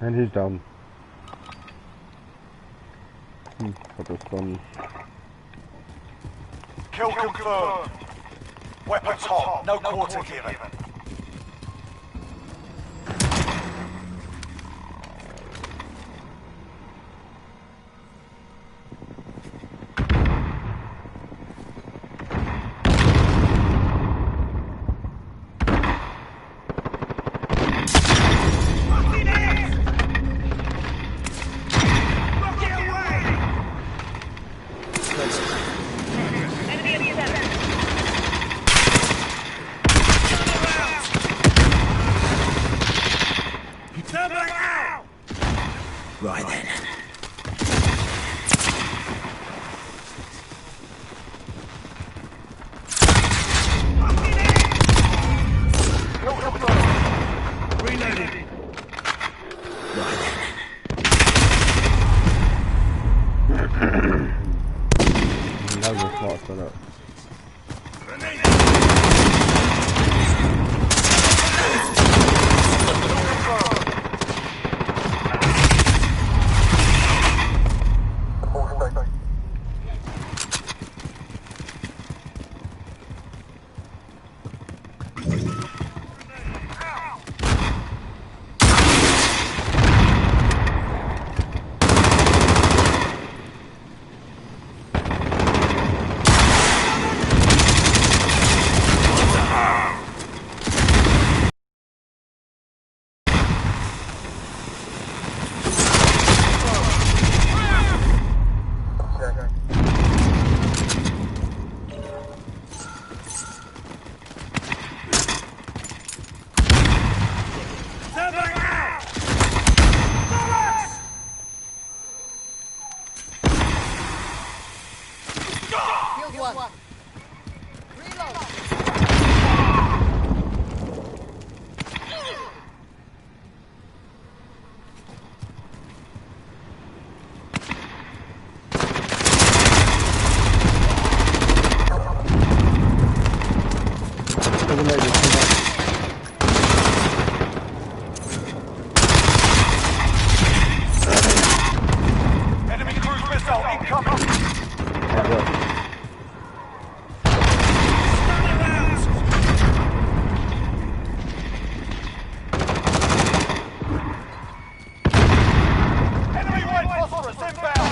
And he's down. Got the stun. Kill confirmed. Weapons hot, no quarter given. Right then. Reloading. Right then. That was a smart setup. Enemy cruise missile incoming. Enemy white phosphorus inbound.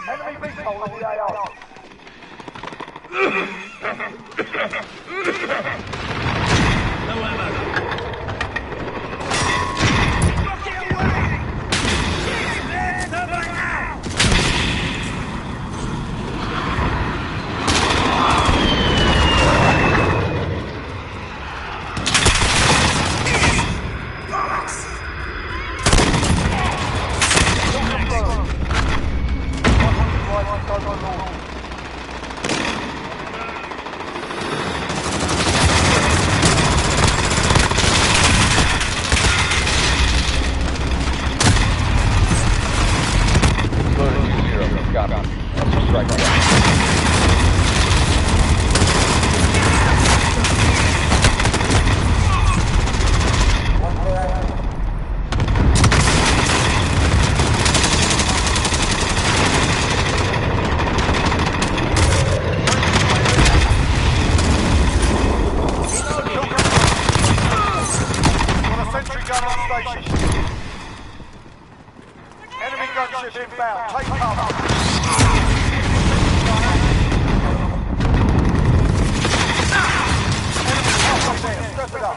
Enemy VTOL in the AO. No ammo. Enemy gunship inbound. Take cover. Step it up.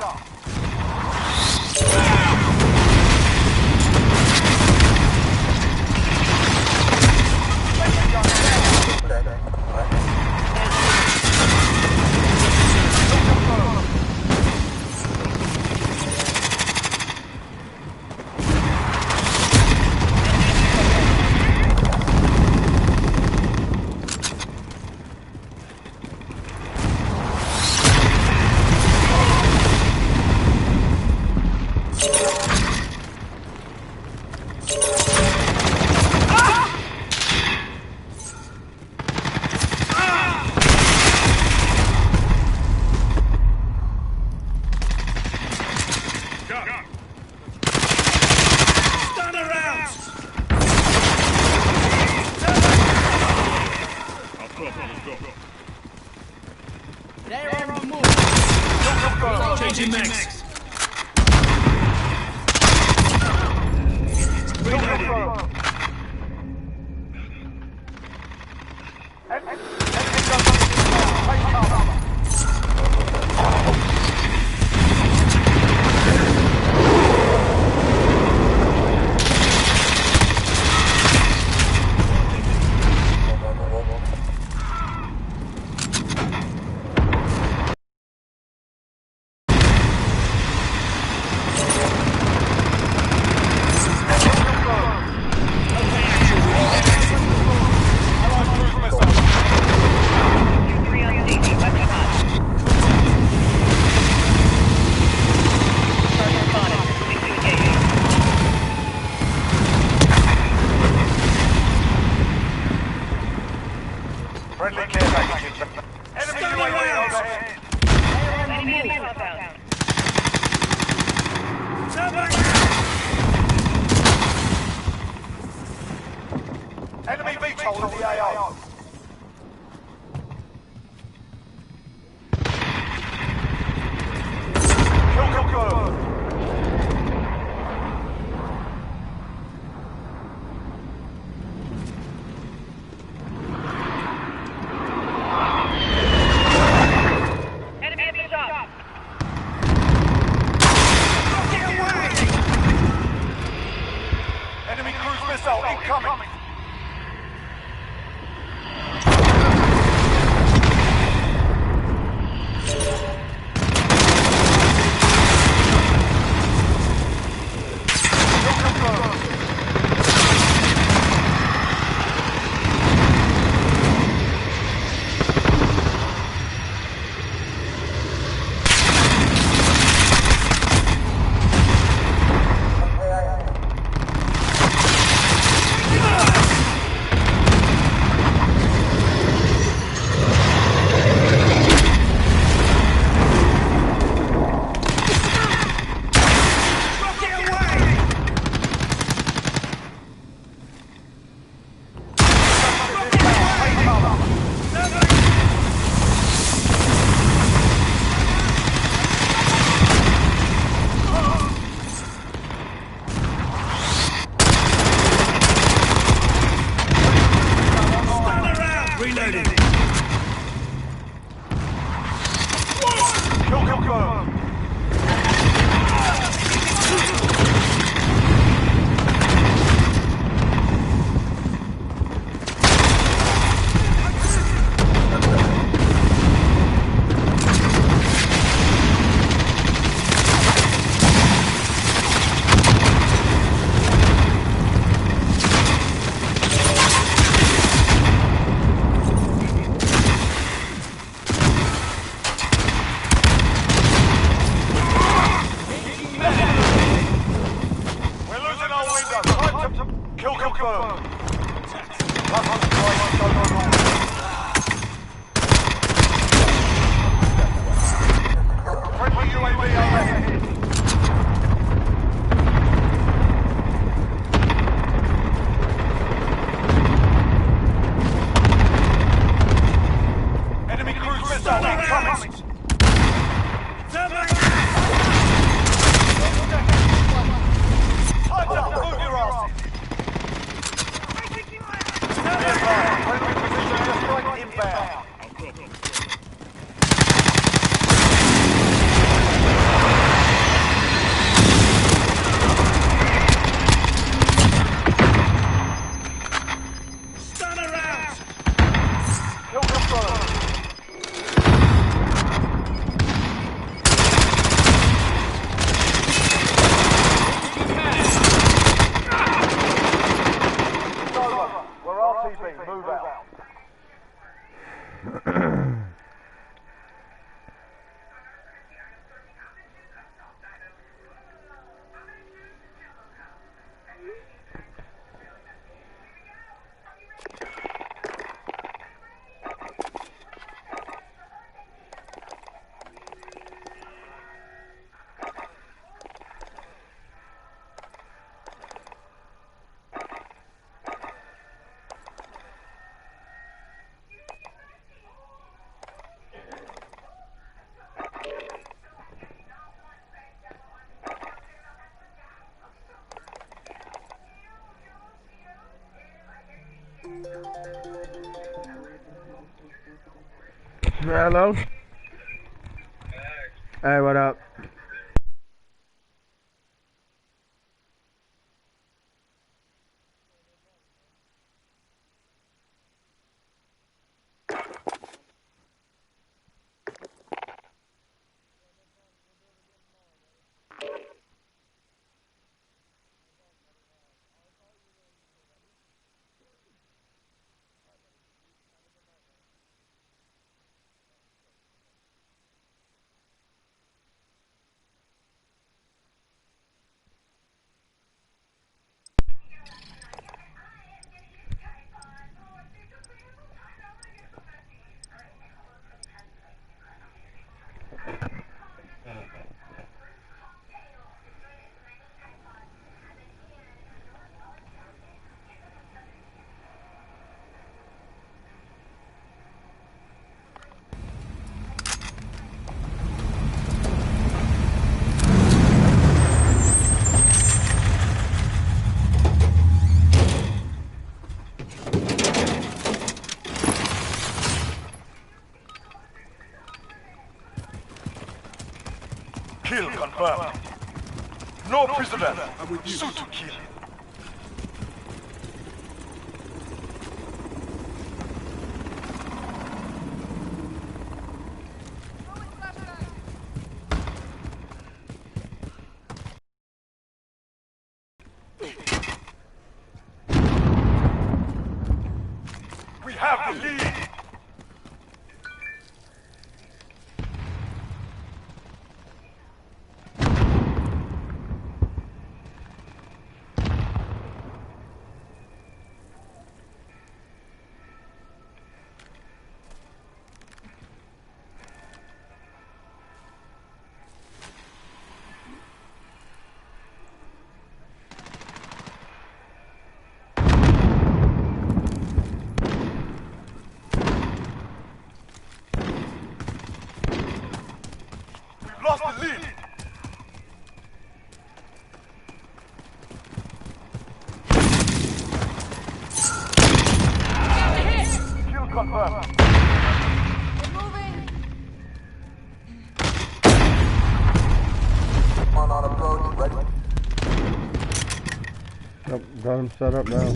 Stand around! They're on the move. Changing mags. Friendly care package. Enemy UAV overhead. Enemy VTOL in the AO. Kill confirmed. Enemy at the top. Enemy cruise missile incoming. Hello. Hey, what up? Kill confirmed. No prisoner. Shoot to kill. We have the lead. Lost the lead. Kill confirmed. On approach, ready. Yep, got him set up now.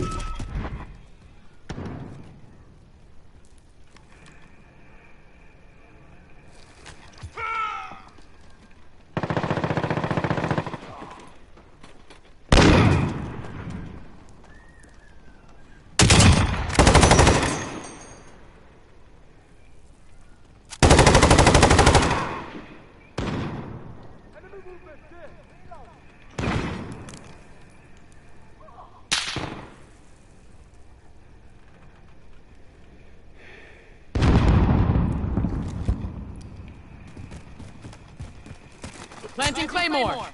Planting Claymore.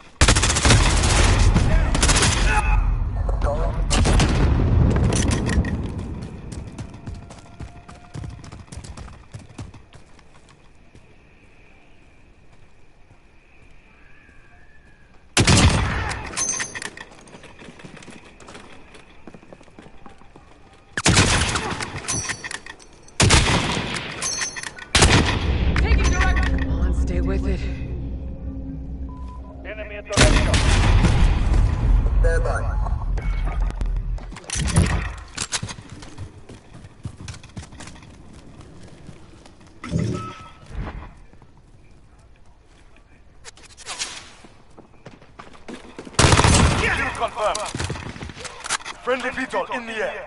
Taking direct. Come on, stay with it. Enemy at the radio. Stand by. Kill confirmed. Friendly VTOL in the air.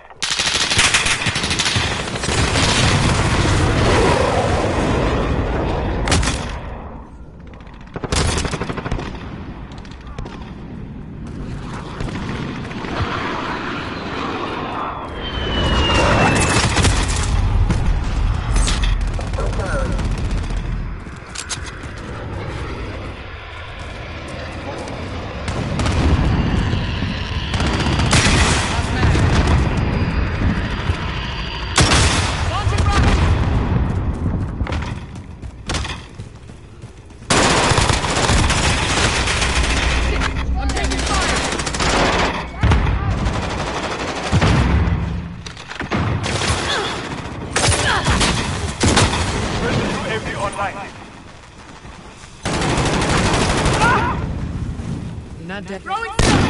not dead. Throwing stuff!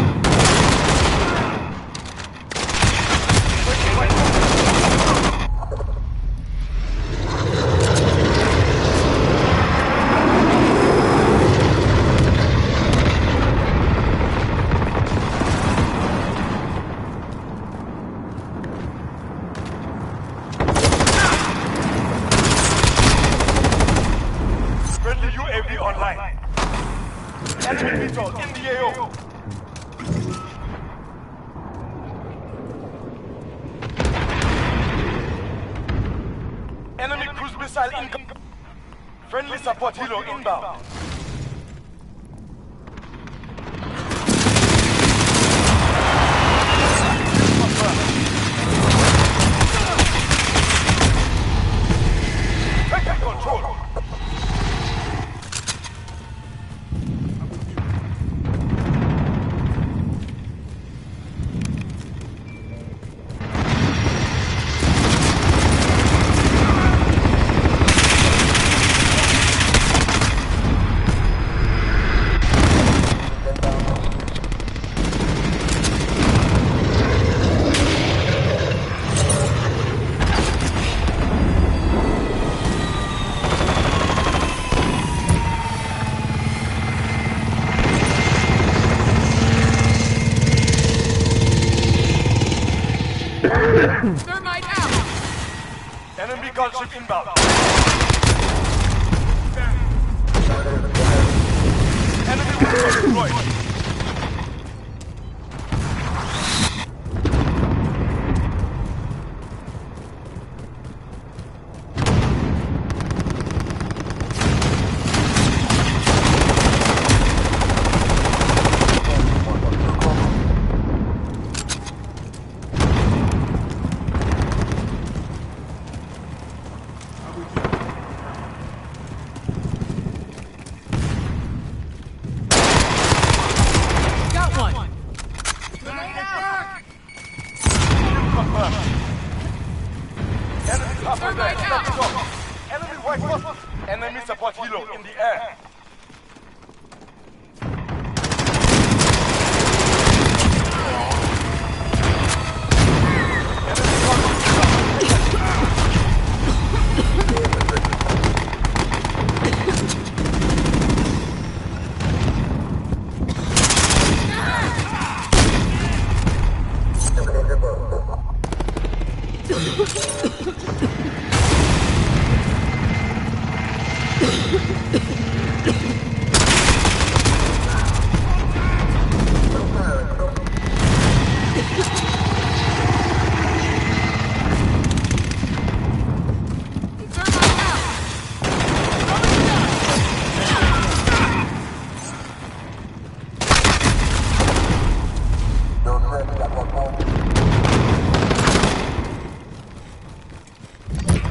Friendly UAV online. Enemy missile in the AO. Enemy cruise missile incoming. Friendly support helo inbound. Taking control. Thermite out! Enemy gunship inbound. Enemy missile deployed. Got one! Enemy cover there. Thermite out! Let's go. Enemy rifle. Enemy support helo in the air. Thermite out!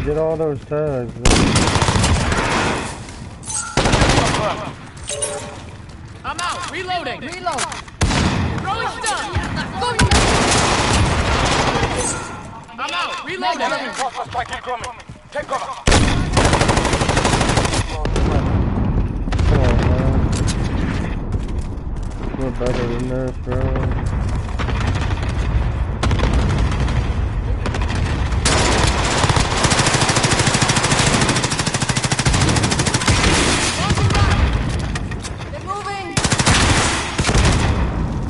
Get all those tags. I'm out! Reloading! Reload! Throwing stun! I'm out! Reloading! Enemy cluster strike incoming. Take cover. Come on, man. We're better than this, bro. They're moving!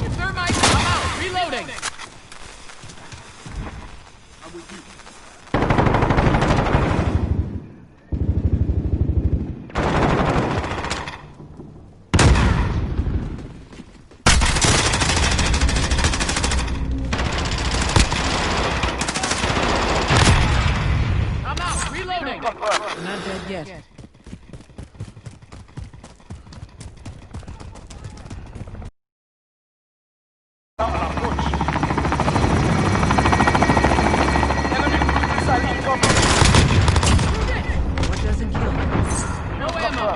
Your thermite! I'm out! Reloading! I'm out! Reloading! Not dead yet. Enemy cruise missile incoming. What doesn't kill? No ammo!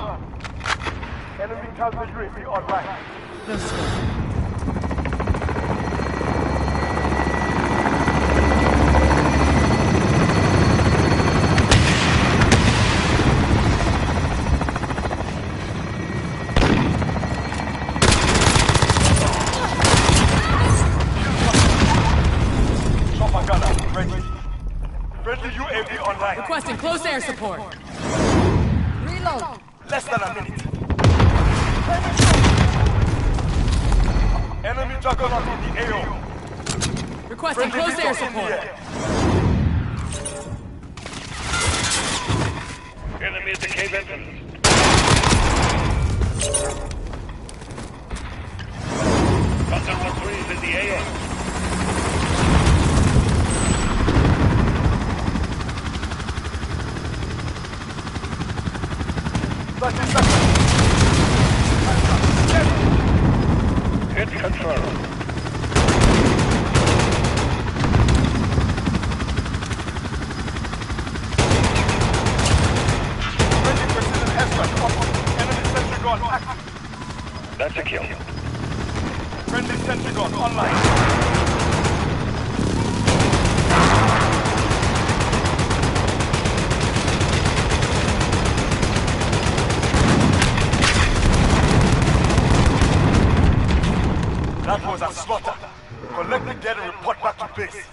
Enemy counter UAV online. No scope. Requesting close air support. Reload. Less than a minute. Enemy juggernaut in the AO. Requesting Friendly close air Victor in the support. air. Enemy at the cave entrance. Thunder 1-3 is in the AO. Hit confirmed. Friendly precision airstrike. Enemy sentry gun active. That's a kill. Friendly sentry gun online. That was a slaughter. Collect the dead and report back to base.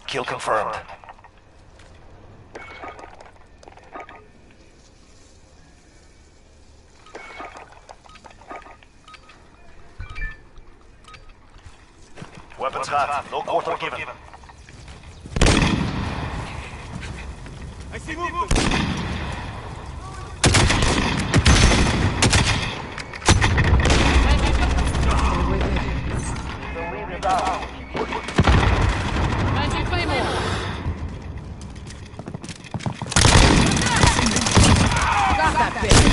Kill confirmed. Weapons hot, no quarter given. I see movement. The lead is out. Fancy Claymore. Drop that bitch.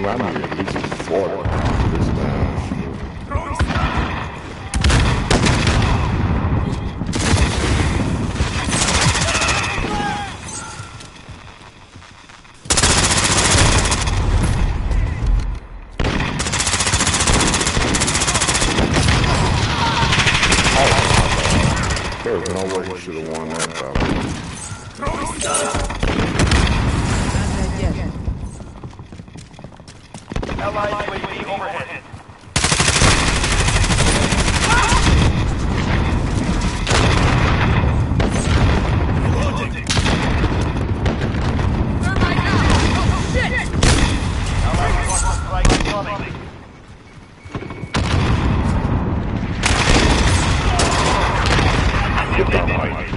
I'm at least 4 this man. There's no way you should have won that battle. Allied UAV overhead. Thermite out. Oh, shit. Allied cluster strike incoming. Get down, Mike.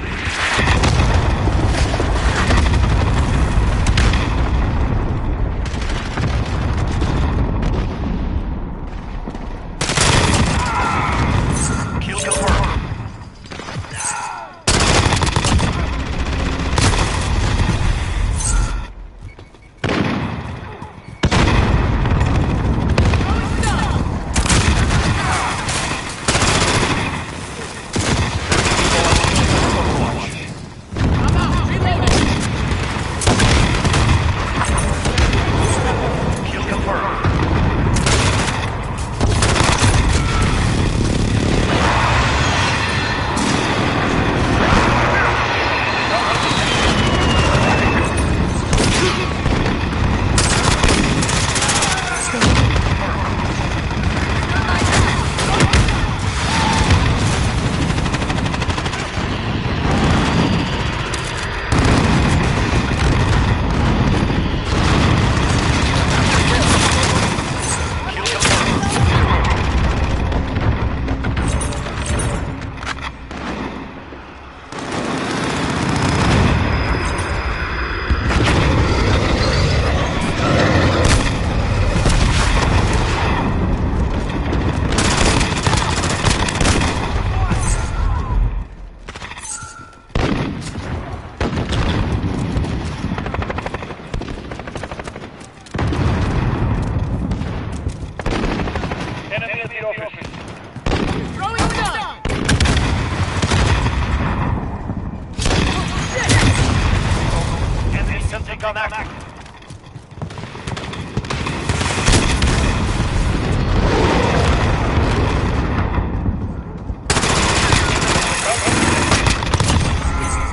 recon active.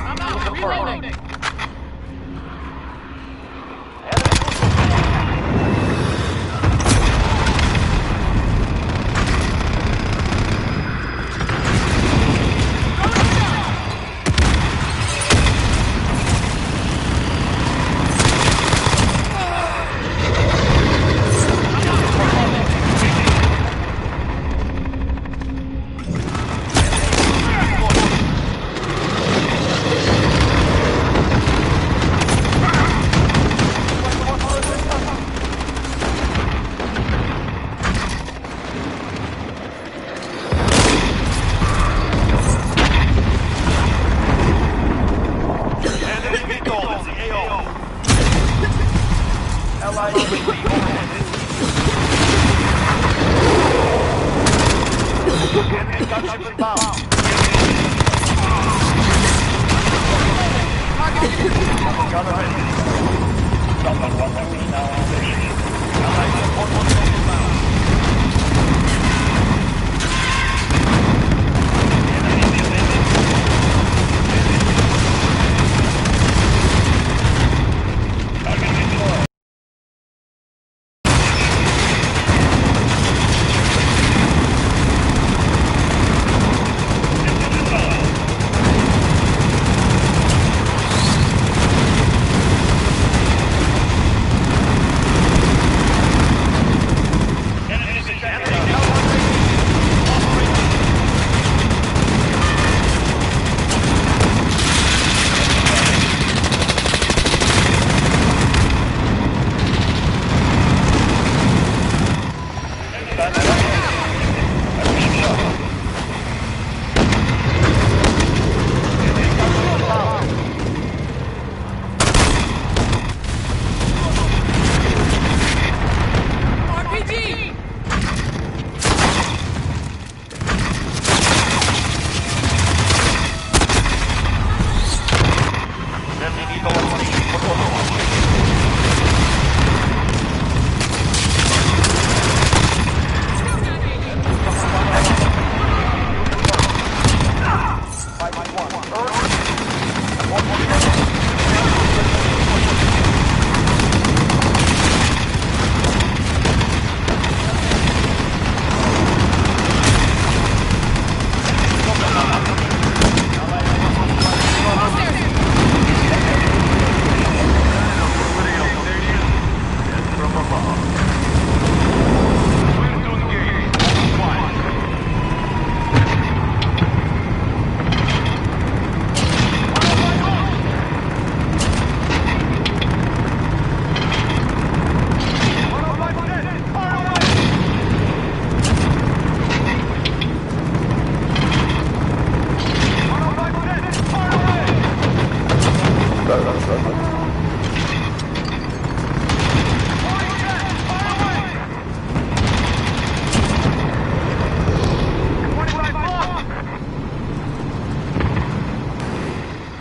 I'm out. Reloading.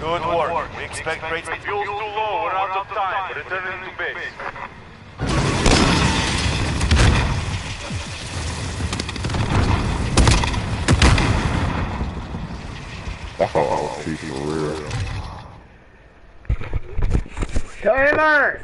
Good work. We expect rates. Fuel's too low. We're out of time. Returning to base. Oh, she's for real. Taylor!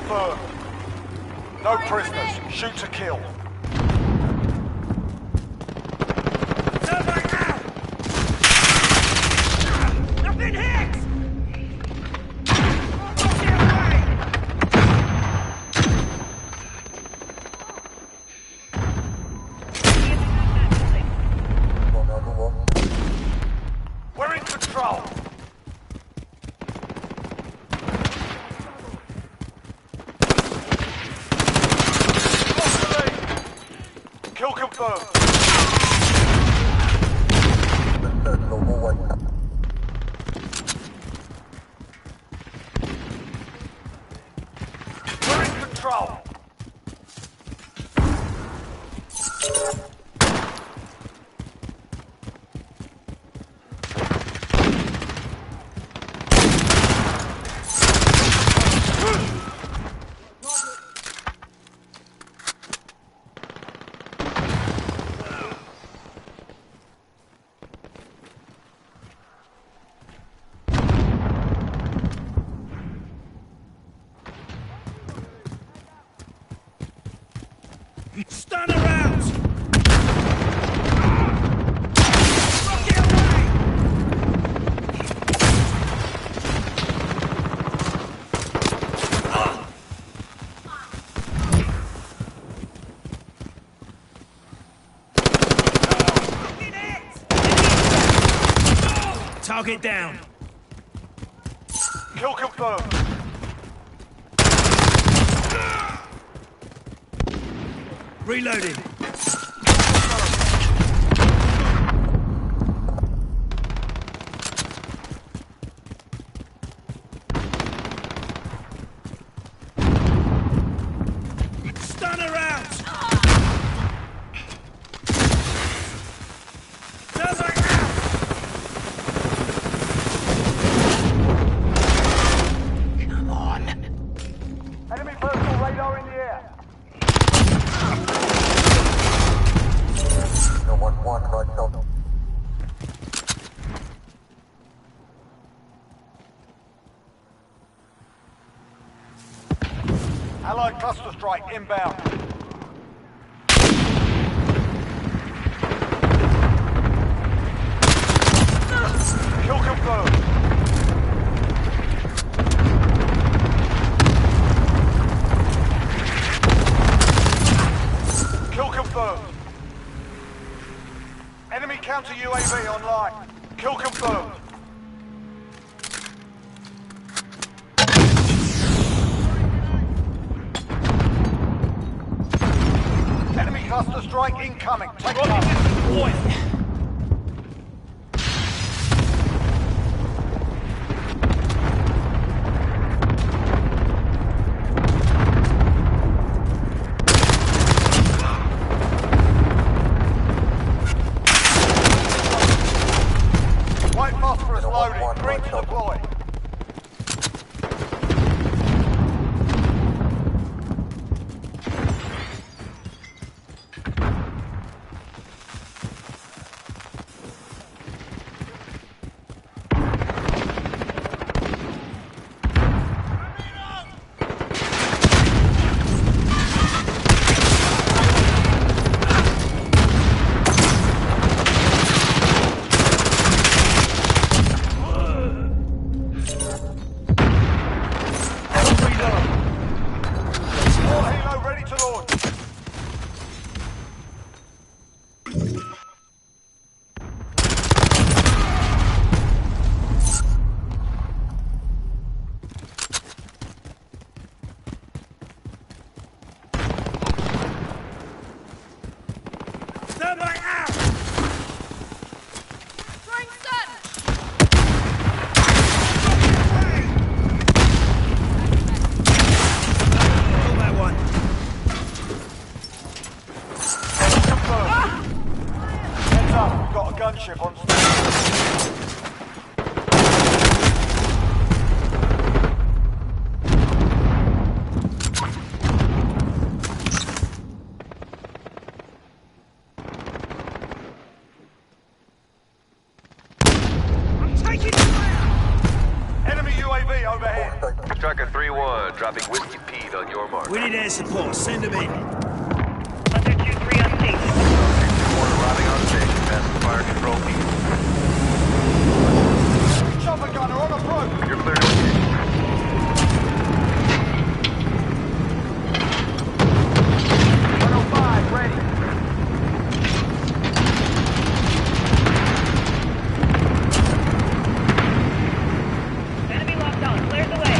confirmed. No prisoners. Shoot to kill. Nothing hit! We're in control. Lost the lead. Kill confirmed. We're in control. Stun around! Rocket away! Target down. Kill confirmed. Reloading. Stun around. Turn out. Come on. Enemy personal radar in the air. Allied cluster strike inbound. Kill confirmed. Kill confirmed. Enemy counter UAV online. Kill confirmed. Enemy cluster strike incoming. Take cover. White phosphorus loading. Green to deploy. More helo ready to launch. Thermite out! Throwing stun! Kill that one. Heads up, we've got a gunship on station. I'm taking fire! Enemy UAV overhead. Striker 3-1, dropping Whiskey Pete on your mark. We need air support. Send them in. Hunter 2-3 on station. Report arriving on station, past the fire control team. Chopper gunner on approach. You're clear to engage. 105, ready. Enemy locked on. Clear the way.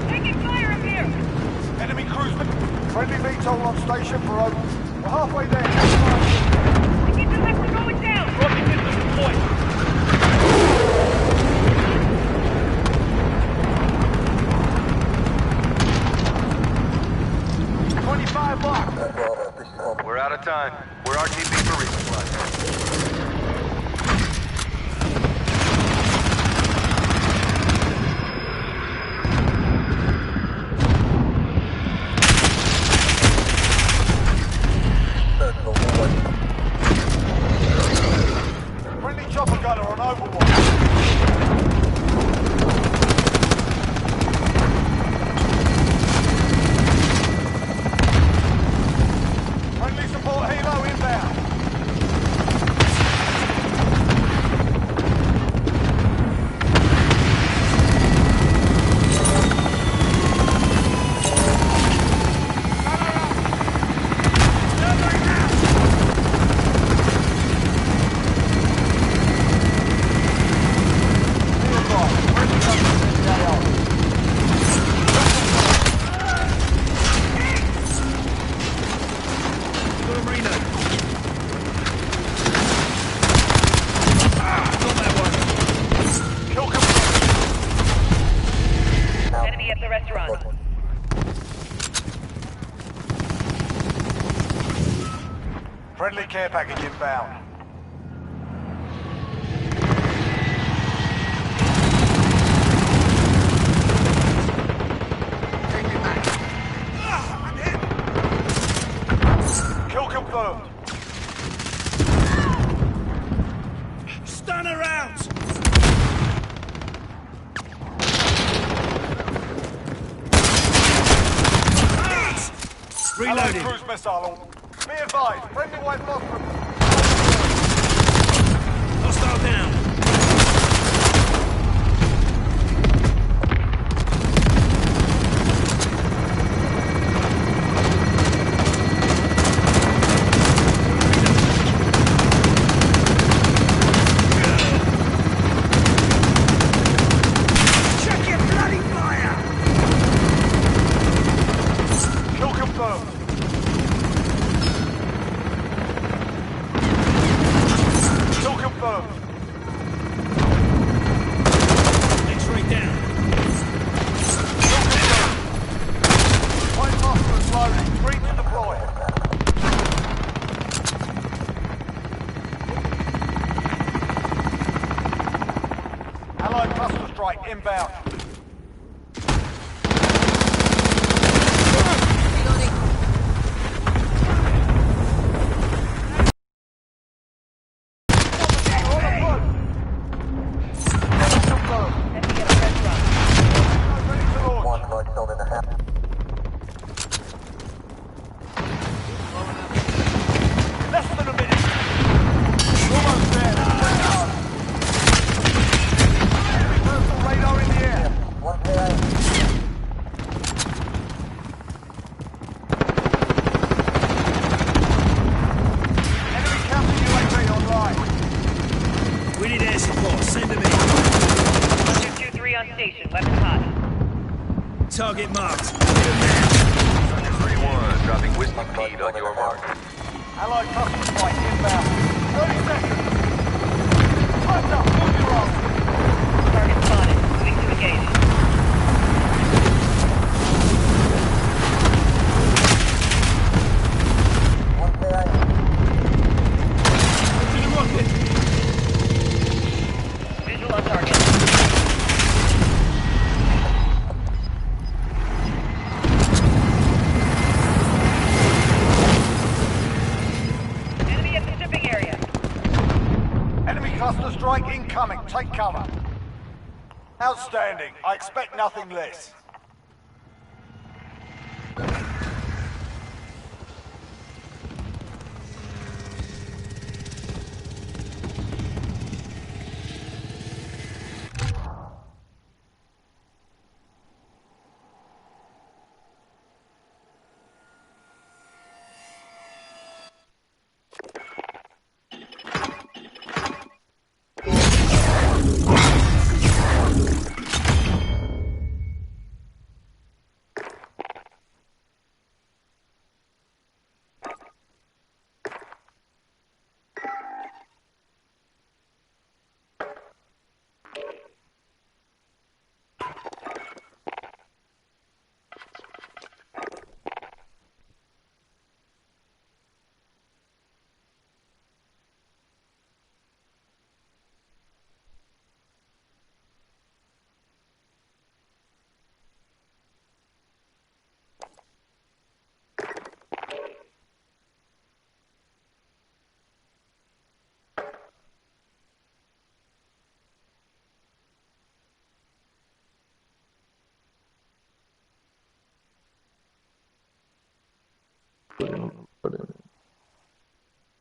Taking fire up here. Enemy cruiser. Friendly VTOL on station for open. We're halfway there. I keep the lift from going down. Rocky pistol deployed. We're out of time. We're RTB for resupply. Friendly chopper gunner on overwatch. Friendly support helo inbound. Enemy at the restaurant. Friendly care package inbound. Kill confirmed. Stunner out! Allied Reloading. cruise missile. Be advised, friendly white phosphorus. Hostile down. Check your bloody fire! Kill confirmed. Kill confirmed. X-ray down. Kill confirmed. White phosphorus loading. Green to deploy. Allied cluster strike inbound. Enemy at the restaurant. Ready to launch. Less than a minute. Almost there. Enemy personal radar in the air. Enemy counter UAV online. We need air support. Send them in. Hunter 2-3 on station. Weapons hot. Target marked. Hit 'em now. Striker 3-1, dropping Whiskey Pete on your mark. Allied cluster strike inbound. 30 seconds. Time's up. Move your arms. Target spotted. Moving to engage. To the rocket. Visual on target. Strike incoming. Take cover. Outstanding. I expect nothing less.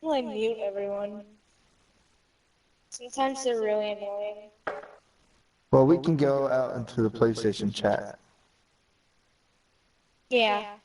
Like mute everyone. Sometimes they're really annoying. Well, we can go out into the PlayStation chat. Yeah.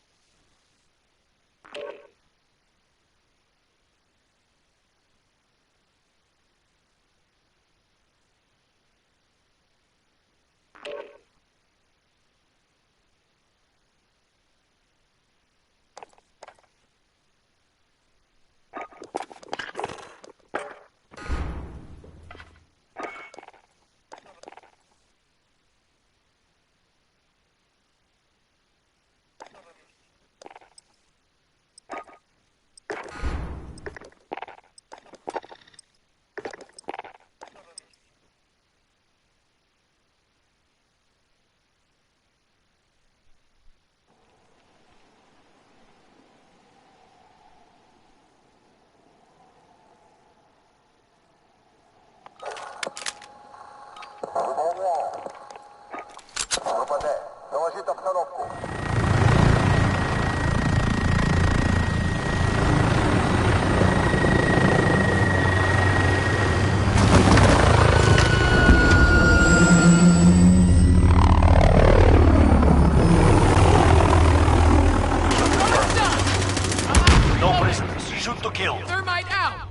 No prisoners. Shoot to kill. Thermite out!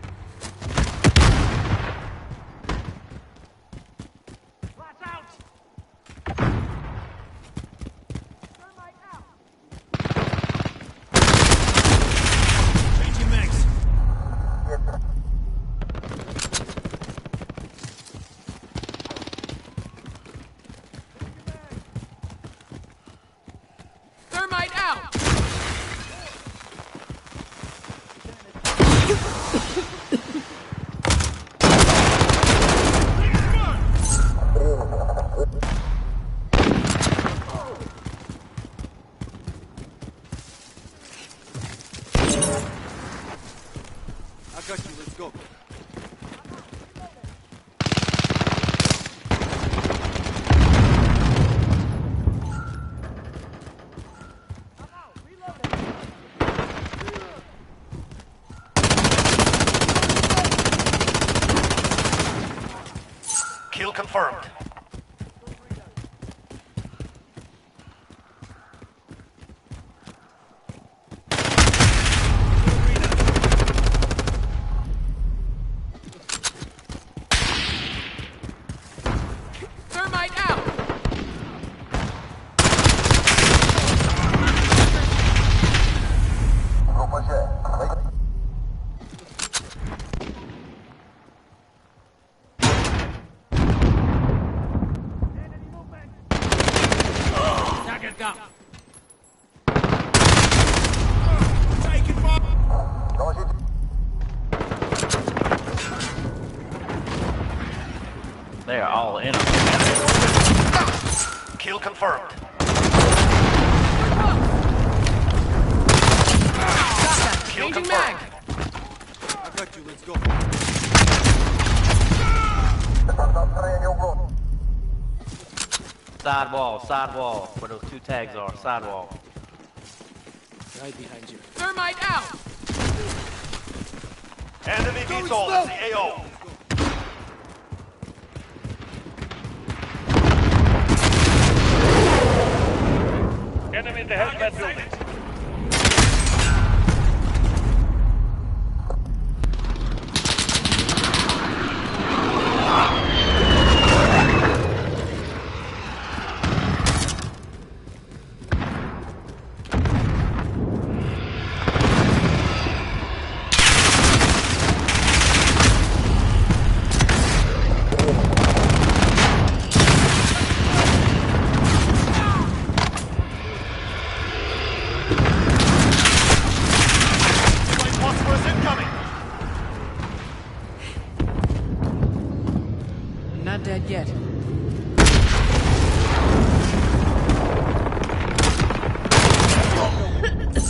Changing mags. Thermite out! I got you. Let's go. Kill confirmed. Thermite out! Target down. Taking fire. They are all in them. Kill confirmed. Kill Changing confirmed. mag! I got you. Let's go. Side wall, where those two tags are, side wall. Right behind you. Thermite out! Enemy VTOL at the AO. Enemy at the hazmat building. Not dead yet.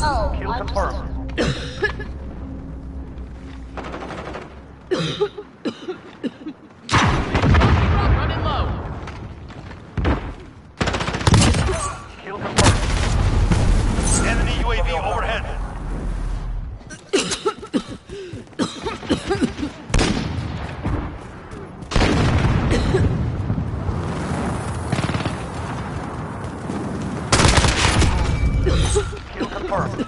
Oh, Kill confirmed. Running low. Kill confirmed. Enemy UAV overhead. Kill confirmed.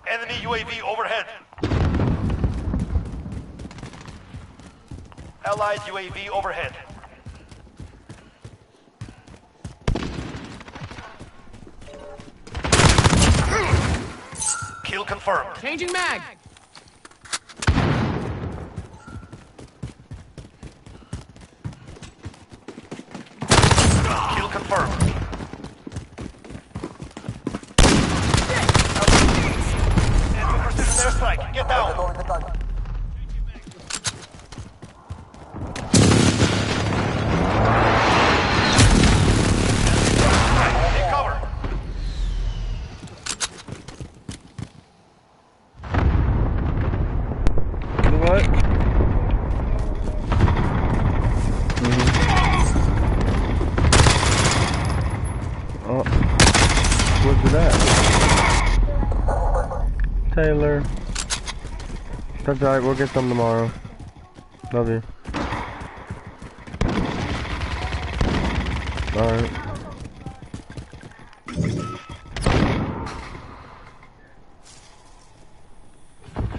Enemy UAV overhead. Allied UAV overhead. Kill confirmed. Changing mag. Kill confirmed. Enemy precision airstrike. Get down. Take cover. What? Oh, what's that? Taylor. That's alright, we'll get some tomorrow. Love you. Alright.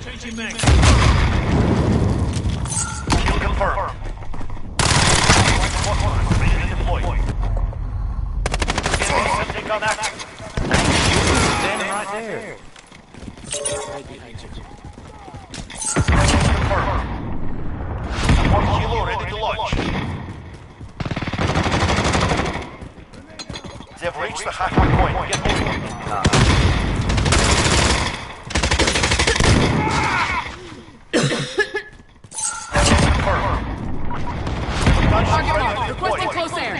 Changing mags. Kill confirmed. Ready to deploy. Enemy take on action. Standing right there. Right behind you. Confirmed. 1 kilo ready to launch. They've reached the halfway point. Get moving. Confirmed. Target marked. Requesting close air.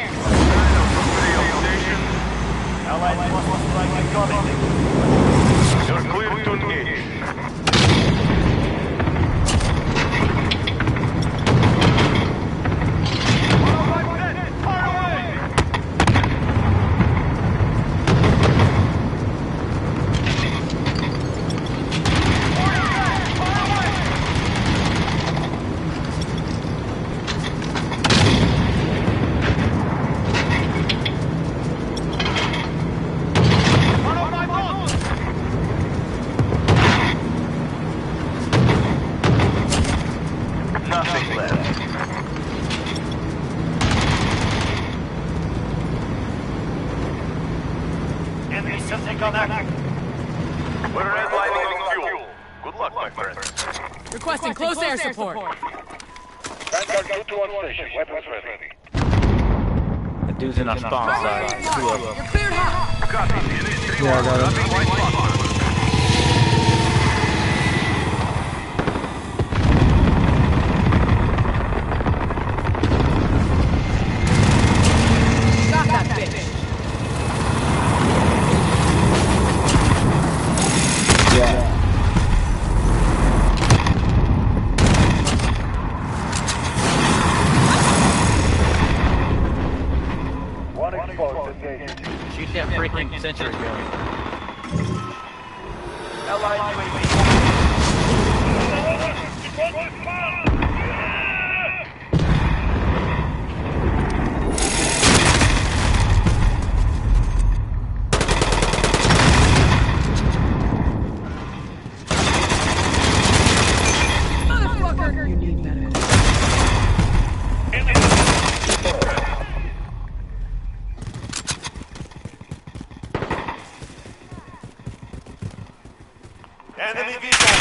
Allied cluster strike incoming. You're clear to engage. Nothing left. Enemy still take on action. We're redlining on fuel. Good luck, my friends. Requesting close air support. Vanguard 2 to 1 station. Weapons ready. The dude's in our spawn side. Two of them. You're cleared hot. Copy. Unit Yeah, I got it. White spot. Got that bitch. think Sentry's going. Allied UAV. Motherfucker! You need better. Enemy vehicle.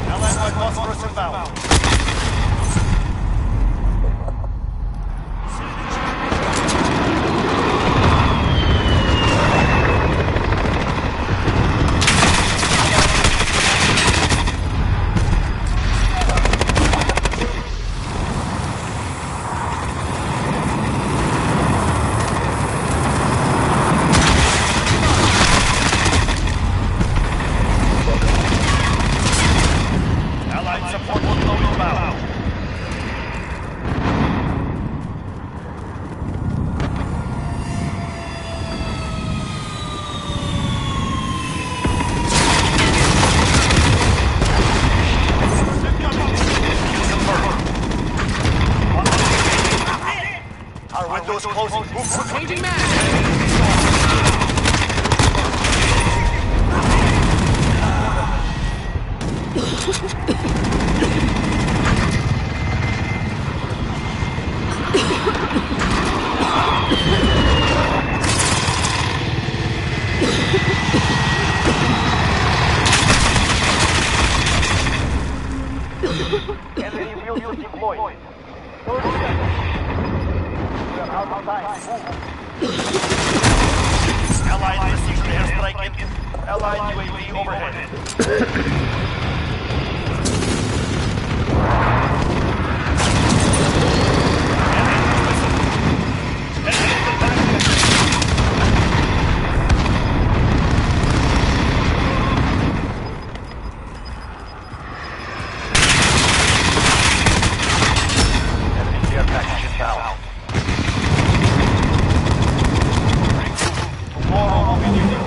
Allied by phosphorus inbound. Allied support deploy inbound. Our windows closing. Move quickly. Changing mag! Enemy vehicles deployed. 30 seconds. We are out of time. Allied precision airstrike in. Allied UAV overhead. Enemy care package inbound. Tomorrow will be new.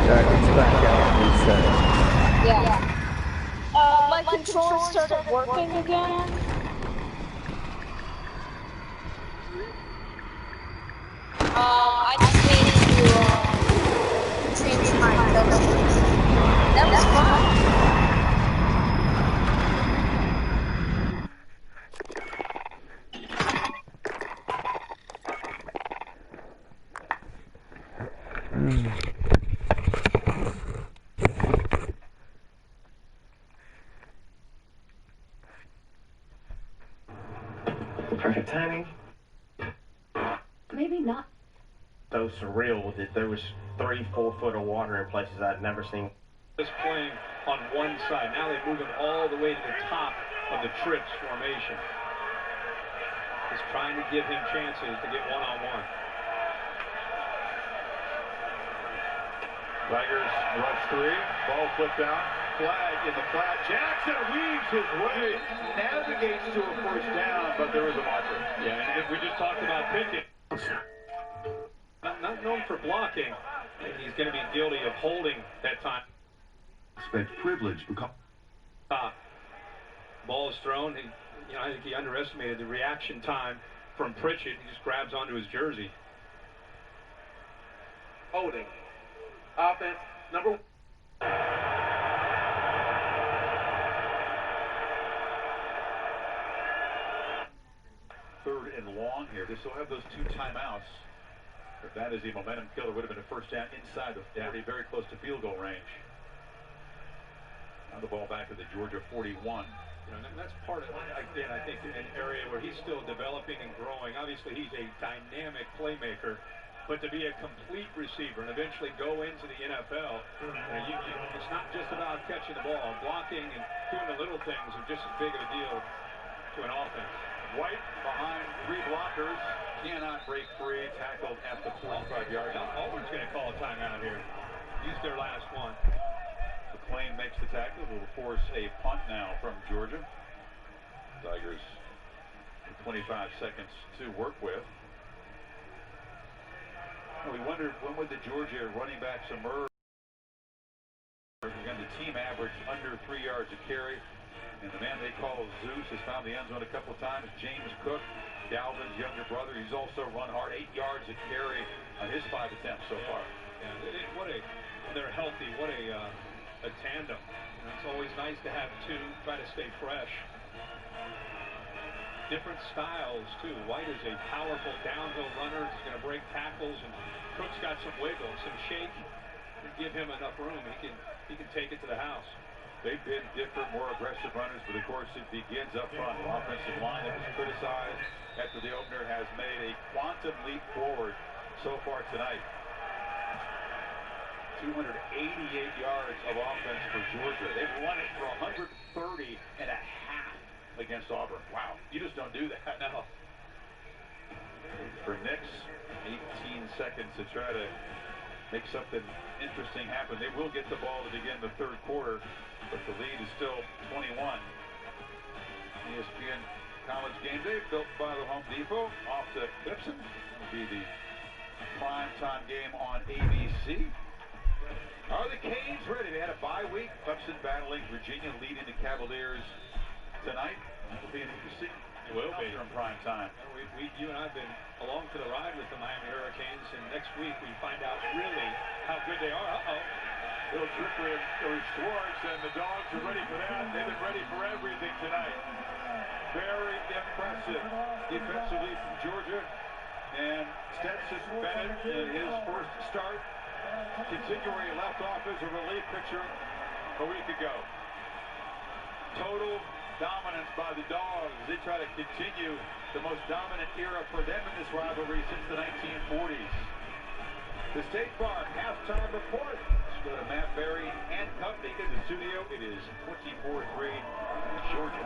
Jack, it's back out. Reset. Yeah. My controller started working again. I just need to change my filter. That was fun. Perfect timing. Maybe not. So surreal with it. There was 3-4 foot of water in places I'd never seen. Just playing on one side. Now they move him all the way to the top of the trips formation. Just trying to give him chances to get one-on-one. Tigers rush 3. Ball flipped out. Flag in the flat. Jackson weaves his way, navigates to a first down, but there is a marker. Yeah, and we just talked about Pickett. Not known for blocking. And he's going to be guilty of holding that time. Expect privilege because Ball is thrown. I think he underestimated the reaction time from Pritchett. He just grabs onto his jersey. holding. Offense number 1. Third and long here. They still have those 2 timeouts. If that is a momentum killer, would have been a first down inside the 40, very close to field goal range. Now the ball back to the Georgia 41. And that's part of, again, I think an area where he's still developing and growing. Obviously, he's a dynamic playmaker, but to be a complete receiver and eventually go into the NFL, it's not just about catching the ball. Blocking and doing the little things are just as big of a deal to an offense. White behind 3 blockers, cannot break free, tackled at the 45-yard line. Auburn's going to call a timeout here. Use their last one. McClain makes makes the tackle. Will force a punt now from Georgia. Tigers 25 seconds to work with. We wondered when would the Georgia running backs emerge. Again, the team average under 3 yards a carry. And the man they call Zeus has found the end zone a couple of times. James Cook, Dalvin's younger brother. He's also run hard, 8 yards a carry on his 5 attempts so far. Yeah, when they're healthy, what a tandem. And it's always nice to have two, try to stay fresh. Different styles, too. White is a powerful downhill runner. He's going to break tackles, and Cook's got some wiggle, some shake. And give him enough room. He can take it to the house. They've been different, more aggressive runners, but of course it begins up front. Offensive line that was criticized after the opener has made a quantum leap forward so far tonight. 288 yards of offense for Georgia. They've run it for 130 and a half against Auburn. Wow, you just don't do that. No. For Nix, 18 seconds to try to make something interesting happen. They will get the ball to begin the third quarter, but the lead is still 21. ESPN College Game Day, built by the Home Depot, off to Clemson. Will be the primetime game on ABC. Are the Canes ready? They had a bye week. Clemson battling Virginia, leading the Cavaliers tonight. That will be an interesting. It will be in prime time. You and I have been along for the ride with the Miami Hurricanes, and next week we find out really how good they are. Little trickery of Schwartz, and the Dogs are ready for that. They've been ready for everything tonight. Very impressive defensively from Georgia. And Stetson Bennett in his first start, continuing where he left off as a relief pitcher a week ago. Total dominance by the Dogs. They try to continue the most dominant era for them in this rivalry since the 1940s. The State Farm halftime report. Let's go to Matt Berry and company in the studio. It is 24-3 Georgia.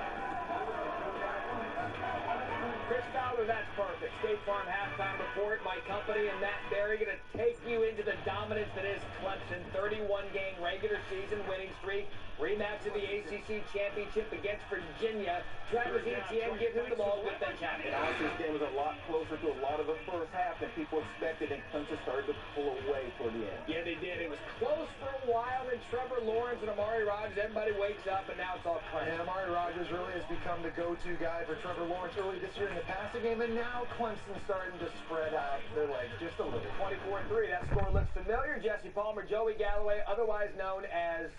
Chris Fowler, that's perfect. State Farm halftime report. My company and Matt Berry going to take you into the dominance that is Clemson. 31-game regular season winning streak. Rematch of the ACC championship against Virginia. Travis Etienne, give him the ball with the champion. This game was a lot closer to a lot of the first half than people expected, and Clemson started to pull away toward the end. Yeah, they did. It was close for a while, and Trevor Lawrence and Amari Rodgers, everybody wakes up, and now it's all Clemson. And Amari Rodgers really has become the go-to guy for Trevor Lawrence early this year in the passing game, and now Clemson's starting to spread out their legs just a little. 24-3. That score looks familiar. Jesse Palmer, Joey Galloway, otherwise known as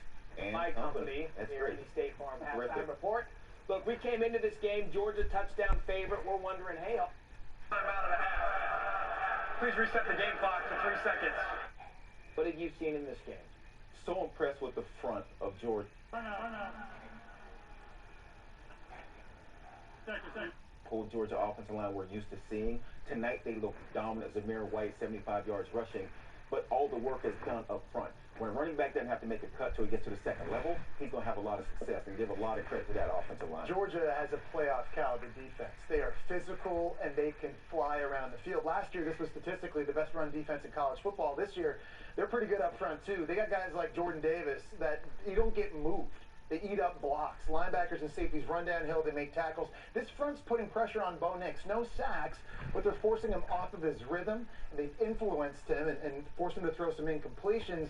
My Company, here in the State Farm halftime report. Look, we came into this game, Georgia touchdown favorite. We're wondering, hey, time out of the half. Please reset the game clock to 3 seconds. What have you seen in this game? So impressed with the front of Georgia. Pulled Georgia offensive line we're used to seeing. Tonight they look dominant. Zamir White, 75 yards rushing. But all the work is done up front. When a running back doesn't have to make a cut till he gets to the second level, he's going to have a lot of success, and give a lot of credit to that offensive line. Georgia has a playoff caliber defense. They are physical, and they can fly around the field. Last year, this was statistically the best run defense in college football. This year, they're pretty good up front, too. They got guys like Jordan Davis that you don't get moved. They eat up blocks. Linebackers and safeties run downhill. They make tackles. This front's putting pressure on Bo Nix. No sacks, but they're forcing him off of his rhythm. They've influenced him and forced him to throw some incompletions.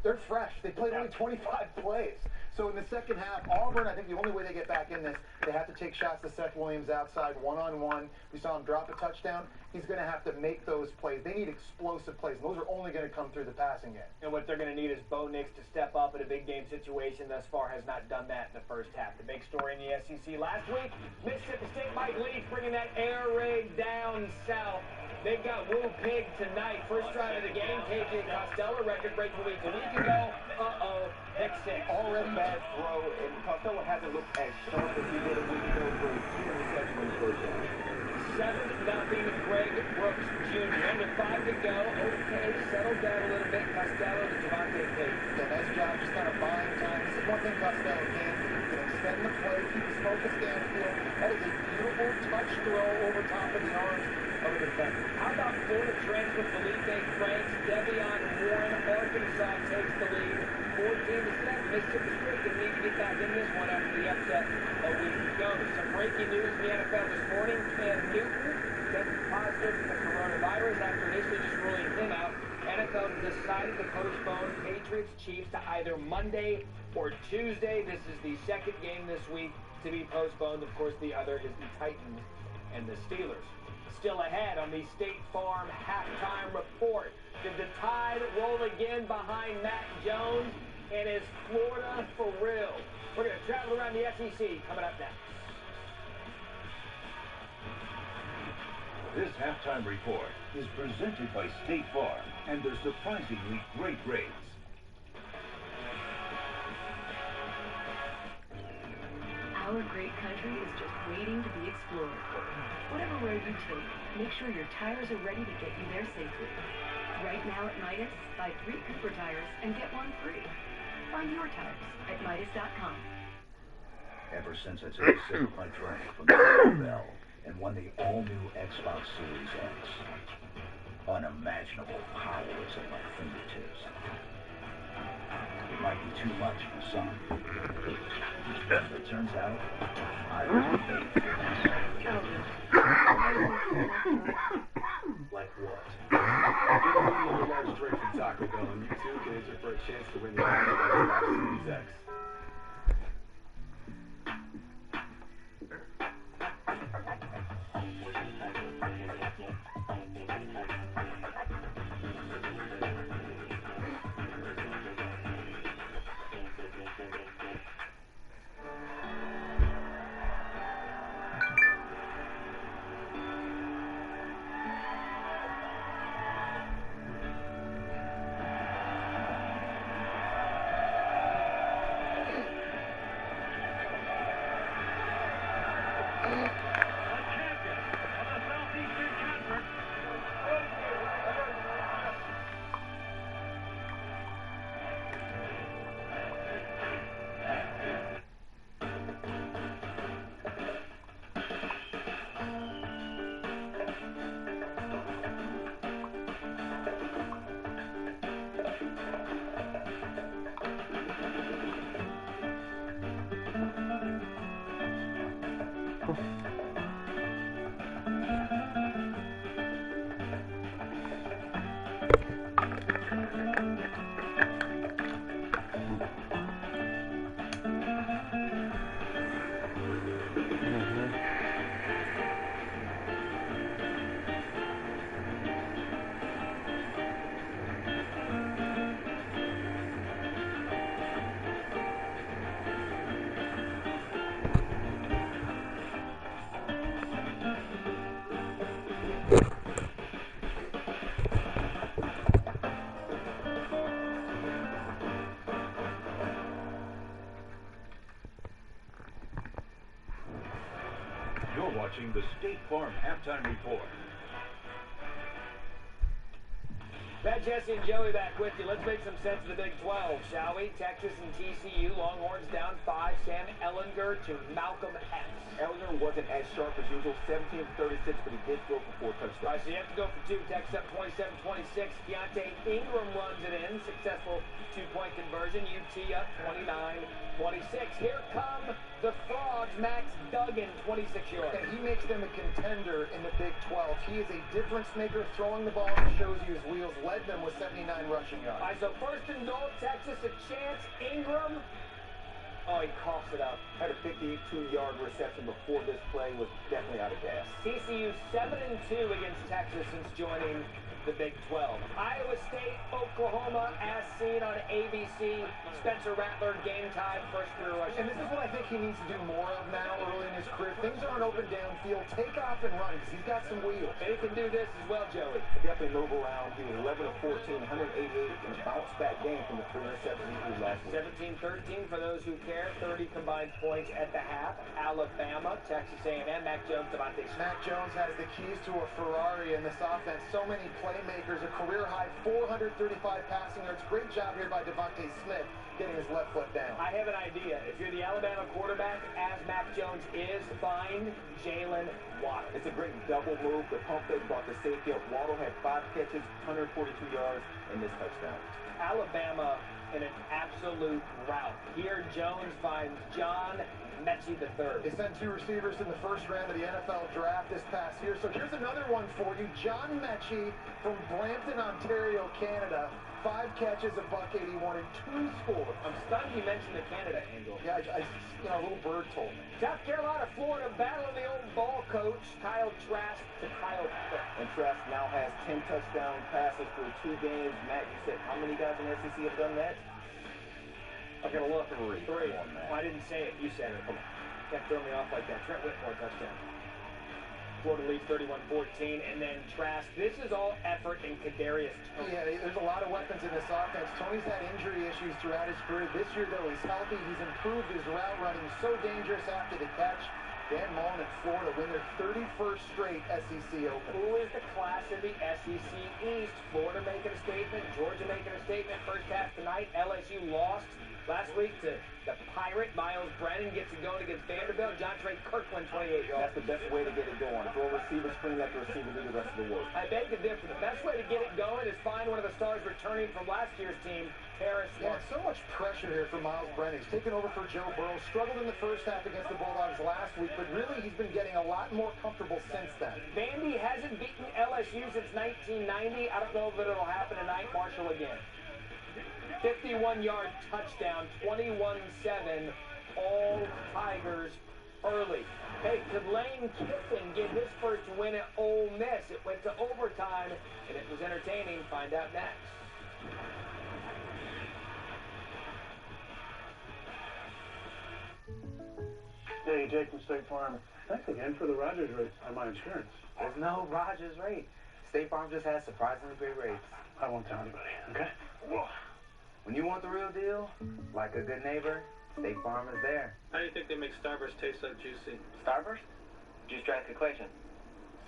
They're fresh. They played only 25 plays. So in the second half, Auburn, I think the only way they get back in this, they have to take shots to Seth Williams outside one-on-one. We saw him drop a touchdown. He's going to have to make those plays. They need explosive plays. Those are only going to come through the passing game. And what they're going to need is Bo Nix to step up in a big game situation. Thus far has not done that in the first half. The big story in the SEC last week, Mississippi State, Mike Leach bringing that air raid down south. They've got Woo Pig tonight. First drive of the game, KJ Costello, record-breaking week a week ago. Pick six. Already bad throw, and Costello hasn't looked as sharp as he did a week ago for his 2 receptions in the first half. 7-0 Greg Brooks Jr. Under 5 to go. Okay, settled down a little bit. Costello to Javante Page. Yeah, nice job just kind of buying time. This is one thing Costello can do. He can extend the play, keep his focus downfield. That is a beautiful touch throw over top of the arms of the defender. How about Florida transfer Felipe Franks, Devion Warren, Arkansas takes the lead, 14-7. Mississippi State breaking news in the NFL this morning. Cam Newton tested positive for the coronavirus after initially just ruling him out. NFL decided to postpone Patriots-Chiefs to either Monday or Tuesday. This is the second game this week to be postponed. Of course, the other is the Titans and the Steelers. Still ahead on the State Farm halftime report. Did the tide roll again behind Mac Jones? And is Florida for real? We're going to travel around the SEC coming up next. This halftime report is presented by State Farm and their surprisingly great rates. Our great country is just waiting to be explored. Whatever road you take, make sure your tires are ready to get you there safely. Right now at Midas, buy 3 Cooper tires and get 1 free. Find your tires at Midas.com. Ever since I took a sip of my drink from the Taco Bell and won the all-new Xbox Series X, unimaginable power is at my fingertips. It might be too much for some. But it turns out, I was made for this. Like what? Get a large drink from Taco Bell and you too can enter for a chance to win the Xbox Series X. You're watching the State Farm Halftime Report. Matt, Jesse, and Joey back with you. Let's make some sense of the Big 12, shall we? Texas and TCU, Longhorns down 5. Sam Ehlinger to Malcolm X. Ehlinger wasn't as sharp as usual, 17-36, but he did throw for 4 touchdowns. All right, so you have to go for 2. Texas up 27-26. Keontae Ingram runs it in. Successful 2-point conversion. UT up 29-26. Here come the Frogs. Max Duggan, 26 yards. And he makes them a contender in the Big 12. He is a difference maker, throwing the ball, and shows you his wheels. Led them with 79 rushing yards. All right, so first and goal, Texas, a chance. Ingram. Oh, he coughs it up. Had a 52-yard reception before this play, was definitely out of gas. TCU 7-2 against Texas since joining the Big 12. Iowa State, Oklahoma, as seen on ABC. Spencer Rattler, game time, first career rush. And this is what I think he needs to do more of now early in his career. Things aren't open downfield. Take off and run, because he's got some wheels. And he can do this as well, Joey. Definitely move around. He was 11-14, 188, and a bounce-back game from the 3 interceptions he threw last week. 17-13 for those who care. 30 combined points at the half. Alabama, Texas A&M, Mac Jones, Devontae Smith. Mac Jones has the keys to a Ferrari in this offense. So many plays playmakers, a career-high 435 passing yards. Great job here by Devontae Smith getting his left foot down. I have an idea. If you're the Alabama quarterback, as Mac Jones is, find Jalen Waddle. It's a great double move. The pump fake brought the safety up. Waddle had 5 catches, 142 yards, and this touchdown. Alabama in an absolute rout. Here, Jones finds John Mechie III. They sent 2 receivers in the first round of the NFL draft this past year. So here's another one for you. John Mechie from Brampton, Ontario, Canada. 5 catches, $181, and 2 scores. I'm stunned you mentioned the Canada angle. Yeah, a little bird told me. South Carolina, Florida, battling the old ball coach, Kyle Trask to Kyle Cook. And Trask now has 10 touchdown passes through 2 games. Matt, you said how many guys in the SEC have done that? I'm going to look. 3. Come on, Matt. I didn't say it. You said it. Come on. Can't throw me off like that. Trent Whitmore touchdown. Florida leads 31-14, and then Trask. This is all effort in Kadarius Toney. Yeah, there's a lot of weapons in this offense. Tony's had injury issues throughout his career. This year, though, he's healthy. He's improved his route running. So dangerous after the catch. Dan Mullen in Florida win their 31st straight SEC Open. Who is the class of the SEC East? Florida making a statement. Georgia making a statement. First half tonight. LSU lost last week to the Pirate. Miles Brennan gets it going against Vanderbilt. Jontre Kirkland, 28 yards. That's the best way to get it going. Throw a receiver, screen let the receiver do the rest of the work. I beg to differ. The best way to get it going is find one of the stars returning from last year's team, Terrace Marshall. Yeah, so much pressure here for Miles Brennan. He's taken over for Joe Burrow. Struggled in the first half against the Bulldogs last week, but really he's been getting a lot more comfortable since then. Vandy hasn't beaten LSU since 1990. I don't know if it'll happen tonight. Marshall again. 51-yard touchdown, 21-7, all Tigers early. Hey, could Lane Kiffin get his first win at Ole Miss? It went to overtime, and it was entertaining. Find out next. Hey, Jake from State Farm. Thanks again for the Rogers rate on my insurance. There's no Rogers rate. State Farm just has surprisingly great rates. I won't tell anybody, okay? When you want the real deal, like a good neighbor, State Farm is there. How do you think they make Starburst taste so juicy? Starburst? Juice-Dradic equation.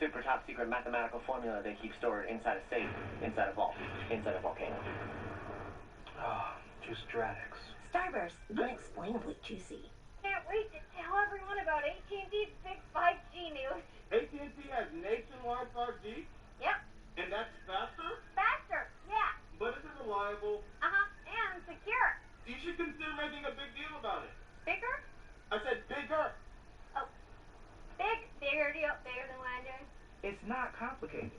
Super top secret mathematical formula they keep stored inside a safe, inside a vault, inside a volcano. Oh, Juice-Dradics. Starburst, unexplainably juicy. Can't wait to tell everyone about AT&T's big 5G news. AT&T has nationwide 5G? Yep. And that's faster? Faster, yeah. But is it reliable? Uh-huh, and secure. You should consider making a big deal about it. Bigger? I said bigger. Oh, bigger deal, bigger than what I'm doing. It's not complicated.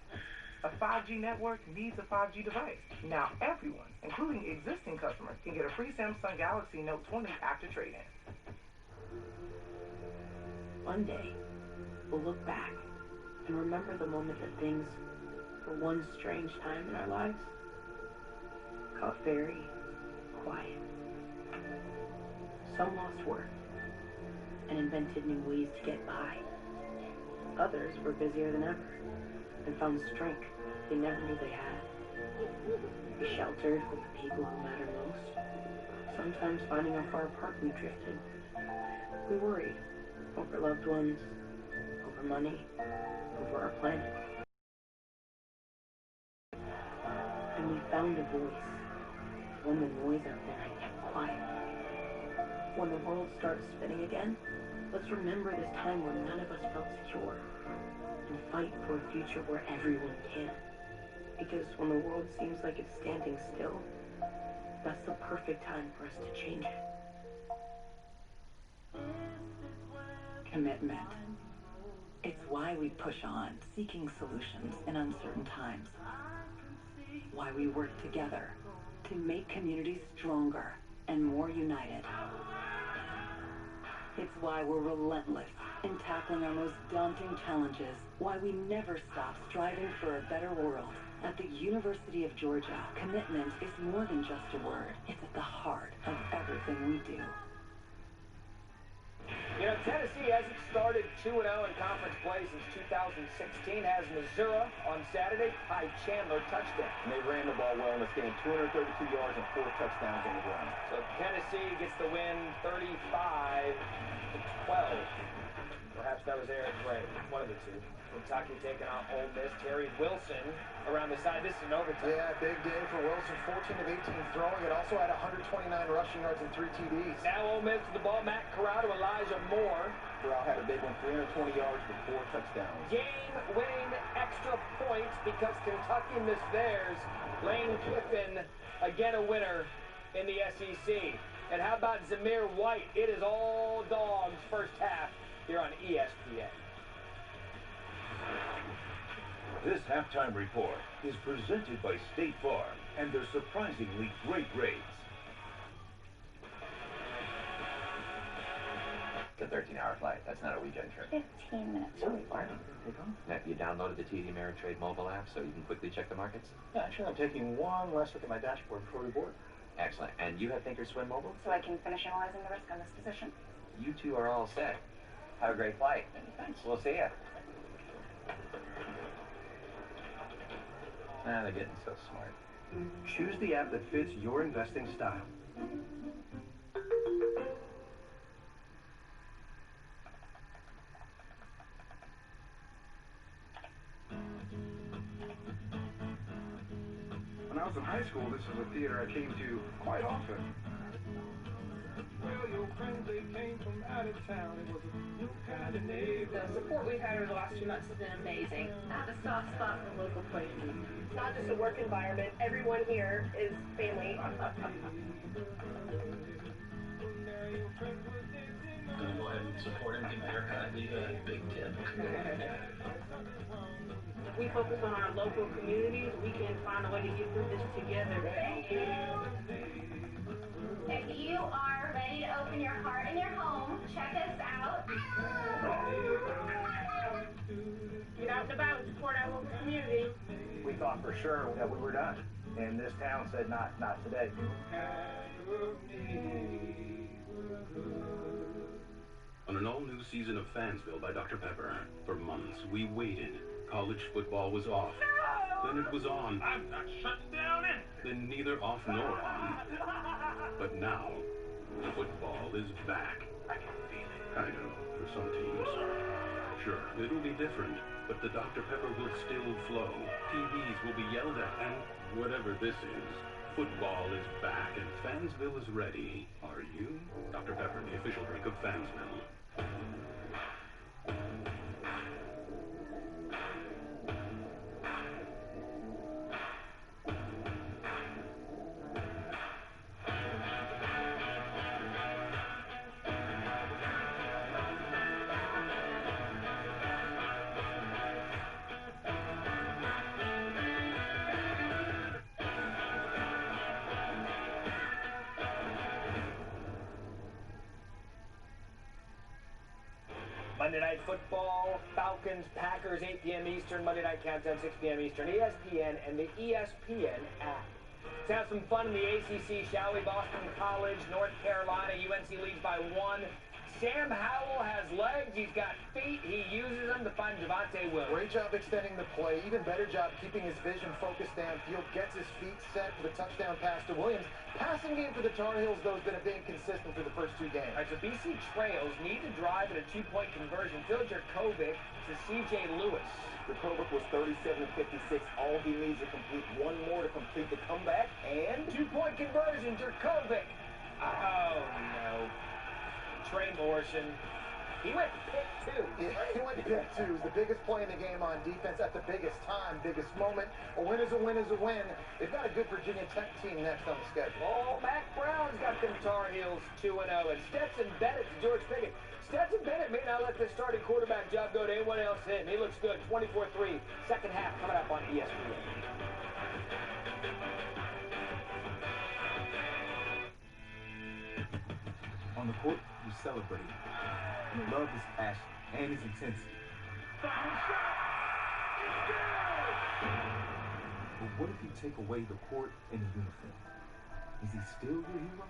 A 5G network needs a 5G device. Now everyone, including existing customers, can get a free Samsung Galaxy Note 20 after trade-in. One day, we'll look back and remember the moment that things, for one strange time in our lives, got very quiet. Some lost work and invented new ways to get by. Others were busier than ever and found strength they never knew they had. We sheltered with the people who matter most. Sometimes finding how far apart we drifted. We worried over loved ones, over money, over our planet. And we found a voice when the noise out there had kept quiet. When the world starts spinning again, let's remember this time where none of us felt secure and fight for a future where everyone can. Because when the world seems like it's standing still, that's the perfect time for us to change it. Commitment. It's why we push on, seeking solutions in uncertain times. Why we work together to make communities stronger and more united. It's why we're relentless in tackling our most daunting challenges. Why we never stop striving for a better world. At the University of Georgia, commitment is more than just a word. It's at the heart of everything we do. You know, Tennessee hasn't started 2-0 in conference play since 2016. Has Missouri on Saturday. Ty Chandler touchdown. And they ran the ball well in this game. 232 yards and 4 touchdowns on the ground. So Tennessee gets the win 35-12. Perhaps that was Eric Gray, one of the two. Kentucky taking on Ole Miss. Terry Wilson around the side. This is an overtime. Yeah, big day for Wilson. 14 of 18 throwing. It also had 129 rushing yards and 3 TDs. Now Ole Miss with the ball. Matt Corral to Elijah Moore. Corral had a big one, 320 yards with 4 touchdowns. Game-winning extra points because Kentucky missed theirs. Lane Kiffin, again a winner in the SEC. And how about Zamir White? It is all dogs first half here on ESPN. This halftime report is presented by State Farm and their surprisingly great rates. It's a 13-hour flight. That's not a weekend trip. 15 minutes from Florida. Now, have you downloaded the TD Ameritrade mobile app so you can quickly check the markets? Yeah, actually, I'm taking one last look at my dashboard before we board. Excellent. And you have Thinkorswim mobile? So I can finish analyzing the risk on this position. You two are all set. Have a great flight. Thanks. We'll see ya. Ah, they're getting so smart. Choose the app that fits your investing style. When I was in high school, this was a theater I came to quite often. Well, your friends, they came from out of town. It was a new kind of neighbor. The support we've had over the last 2 months has been amazing. I have a soft spot for local places. It's not just a work environment. Everyone here is family. I'm gonna go ahead and support him, give him a haircut, leave a big tip. We focus on our local communities. We can find a way to get through this together. If you are ready to open your heart and your home, check us out. Get out and about and support our local community. We thought for sure that we were done. And this town said, not today. On an all-new season of Fansville by Dr. Pepper, for months we waited. College football was off. No! Then it was on. I'm not shutting down it. Then neither off nor on. But now, football is back. I can feel it. Kind of, for some teams. Sure, it'll be different, but the Dr. Pepper will still flow. TVs will be yelled at, and whatever this is, football is back, and Fansville is ready. Are you? Dr. Pepper, the official drink of Fansville. Monday Night Football, Falcons, Packers, 8 p.m. Eastern, Monday Night Countdown, 6 p.m. Eastern, ESPN, and the ESPN app. Let's have some fun in the ACC, shall we? Boston College, North Carolina, UNC leads by 1. Sam Howell has legs, he's got feet, he uses them to find Javonte Williams. Great job extending the play, even better job keeping his vision focused downfield, gets his feet set for the touchdown pass to Williams. Passing game for the Tar Heels, though, has been a bit inconsistent for the first 2 games. All right, so BC Trails need to drive at a 2-point conversion. Phil Jurkovec to C.J. Lewis. Jurkovec was 37 of 56. All he needs to complete one more to complete the comeback, and 2-point conversion, Jurkovec. Oh, no. Trey Morrison. He went pick 2. Yeah, he went pick 2. It was the biggest play in the game on defense at the biggest time, biggest moment. A win is a win is a win. They've got a good Virginia Tech team next on the schedule. Oh, Mac Brown's got them Tar Heels 2-0. And Stetson Bennett to George Pickett. Stetson Bennett may not let the starting quarterback job go to anyone else in. He looks good. 24-3. Second half coming up on ESPN. On the court, you celebrate. You love his passion and his intensity. But what if you take away the court and the uniform? Is he still your hero?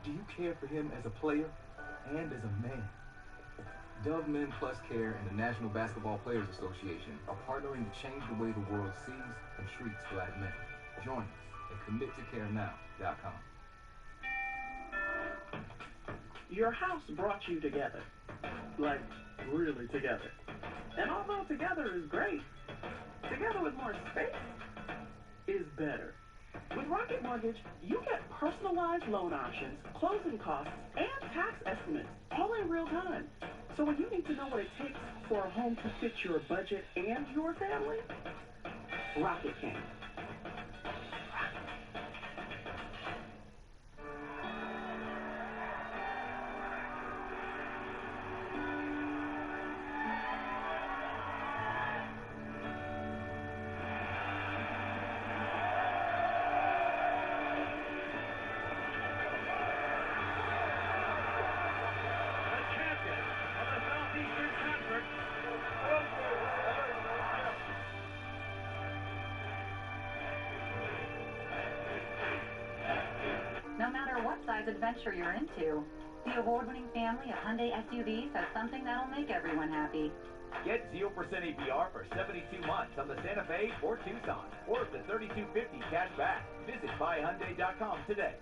Do you care for him as a player and as a man? Dove Men Plus Care and the National Basketball Players Association are partnering to change the way the world sees and treats black men. Join us at CommitToCareNow.com. Your house brought you together. Like really together. And although together is great, together with more space is better. With Rocket Mortgage, you get personalized loan options, closing costs, and tax estimates, all in real time. So when you need to know what it takes for a home to fit your budget and your family, Rocket can. No matter what size adventure you're into, the award-winning family of Hyundai SUVs has something that'll make everyone happy. Get 0% APR for 72 months on the Santa Fe or Tucson, or up to $3,250 cash back. Visit buyhyundai.com today.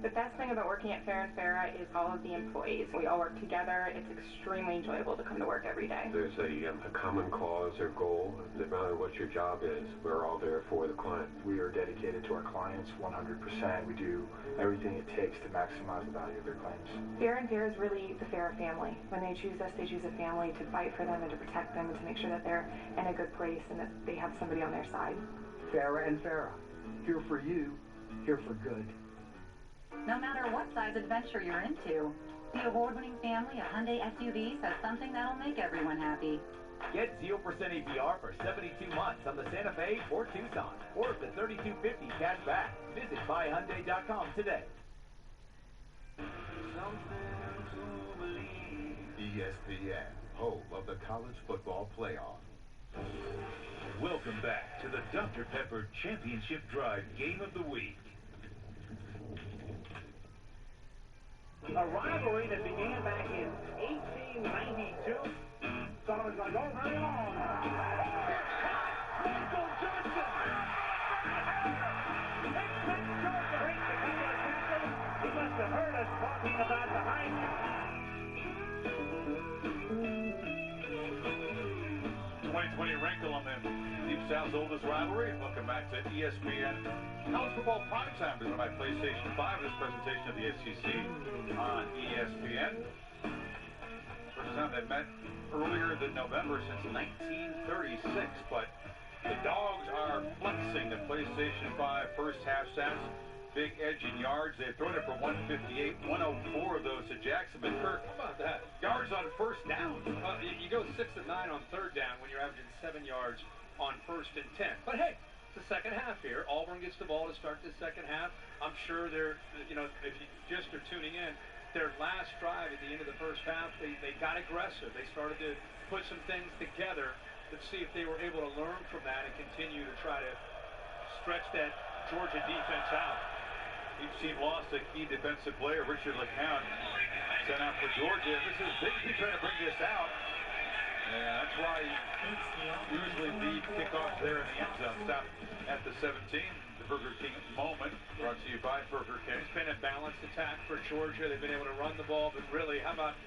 The best thing about working at Farrah & Farrah is all of the employees. We all work together. It's extremely enjoyable to come to work every day. There's a common cause or goal. No matter what your job is, we're all there for the client. We are dedicated to our clients 100%. We do everything it takes to maximize the value of their claims. Farrah & Farrah is really the Farrah family. When they choose us, they choose a family to fight for them and to protect them and to make sure that they're in a good place and that they have somebody on their side. Farrah & Farrah, here for you, here for good. No matter what size adventure you're into, the award-winning family of Hyundai SUVs has something that'll make everyone happy. Get 0% APR for 72 months on the Santa Fe or Tucson, or up to $3,250 cash back. Visit buyhyundai.com today. ESPN, home of the college football playoff. Welcome back to the Dr. Pepper Championship Drive Game of the Week. A rivalry that began back in 1892. Thought it was going to go very long. Michael Johnson! Expect Georgia reach the couple of tackles. He must have heard us talking about the high. 2020 wrinkle on the Deep South's oldest rivalry. Welcome back to ESPN College Football Primetime, presented by PlayStation 5. This presentation of the SEC on ESPN. First time they met earlier than November since 1936, but the Dogs are flexing the PlayStation 5 first half stats. Big edge in yards. They've thrown it for 158, 104 of those to Jackson. But Kirk, how about that? Yards on first down. You go 6 of 9 on third down when you're averaging 7 yards on first and 10. But hey, it's the second half here. Auburn gets the ball to start the second half. I'm sure they're, if you just are tuning in, their last drive at the end of the first half, they got aggressive. They started to put some things together to see if they were able to learn from that and continue to try to stretch that Georgia defense out. Each team lost a key defensive player, Richard LeCount, sent out for Georgia. This is Bigsby trying to bring this out. And that's why you usually lead kickoff there in the end zone. Stop at the 17. The Burger King moment brought to you by Burger King. It's been a balanced attack for Georgia. They've been able to run the ball, but really, how about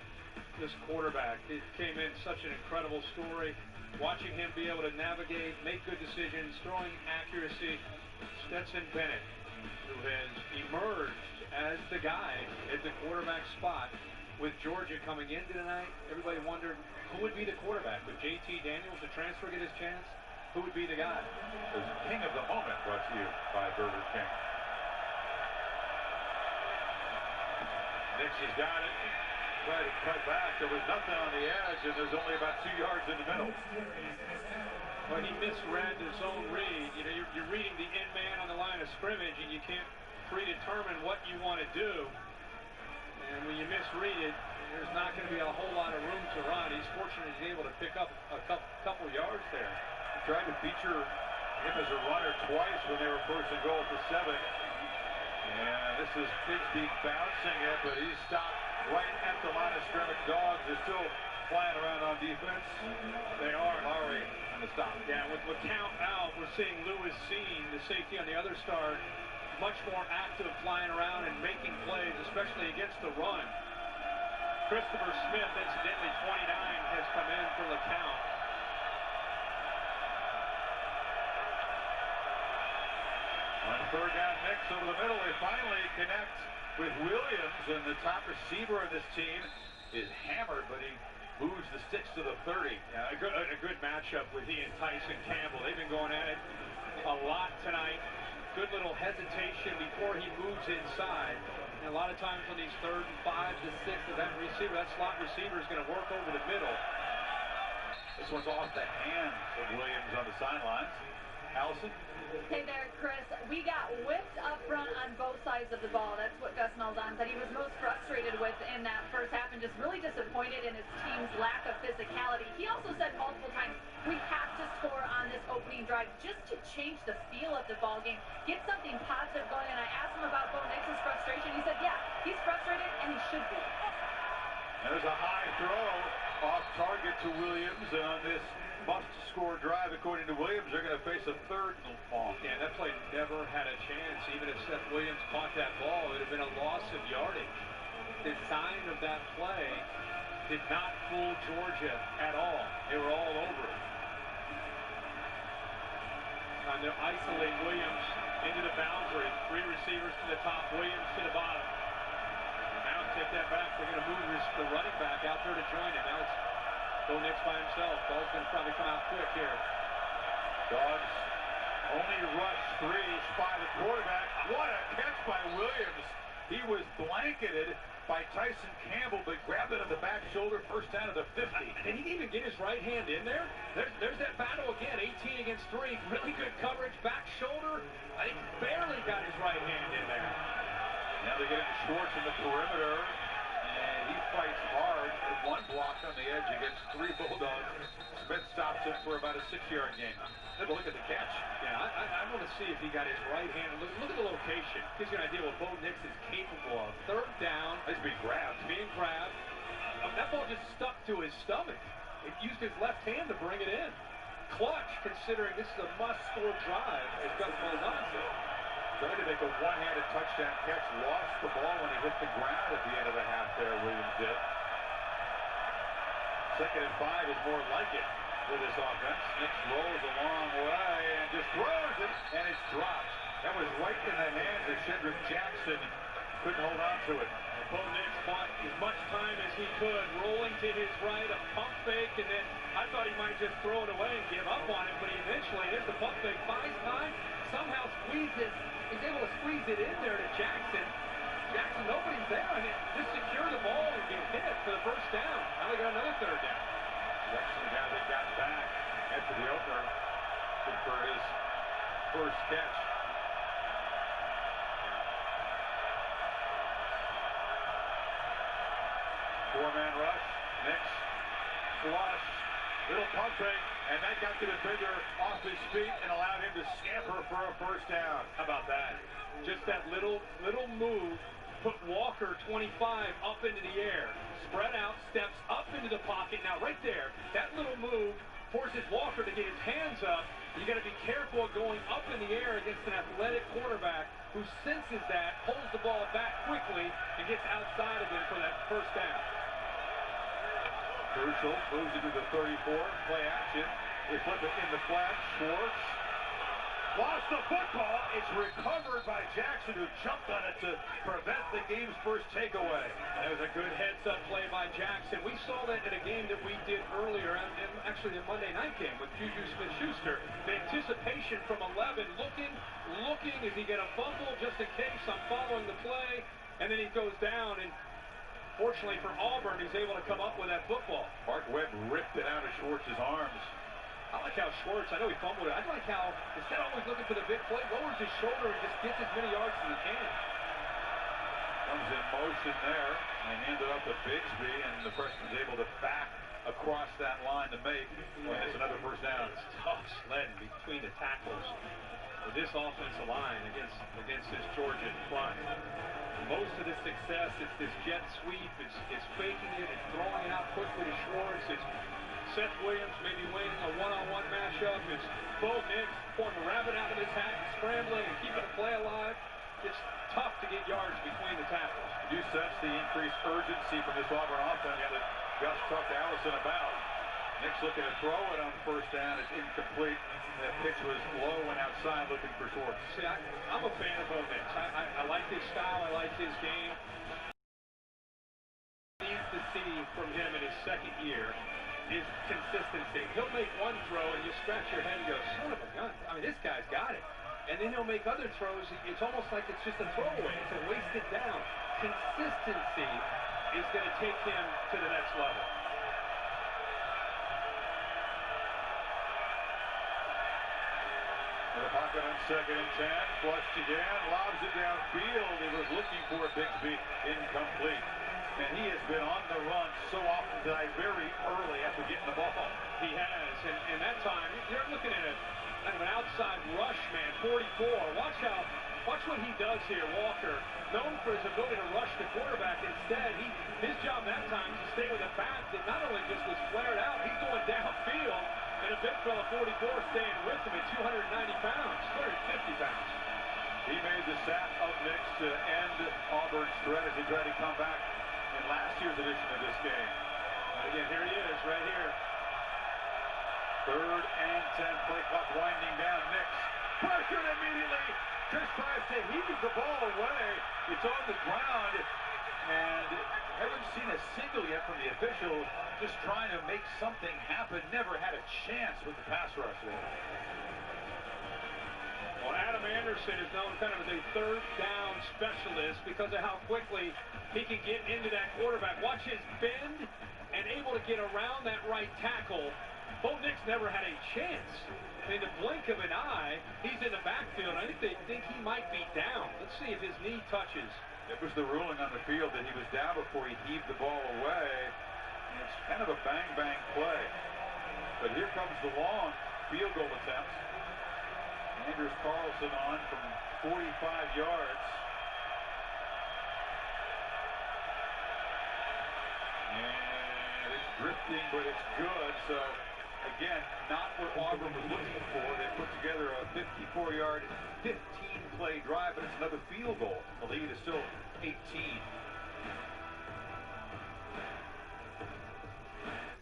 this quarterback? It came in such an incredible story. Watching him be able to navigate, make good decisions, throwing accuracy. Stetson Bennett, who has emerged as the guy at the quarterback spot with Georgia coming into tonight. Everybody wondered who would be the quarterback. Would JT Daniels, the transfer, get his chance? Who would be the guy? It was King of the Moment, brought to you by Burger King. Nix's got it. Tried to cut back. There was nothing on the edge, and there's only about 2 yards in the middle. Well, he misread his own read. You're reading the in man on the line of scrimmage, and you can't predetermine what you want to do. And when you misread it, there's not going to be a whole lot of room to run. He's fortunate he's able to pick up a couple yards there. He tried to feature him as a runner twice when they were first and goal at the 7. And this is Bigsby bouncing it, but he's stopped right at the line of scrimmage. Dogs are still flying around on defense. They are. Lowry on the stop. Yeah, with LeCount out, we're seeing Lewis Cine, the safety on the other star, much more active flying around and making plays, especially against the run. Christopher Smith, incidentally 29, has come in for the count. On third down mix over the middle, they finally connect with Williams, and the top receiver of this team is hammered, but he moves the sticks to the 30. Yeah, a good matchup with he and Tyson Campbell. They've been going at it a lot tonight. Good little hesitation before he moves inside. And a lot of times on these 3rd and 5 to 6, that receiver, that slot receiver is going to work over the middle. This one's off the hands of Williams on the sidelines. Allison? Hey there, Chris. We got whipped up front on both sides of the ball. That's what Gus Malzahn said he was most frustrated with in that first half and just really disappointed in his team's lack of physicality. He also said multiple times, we have to score on this opening drive just to change the feel of the ball game, get something positive going. And I asked him about Bo Nix's frustration. He said, yeah, he's frustrated and he should be. There's a high throw off target to Williams, and on this must-score drive, according to Williams, they're going to face a 3rd and long. Yeah, that play never had a chance. Even if Seth Williams caught that ball, it would have been a loss of yardage. The design of that play did not fool Georgia at all. They were all over it. Time to isolate Williams into the boundary. 3 receivers to the top, Williams to the bottom. Now take that back. They're going to move the running back out there to join him. Now it's Bo Nix by himself. Ball's going to probably come out quick here. Dogs only rush 3s by the quarterback. What a catch by Williams. He was blanketed by Tyson Campbell, but grabbed it on the back shoulder, first down at the 50. And he didn't even get his right hand in there. There's that battle again, 18 against 3. Really good coverage, back shoulder. I think barely got his right hand in there. Now they get into Schwartz in the perimeter, and he fights hard with 1 block on the edge against 3 Bulldogs. Smith stops him for about a 6-yard gain. Take a look at the catch. Yeah, I want to see if he got his right hand. Look at the location. Gives you an idea what Bo Nix is capable of. 3rd down. He's being grabbed. That ball just stuck to his stomach. He used his left hand to bring it in. Clutch, considering this is a must-score drive, as Gus Malzahn said. Tried to make a one-handed touchdown catch. Lost the ball when he hit the ground at the end of the half there, Williams did. 2nd and 5 is more like it for this offense. Nix rolls a long way and just throws it, and it's dropped. That was right in the hands of Shedrick Jackson. Couldn't hold on to it. Bo Nix fought as much time as he could, rolling to his right, a pump fake, and then I thought he might just throw it away and give up on it, but eventually, there's the pump fake, buys time, somehow squeezes, he's able to squeeze it in there to Jackson. Jackson, nobody's there. I mean, just secure the ball and get hit for the first down. Now they got another 3rd down. Jackson, the guy they got back after the opener, for his first catch. Four-man rush. Nix, flush, little pump fake, and that got the defender off his feet and allowed him to scamper for a first down. How about that? Just that little move put Walker, 25, up into the air. Spread out, steps up into the pocket. Now right there, that little move forces Walker to get his hands up. You got to be careful of going up in the air against an athletic quarterback who senses that, pulls the ball back quickly, and gets outside of him for that first down. Crucial, moves into the 34, play action. They flip it in the flat. Schwartz lost the football. It's recovered by Jackson, who jumped on it to prevent the game's first takeaway. That was a good heads-up play by Jackson. We saw that in a game that we did earlier, and actually the Monday night game with Juju Smith-Schuster. The anticipation from 11, looking, is he going to fumble just in case I'm following the play, and then he goes down, and fortunately for Auburn, he's able to come up with that football. Mark Webb ripped it out of Schwartz's arms. I like how Schwartz, I know he fumbled it. I like how, instead of always looking for the big play, lowers his shoulder and just gets as many yards as he can. Comes in motion there and handed up to Bigsby, and the freshman's able to back across that line to make when it's another first down. It's tough sledding between the tackles with this offensive line against this Georgia front. Most of the success, it's this jet sweep, it's faking it, it's throwing it out quickly to Schwartz, it's Seth Williams maybe winning a one-on-one matchup, it's Bo Nix pulling the rabbit out of his hat and scrambling and keeping the play alive. it's tough to get yards between the tackles. You sense the increased urgency from this Auburn offense that Gus talked to Allison about. Nick's looking to throw it on first down. It's incomplete. That pitch was low and outside looking for Schwartz. See, I'm a fan of Bo Nix. I like his style. I like his game. Needs to see from him in his second year is consistency. He'll make one throw and you scratch your head and go, son of a gun. I mean, this guy's got it. And then he'll make other throws. It's almost like it's just a throwaway. It's a wasted down. Consistency is going to take him to the next level. In the pocket on 2nd and 10. Flushed again. Lobs it downfield. He was looking for Bigsby. Incomplete. And he has been on the run so often tonight, very early after getting the ball. He has. And that time, you're looking at kind of an outside rush, man. 44. Watch what he does here, Walker. Known for his ability to rush the quarterback. Instead, his job that time is to stay with the back that not only just was flared out, he's going downfield. And a big fella, 44, staying with him at 290 pounds, 250 pounds. He made the sack of Nix to end Auburn's threat as he tried to come back in last year's edition of this game. And again, here he is, right here. 3rd and 10, play clock winding down. Nix pressured immediately. Just tries to heave the ball away. It's on the ground, and haven't seen a single yet from the official. Just trying to make something happen. Never had a chance with the pass rush there. Well, Adam Anderson is known kind of as a 3rd down specialist because of how quickly he can get into that quarterback. Watch his bend and able to get around that right tackle. Bo Nix never had a chance. In the blink of an eye, he's in the backfield. I think they think he might be down. Let's see if his knee touches. It was the ruling on the field that he was down before he heaved the ball away. And it's kind of a bang-bang play. But here comes the long field goal attempt. Anders Carlson on from 45 yards. And it's drifting, but it's good. So, again, not what Auburn was looking for. They put together a 54-yard, 15-play drive, but it's another field goal. The lead is still 18.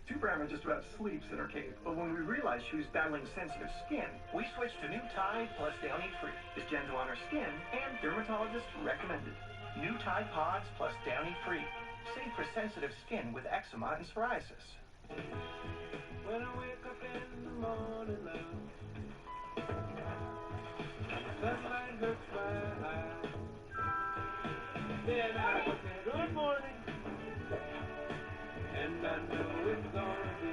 Two Brahma just about sleeps in her cave, but when we realized she was battling sensitive skin, we switched to New Tide Plus Downy Free. It's gentle on her skin and dermatologist recommended. New Tide Pods Plus Downy Free. Safe for sensitive skin with eczema and psoriasis. When I wake up in the morning, love, sunlight hurts my eyes. Then I would say good morning, and I know it's gonna be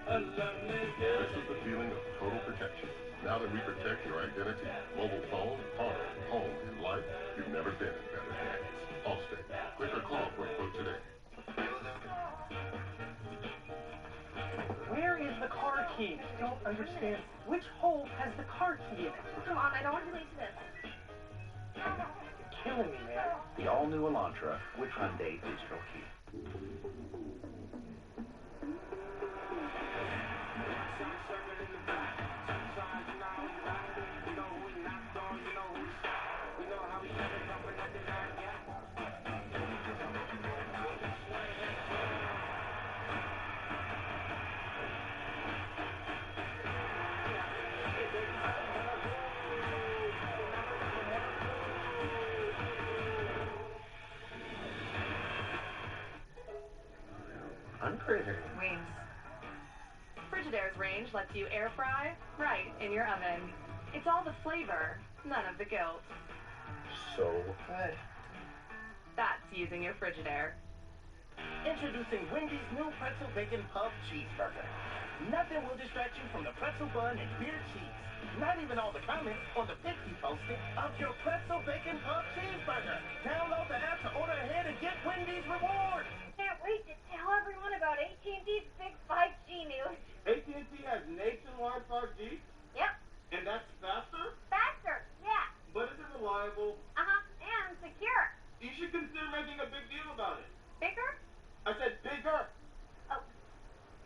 a lovely day. This is the feeling of total protection. Now that we protect your identity, mobile phone, auto, home, and life, you've never been in better hands. Allstate. Click or call for a quote today. Where is the car key? I don't understand. Which hole has the car key in it? Come on, I don't want to be late to this. You're killing me, man. The all-new Elantra with Hyundai Digital Key. Wings. Frigidaire's range lets you air fry right in your oven. It's all the flavor, none of the guilt. So good. That's using your Frigidaire. Introducing Wendy's new pretzel bacon pub cheeseburger. Nothing will distract you from the pretzel bun and beer cheese. Not even all the comments on the pic you posted of your pretzel bacon pub cheeseburger. Download the app to order ahead and get Wendy's rewards. Can't wait to tell everyone about AT&T's big 5G news. AT&T has nationwide 5G? Yep. And that's faster? Faster, yeah. But is it reliable? And secure. You should consider making a big deal about it. Bigger? I said bigger. Oh.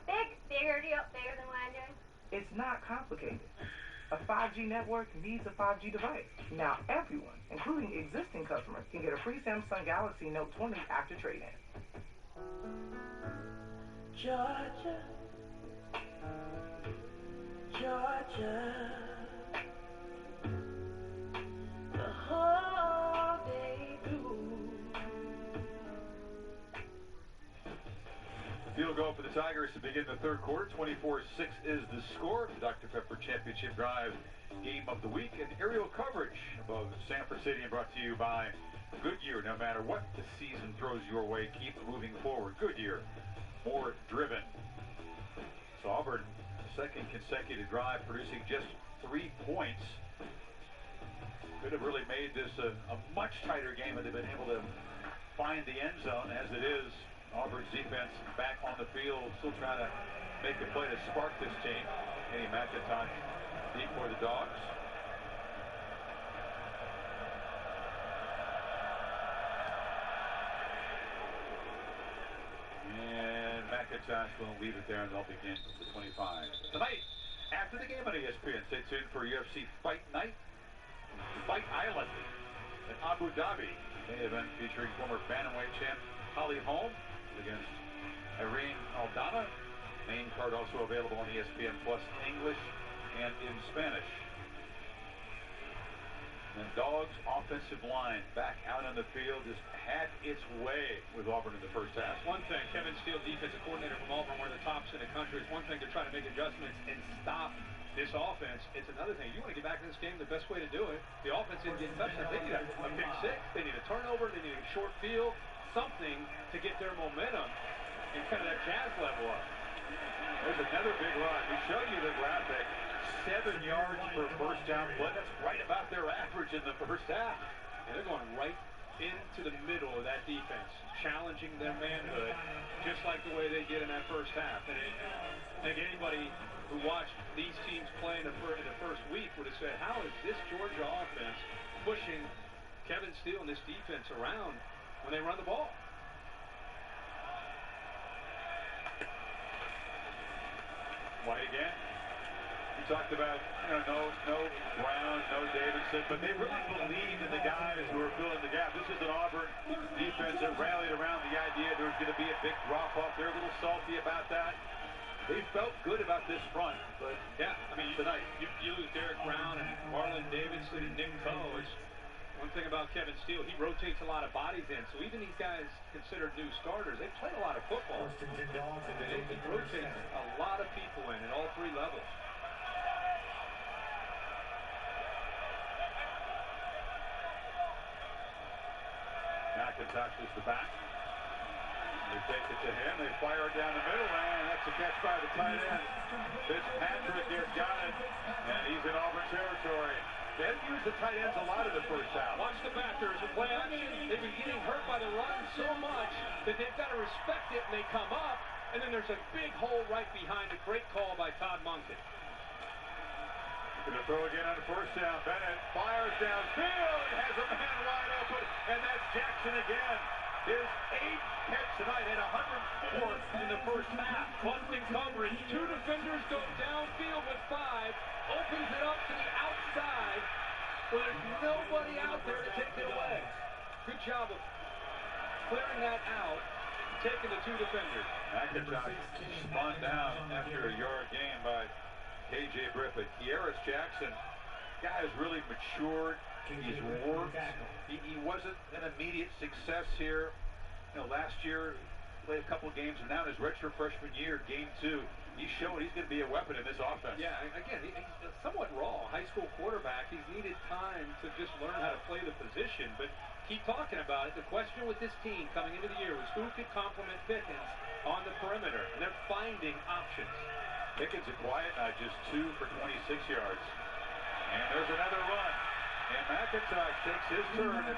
Bigger deal, bigger than what I'm doing. It's not complicated. A 5G network needs a 5G device. Now everyone, including existing customers, can get a free Samsung Galaxy Note 20 after trade-in. Georgia, Georgia, the whole day through. Field goal for the Tigers to begin the third quarter. 24-6 is the score. The Dr. Pepper Championship Drive game of the week, and aerial coverage above Sanford Stadium brought to you by Goodyear. No matter what the season throws your way, keep moving forward. Goodyear, more driven. So Auburn, second consecutive drive, producing just 3 points. Could have really made this a much tighter game had they been able to find the end zone. As it is, Auburn's defense back on the field, still trying to make a play to spark this team. Kenny McIntosh deep for the Dogs. And McIntosh will leave it there, and they'll begin from the 25. Tonight, after the game on ESPN, stay tuned for UFC Fight Night, Fight Island in Abu Dhabi. Main event featuring former bantamweight champ Holly Holm against Irene Aldana. Main card also available on ESPN Plus in English and in Spanish. And Dogs' offensive line back out on the field just had its way with Auburn in the first half. One thing, Kevin Steele, defensive coordinator from Auburn, one of the tops in the country. It's one thing to try to make adjustments and stop this offense. It's another thing. You want to get back in this game, the best way to do it. The offense isn't getting touchdowns. They need a pick six. They need a turnover. They need a short field. Something to get their momentum and kind of that jazz level up. There's another big run. We showed you the graphic. 7 yards per first down play. That's right about their average in the first half. And they're going right into the middle of that defense, challenging their manhood, just like the way they did in that first half. And I think anybody who watched these teams play in the first week would have said, how is this Georgia offense pushing Kevin Steele and this defense around when they run the ball? White again. We talked about, no Brown, no Davidson, but they really believed in the guys who were filling the gap. This is an Auburn defense that rallied around the idea there was going to be a big drop-off. They're a little salty about that. They felt good about this front, but yeah, I mean, tonight you lose Derek Brown and Marlon Davidson and Nick Coe. It's one thing about Kevin Steele, he rotates a lot of bodies in, so even these guys considered new starters, they've played a lot of football. He rotates a lot of people in at all three levels. McIntosh is the back. They take it to him. They fire it down the middle, and that's a catch by the tight end. Fitzpatrick has got it, and he's in Auburn territory. They haven't used the tight ends a lot in the first half. Watch the back. There's a play action. They've been getting hurt by the run so much that they've got to respect it, and they come up, and then there's a big hole right behind it. Great call by Todd Monken. Going to throw again on the first down. Bennett fires downfield and has a man wide open, and that's Jackson again. His 8th catch tonight at 104 in the first half. Busting coverage. 2 defenders go downfield with 5. Opens it up to the outside where there's nobody out there to take it away. Good job of clearing that out, taking the 2 defenders. McIntosh spun down after a yard gain by KJ Briffett. Kieris Jackson, guy has really matured. He's worked. He wasn't an immediate success here. Last year, played a couple of games, and now in his redshirt freshman year, game 2, he's showing he's going to be a weapon in this offense. Yeah, again, he's somewhat raw. High school quarterback. He's needed time to just learn how to play the position, but keep talking about it. The question with this team coming into the year was who could complement Pickens on the perimeter, and they're finding options. Pickens a quiet night, just 2 for 26 yards. And there's another run. And McIntosh takes his turn and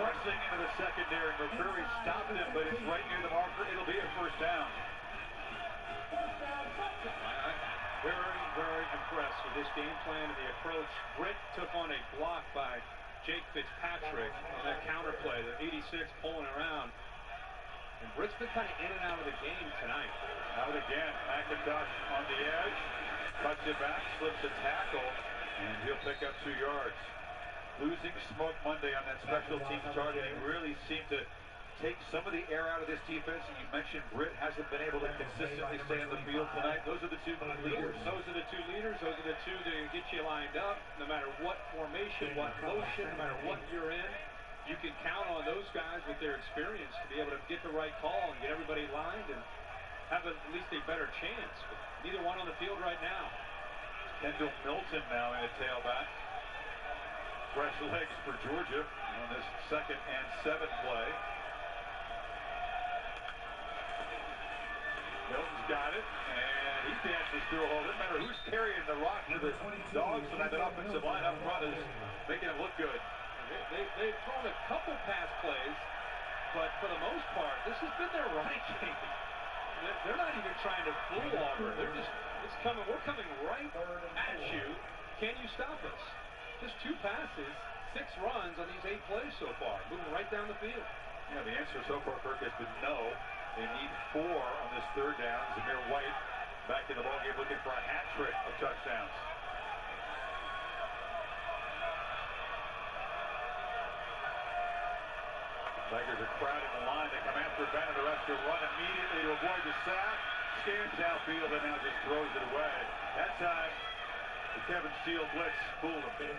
pressing into the secondary. McCreary stopped him, but it's right near the marker. It'll be a first down. Very, very impressed with this game plan and the approach. Britt took on a block by Jake Fitzpatrick on that counter play, the 86 pulling around. And Britt's been kind of in and out of the game tonight. Out again. McIntosh on the edge. Cuts it back, slips a tackle, and he'll pick up 2 yards. Losing Smoke Monday on that special teams targeting really seemed to take some of the air out of this defense. And you mentioned Britt hasn't been able to consistently stay on the field tonight. Those are the 2 leaders. Those are the 2 leaders. Those are the 2 that get you lined up. No matter what formation, what motion, no matter what you're in, you can count on those guys with their experience to be able to get the right call and get everybody lined and have at least a better chance. But neither one on the field right now. Kendall Milton now in a tailback. Fresh legs for Georgia on this 2nd and 7 play. Milton's got it, and he dances through a hole. Doesn't matter who's carrying the rock to the Dogs tonight. That offensive line up front is making them look good. They've thrown a couple pass plays, but for the most part, this has been their running game. They're not even trying to fool Auburn. They're just, we're coming right at you. Can you stop us? Just 2 passes, 6 runs on these 8 plays so far, moving right down the field. Yeah, the answer so far, Kirk, has been no. They need 4 on this 3rd down. Zamir White back in the ballgame looking for a hat trick of touchdowns. Tigers are crowding the line. They come after Bennett. The rest to run immediately to avoid the sack. Scans downfield and now just throws it away. That time, the Kevin Steele blitz fooled him.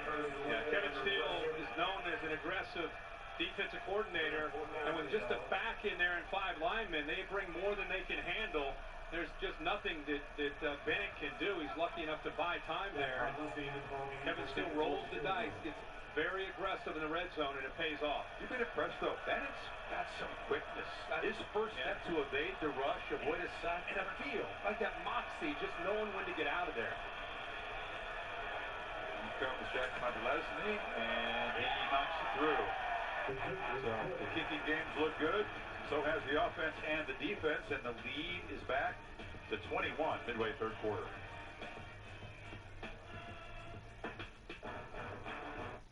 Yeah, Kevin Steele is known as an aggressive defensive coordinator, and with just a back in there and 5 linemen, they bring more than they can handle. There's just nothing that Bennett can do. He's lucky enough to buy time there. Kevin Steele rolls the dice, gets very aggressive in the red zone, and it pays off. You've been impressed, though. Bennett's got some quickness. His first step to evade the rush, avoid a sack, and a feel. Like that moxie, just knowing when to get out of there. Here comes Jackson Leslie, and he knocks it through. So the kicking games look good. So has the offense and the defense, and the lead is back to 21 midway 3rd quarter.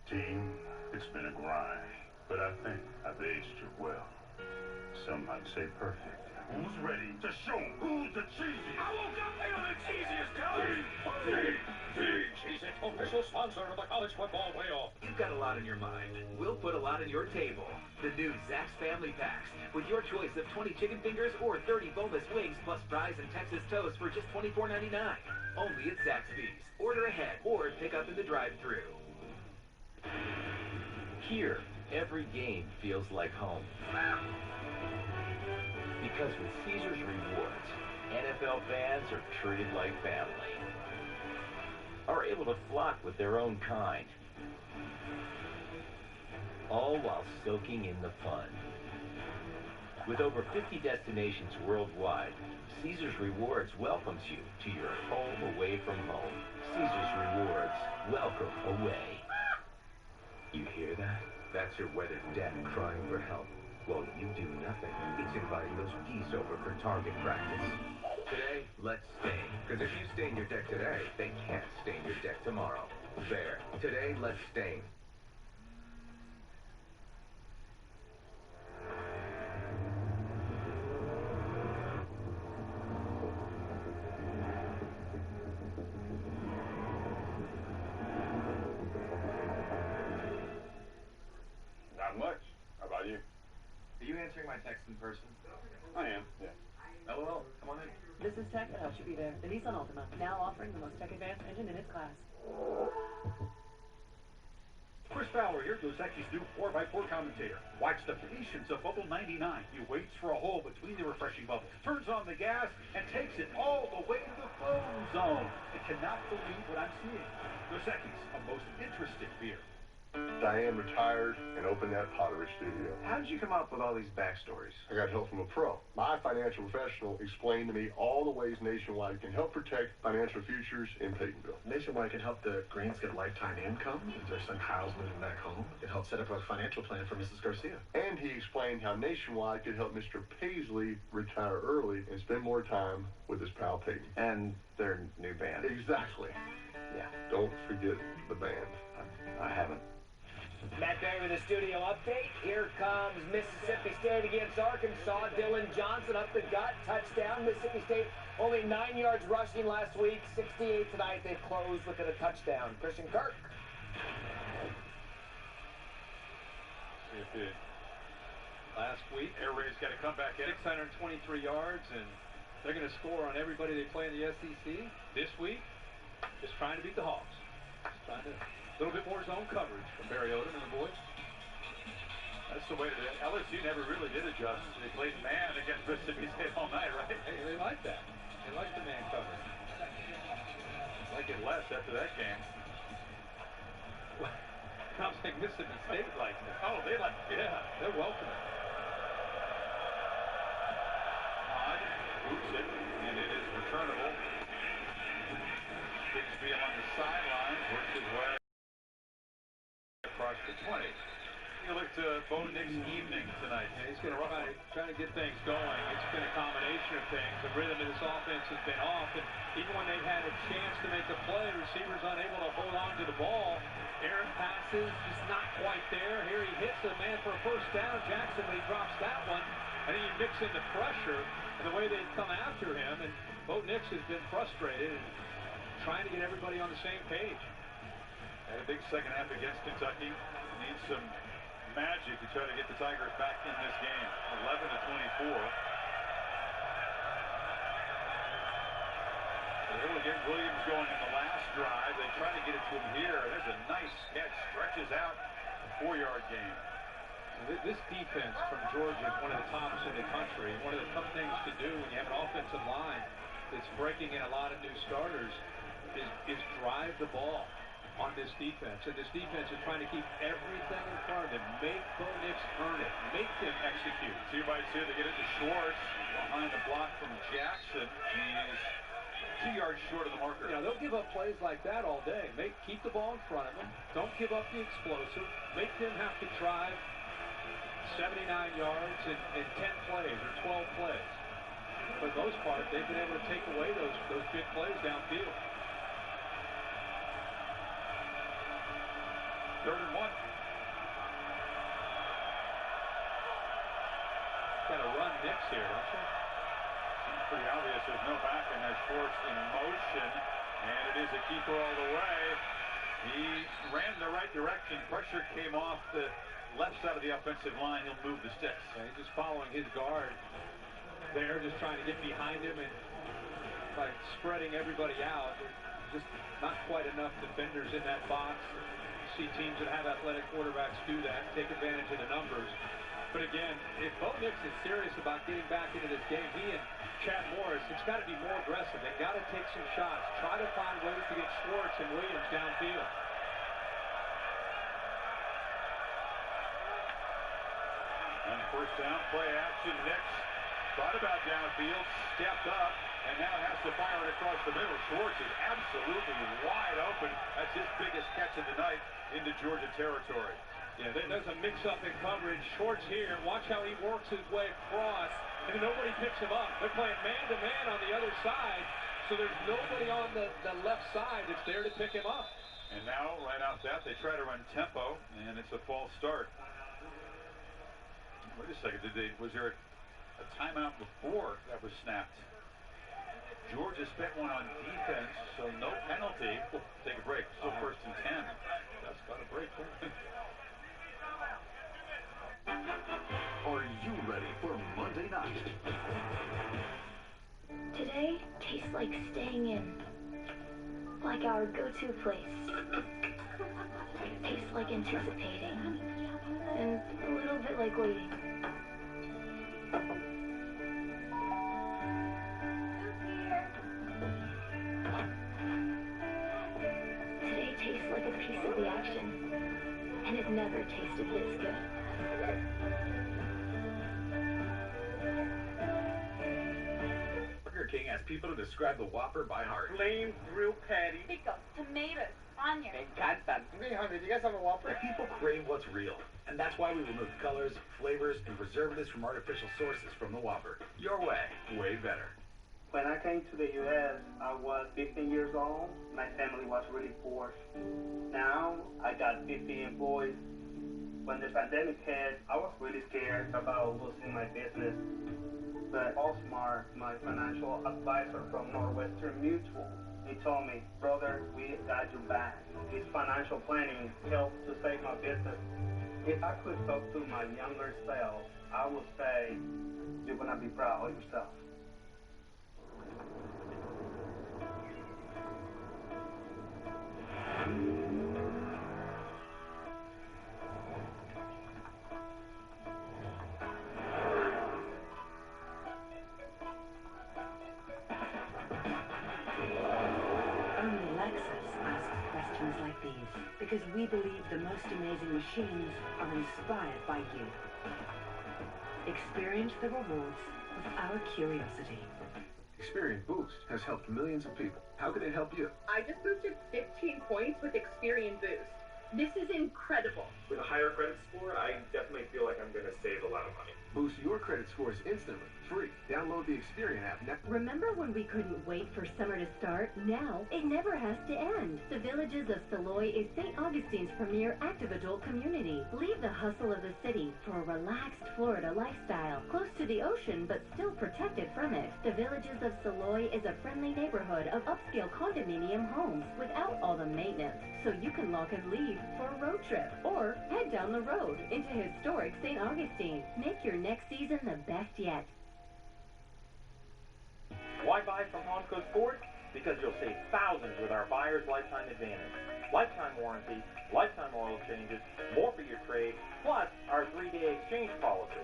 Team, it's been a grind, but I think I've aged you well. Some might say perfect. Who's ready to show who's the cheesiest? I woke up feeling the cheesiest, Kelly! Cheez-It, official sponsor of the college football playoff. You've got a lot on your mind. We'll put a lot on your table. The new Zaxby's Family Packs, with your choice of 20 chicken fingers or 30 boneless wings, plus fries and Texas toast for just $24.99. Only at Zaxby's. Order ahead or pick up in the drive-thru. Here, every game feels like home. Because with Caesars Rewards, NFL fans are treated like family. Are able to flock with their own kind. All while soaking in the fun. With over 50 destinations worldwide, Caesars Rewards welcomes you to your home away from home. Caesars Rewards, welcome away. You hear that? That's your weathered deck crying for help. Well, you do nothing. It's inviting those geese over for target practice. Today, let's stain. Because if you stain your deck today, they can't stain your deck tomorrow. There. Today, let's stain. Not much. How about you? Are you answering my text in person? I am, yeah. LOL, come on in. This is Tech that helps you be there. The Nissan Altima, now offering the most tech-advanced engine in its class. Chris Fowler here, Dos Equis' new 4x4 commentator. Watch the patience of Bubble 99. He waits for a hole between the refreshing bubbles, turns on the gas, and takes it all the way to the foam zone. I cannot believe what I'm seeing. Dos Equis, a most interesting beer. Diane retired and opened that pottery studio. How did you come up with all these backstories? I got help from a pro. My financial professional explained to me all the ways Nationwide can help protect financial futures in Peytonville. Nationwide can help the Grants get lifetime income if their son Kyle's moving back home. It helps set up a financial plan for Mrs. Garcia. And he explained how Nationwide could help Mr. Paisley retire early and spend more time with his pal Peyton. And their new band. Exactly. Yeah. Don't forget the band. I haven't. Matt Berry with a studio update. Here comes Mississippi State against Arkansas. Dylan Johnson up the gut, touchdown. Mississippi State only 9 yards rushing last week. 68 tonight. They've closed within a touchdown. Christian Kirk. Last week, Air Raid's got to come back in 623 yards, and they're going to score on everybody they play in the SEC. This week, just trying to beat the Hawks. Just trying to a little bit more zone coverage from Barry Odom and the boys. That's the way to do it. LSU never really did adjust. They played man against Mississippi State all night, right? Hey, they like that. They like the man coverage. Like it less after that game. Sounds like Mississippi State likes it. Oh, they like it. Yeah, they're welcoming. Odd boots it, and it is returnable. Bigsby along the sidelines, works his way across the 20. You look to Bo Nix evening tonight. Yeah, he's going to try to get things going. It's been a combination of things. The rhythm of this offense has been off, and even when they've had a chance to make a play, receivers unable to hold on to the ball. Aaron passes, just not quite there. Here he hits the man for a first down. Jackson, when he drops that one, and then you mix in the pressure and the way they've come after him, and Bo Nix has been frustrated and trying to get everybody on the same page. Had a big second half against Kentucky. Needs some magic to try to get the Tigers back in this game. 11-24. They will get Williams going in the last drive. They try to get it to him here. There's a nice catch. Stretches out a 4-yard gain. This defense from Georgia is one of the tops in the country. One of the tough things to do when you have an offensive line that's breaking in a lot of new starters is drive the ball on this defense. And this defense is trying to keep everything in front of them. Make Bo Nix earn it. Make them execute. 2 by 2. They get it to Schwartz behind the block from Jackson. He's 2 yards short of the marker. You know, they'll give up plays like that all day. Keep the ball in front of them. Don't give up the explosive. Make them have to drive 79 yards in 10 plays or 12 plays. For the most part, they've been able to take away those big plays downfield. 3rd and 1. Got to run Nix here, don't you? Seems pretty obvious. There's no back, and there's Schwartz in motion, and it is a keeper all the way. He ran the right direction. Pressure came off the left side of the offensive line. He'll move the sticks. Yeah, he's just following his guard there, just trying to get behind him and by spreading everybody out. There's just not quite enough defenders in that box. See teams that have athletic quarterbacks do that, take advantage of the numbers. But again, if Bo Nix is serious about getting back into this game, he and Chad Morris, it's got to be more aggressive. They've got to take some shots. Try to find ways to get Schwartz and Williams downfield. On first down, play action. Nix thought about downfield, stepped up, and now has to fire it across the middle. Schwartz is absolutely wide open. That's his biggest catch of the night into Georgia territory. Yeah, there's a mix-up in coverage. Schwartz here. Watch how he works his way across, and nobody picks him up. They're playing man-to-man on the other side, so there's nobody on the left side that's there to pick him up. And now, right off that, they try to run tempo, and it's a false start. Wait a second. Was there a timeout before that was snapped? Georgia spent one on defense, so no penalty. We'll take a break. Still 1st and 10. That's got a break here. Are you ready for Monday night? Today tastes like staying in. Like our go-to place. Tastes like anticipating. And a little bit like waiting. Today tastes like a piece of the action. And it never tasted this good. Burger King asks people to describe the Whopper by heart. Flame grilled patty. Pickles, tomatoes, onions. Me encantan. Hey, honey, do you guys have a Whopper? People crave what's real, and that's why we remove colors, flavors, and preservatives from artificial sources from the Whopper. Your way, way better. When I came to the U.S., I was 15 years old. My family was really poor. Now, I got 50 employees, When the pandemic hit, I was really scared about losing my business. But Osmar, my financial advisor from Northwestern Mutual, he told me, brother, we got your back. His financial planning helped to save my business. If I could talk to my younger self, I would say, you're going to be proud of yourself. Like these, because we believe the most amazing machines are inspired by you. Experience the rewards of our curiosity. Experian Boost has helped millions of people. How can it help you? I just boosted 15 points with Experian Boost. This is incredible. With a higher credit score, I definitely feel like I'm going to save a lot of money. Boost your credit scores instantly. Free. Download the Experian app now. Remember when we couldn't wait for summer to start? Now, it never has to end. The Villages of Saloy is St. Augustine's premier active adult community. Leave the hustle of the city for a relaxed Florida lifestyle. Close to the ocean, but still protected from it. The Villages of Saloy is a friendly neighborhood of upscale condominium homes without all the maintenance. So you can lock and leave for a road trip or head down the road into historic St. Augustine. Make your next season the best yet. Why buy from Palmco Sports? Because you'll save thousands with our Buyer's Lifetime Advantage. Lifetime warranty, lifetime oil changes, more for your trade, plus our 3-day exchange policy.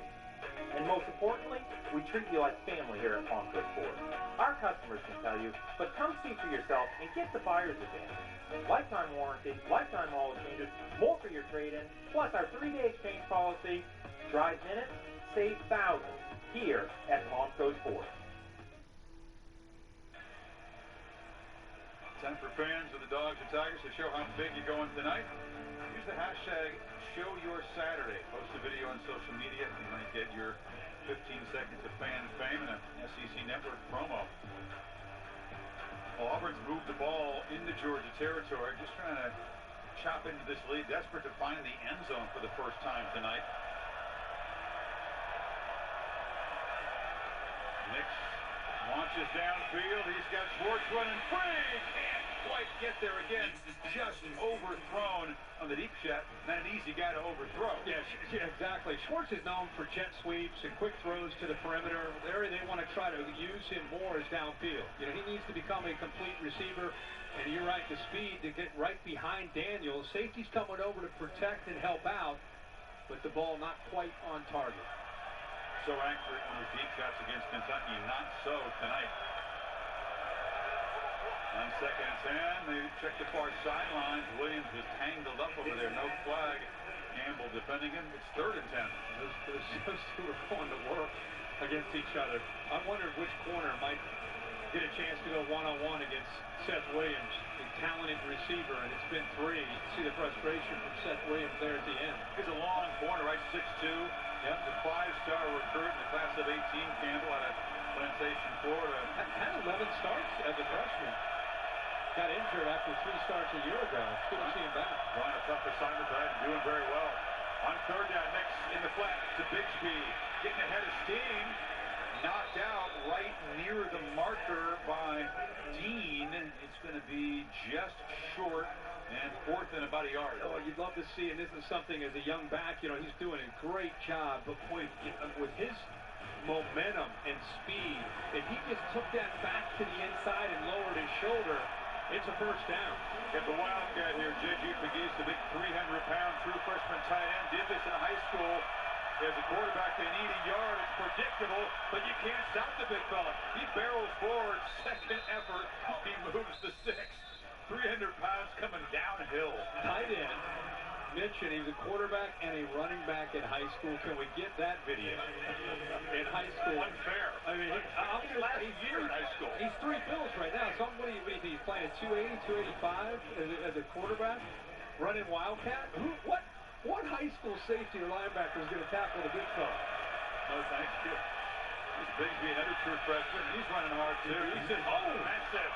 And most importantly, we treat you like family here at Palmco Sports. Our customers can tell you, but come see for yourself and get the Buyer's Advantage. Lifetime warranty, lifetime oil changes, more for your trade-in, plus our 3-day exchange policy. Drive minutes, save thousands here at Palmco Sports. Time for fans of the Dogs and Tigers to show how big you're going tonight. Use the hashtag #ShowYourSaturday. Post a video on social media. You might get your 15 seconds of fan fame and an SEC Network promo. Well, Auburn's moved the ball into Georgia territory, just trying to chop into this lead, desperate to find the end zone for the first time tonight. Nix launches downfield. He's got Schwartz running free. Can't quite get there again. Just overthrown on the deep shot. Not an easy guy to overthrow. Yeah, exactly. Schwartz is known for jet sweeps and quick throws to the perimeter. The area they want to try to use him more is downfield. You know, he needs to become a complete receiver. And you're right, the speed to get right behind Daniels. Safety's coming over to protect and help out, but the ball not quite on target. So accurate on the deep shots against Kentucky, not so tonight. On 2nd and 10, they check the far sidelines. Williams was tangled up over there, no flag. Campbell defending him. It's 3rd and 10. Those two are going to work against each other. I wondered which corner might get a chance to go one-on-one against Seth Williams, a talented receiver, and it's been 3. You can see the frustration from Seth Williams there at the end. He's a long corner, right? 6'2". Yep. The 5-star recruit in the class of 18, Campbell, out of Plantation, Florida. Had 11 starts as a freshman. Got injured after 3 starts a year ago. It's good to see him back. Drawing a tough assignment tonight and doing very well. On 3rd down, Nix in the flat to Bigsby. Getting ahead of steam. Knocked out right near the marker by Dean. It's going to be just short. And 4th and about a yard. Oh, you'd love to see, and this is something as a young back, you know, he's doing a great job. But boy, with his momentum and speed, if he just took that back to the inside and lowered his shoulder, it's a first down. Get the Wildcat here. J.G. McGee's the big 300-pound true freshman tight end. Did this in high school. As a quarterback, they need a yard. It's predictable, but you can't stop the big fella. He barrels forward. 2nd effort. He moves to 6. 300 pounds coming downhill. Tight end. Mentioned he was a quarterback and a running back in high school. Can we get that video? In high school. Unfair. I mean, last year in high school. He's 3 bills right now. So what do you think? He's playing at 280, 285 as a quarterback? Running Wildcat? What high school safety or linebacker is going to tackle the big fella? No, thank you. This Bigsby, another true freshman. He's running hard, too. He's in, massive.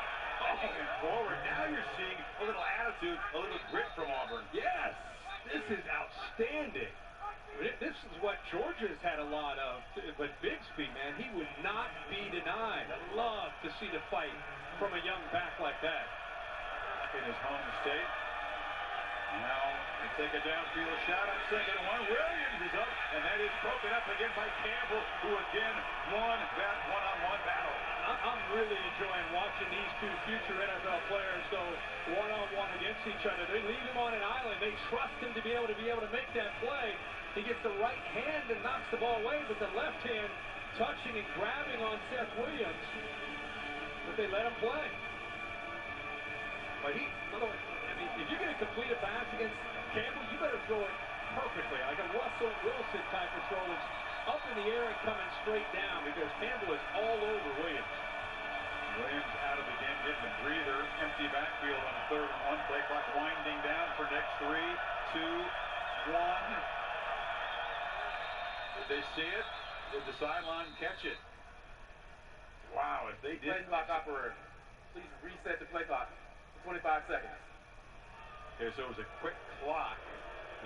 Forward. Now you're seeing a little attitude, a little grit from Auburn. Yes. This is outstanding. This is what Georgia's had a lot of, but Bigsby, man, he would not be denied. I'd love to see the fight from a young back like that. In his home state. Now, they take a downfield shot on second and one. Williams is up, and that is broken up again by Campbell, who again won that one-on-one battle. I'm really enjoying watching these two future NFL players go one-on-one against each other. They leave him on an island. They trust him to be able to make that play. He gets the right hand and knocks the ball away, but the left hand touching and grabbing on Seth Williams. But they let him play. But if you're going to complete a pass against Campbell, you better throw it perfectly, like a Russell Wilson type of throw that's up in the air and coming straight down, because Campbell is all over Williams. Williams out of the game, getting a breather. Empty backfield on 3rd and 1. Play clock winding down for next 3, 2, 1. Did they see it? Did the sideline catch it? Wow, if they did. Play clock operator, please reset the play clock for 25 seconds. Okay, so it was a quick clock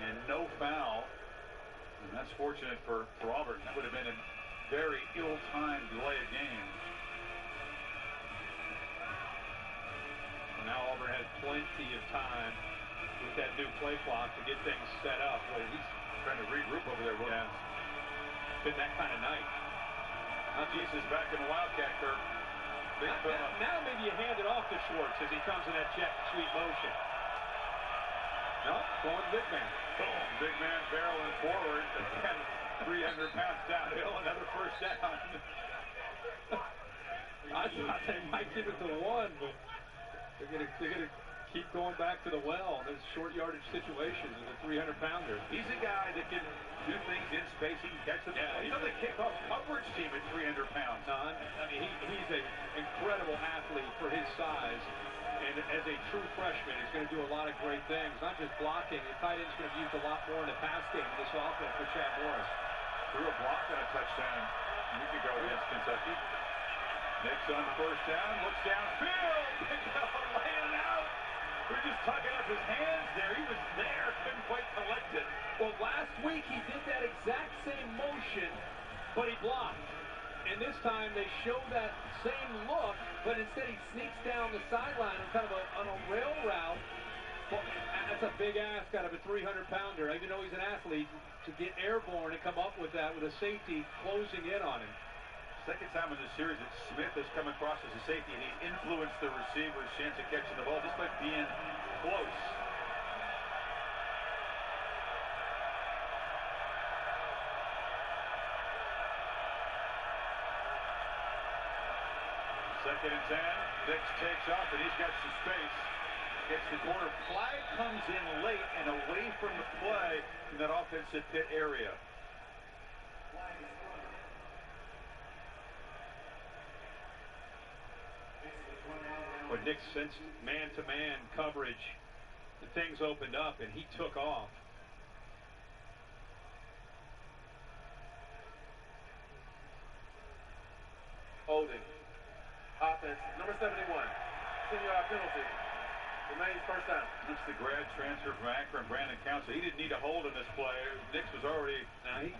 and no foul. And that's fortunate for Auburn. That would have been a very ill-timed delay of game. Well, now Auburn has plenty of time with that new play clock to get things set up. Well, he's trying to regroup over there. Yeah. It's been that kind of night. Jesus back in the Wildcat curve. Now maybe you hand it off to Schwartz as he comes in that jet sweep motion. No, going big man. Boom, big man barreling forward. 300 pounds downhill, another first down. I thought they might give it to one, but they're gonna keep going back to the well in those short yardage situations with a 300-pounder. He's a guy that can do things in space. He can catch them. Yeah, he's on the kickoff coverage team at 300 pounds. No, I mean, he's an incredible athlete for his size. And as a true freshman, he's going to do a lot of great things, not just blocking. The tight end's going to be used a lot more in the pass game in this offense for Chad Morris. Threw a block on a touchdown a week ago against Kentucky. Nick's on first down, looks downfield, laying it out. We're just tucking up his hands there. He was there, couldn't quite collect it. Well, last week he did that exact same motion, but he blocked. And this time they show that same look, but instead he sneaks down the sideline on kind of on a rail route. Well, that's a big ask out of a 300-pounder. Even though he's an athlete, to get airborne and come up with that with a safety closing in on him. Second time in this series that Smith has come across as a safety, and he's influenced the receiver's chance of catching the ball just by being close. Second and 10. Nix takes off, and he's got some space. Gets the corner. Flag comes in late and away from the play in that offensive pit area. But Nix sensed man-to-man coverage. The things opened up, and he took off. Holding. Offense, number 71. 10-yard penalty. Remains first down. That's the grad transfer from Akron, Brandon Council. He didn't need a hold in this play. Nix was already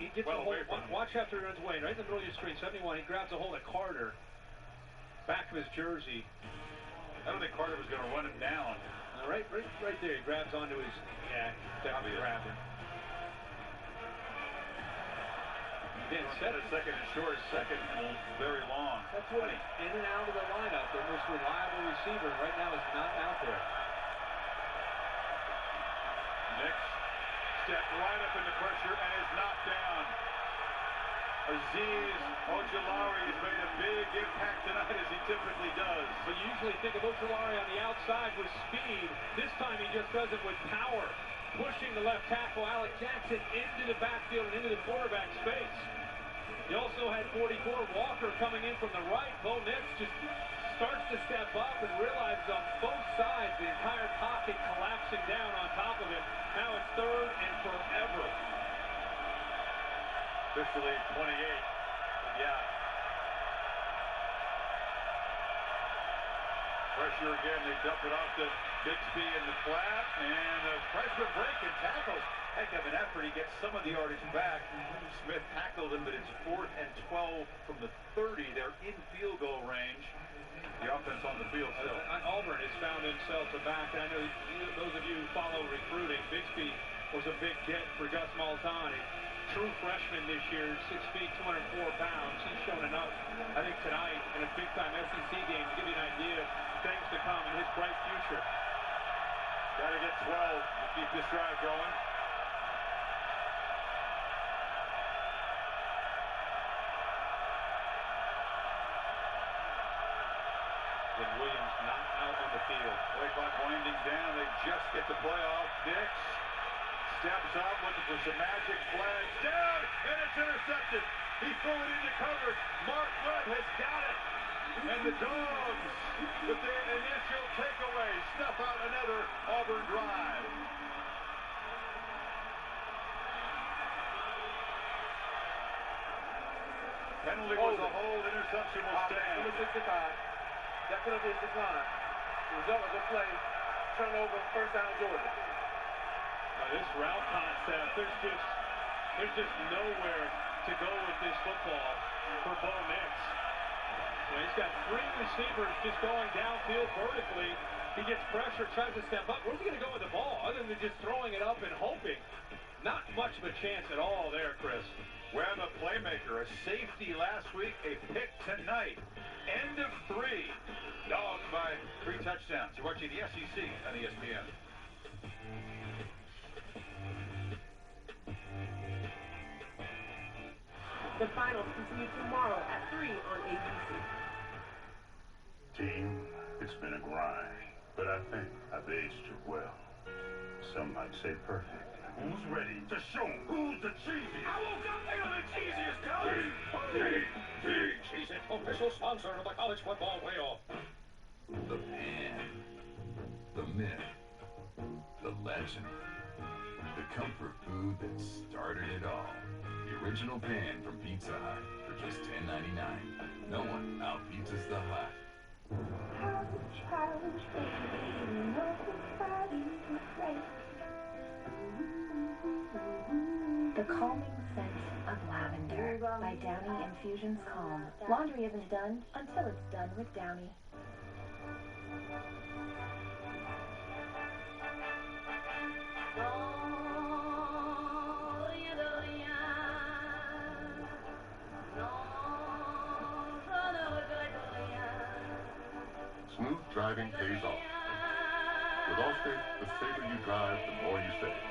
he gets well a hold. away from him. Watch after he runs away. Right in the middle of your screen, 71, he grabs a hold of Carter. Back of his jersey. I don't think Carter was going to run him down. Right there. He grabs onto his... Yeah, definitely grabbed him. Then set a second and short, second and very long. That's what in and out of the lineup. Their most reliable receiver right now is not out there. Nix stepped right up into pressure and is knocked down. Azeez Ojulari has made a big impact tonight, as he typically does. But you usually think of Ojulari on the outside with speed. This time he just does it with power. Pushing the left tackle, Alec Jackson, into the backfield and into the quarterback space. He also had 44, Walker, coming in from the right. Bo Nix just starts to step up and realizes on both sides the entire pocket collapsing down on top of him. Now it's third and forever. Officially 28. Yeah. Pressure again. They dump it off to Bixby in the flat, and the pressure Smith breaking tackles. Heck of an effort. He gets some of the yardage back. Smith tackled him, but it's 4th and 12 from the 30. They're in field goal range. The offense on the field still. Auburn has found themselves a back. I know those of you who follow recruiting, Bixby was a big get for Gus Malzahn. True freshman this year, 6 feet, 204 pounds. He's shown enough, I think, tonight in a big-time SEC game to give you an idea of things to come in his bright future. Got to get 12 to keep this drive going. With Williams not out on the field. Play clock winding down. They just get the play off. Nix steps up, looking for some magic flags. Down, and it's intercepted. He threw it into cover. Mark Webb has got it. And the Dogs, with their initial takeaway, snuff out another Auburn drive. Penalty was a hold. Interception will stand. Number 65. That penalty is declined. The result of the play, turnover, first down, Georgia. This route concept, there's just nowhere to go with this football for Bo Nix. He's got 3 receivers just going downfield vertically. He gets pressure, tries to step up. Where's he going to go with the ball other than just throwing it up and hoping? Not much of a chance at all there, Chris. Webb, a playmaker, a safety last week, a pick tonight. End of 3. Dogs by 3 touchdowns. You're watching the SEC on ESPN. The finals continue tomorrow at 3 on ABC. Team, it's been a grind, but I think I've aged you well. Some might say perfect. Who's ready to show who's the cheesiest? I woke up thinking the cheesiest college. Cheez-It, official sponsor of the college football playoff. The Pan. The myth. The legend. The comfort food that started it all. The original Pan from Pizza Hut for just $10.99. No one out-pizzas the Hut. The calming scent of lavender by Downy Infusions Calm. Laundry isn't done until it's done with Downy. Smooth driving pays off. With Allstate, the safer you drive, the more you save.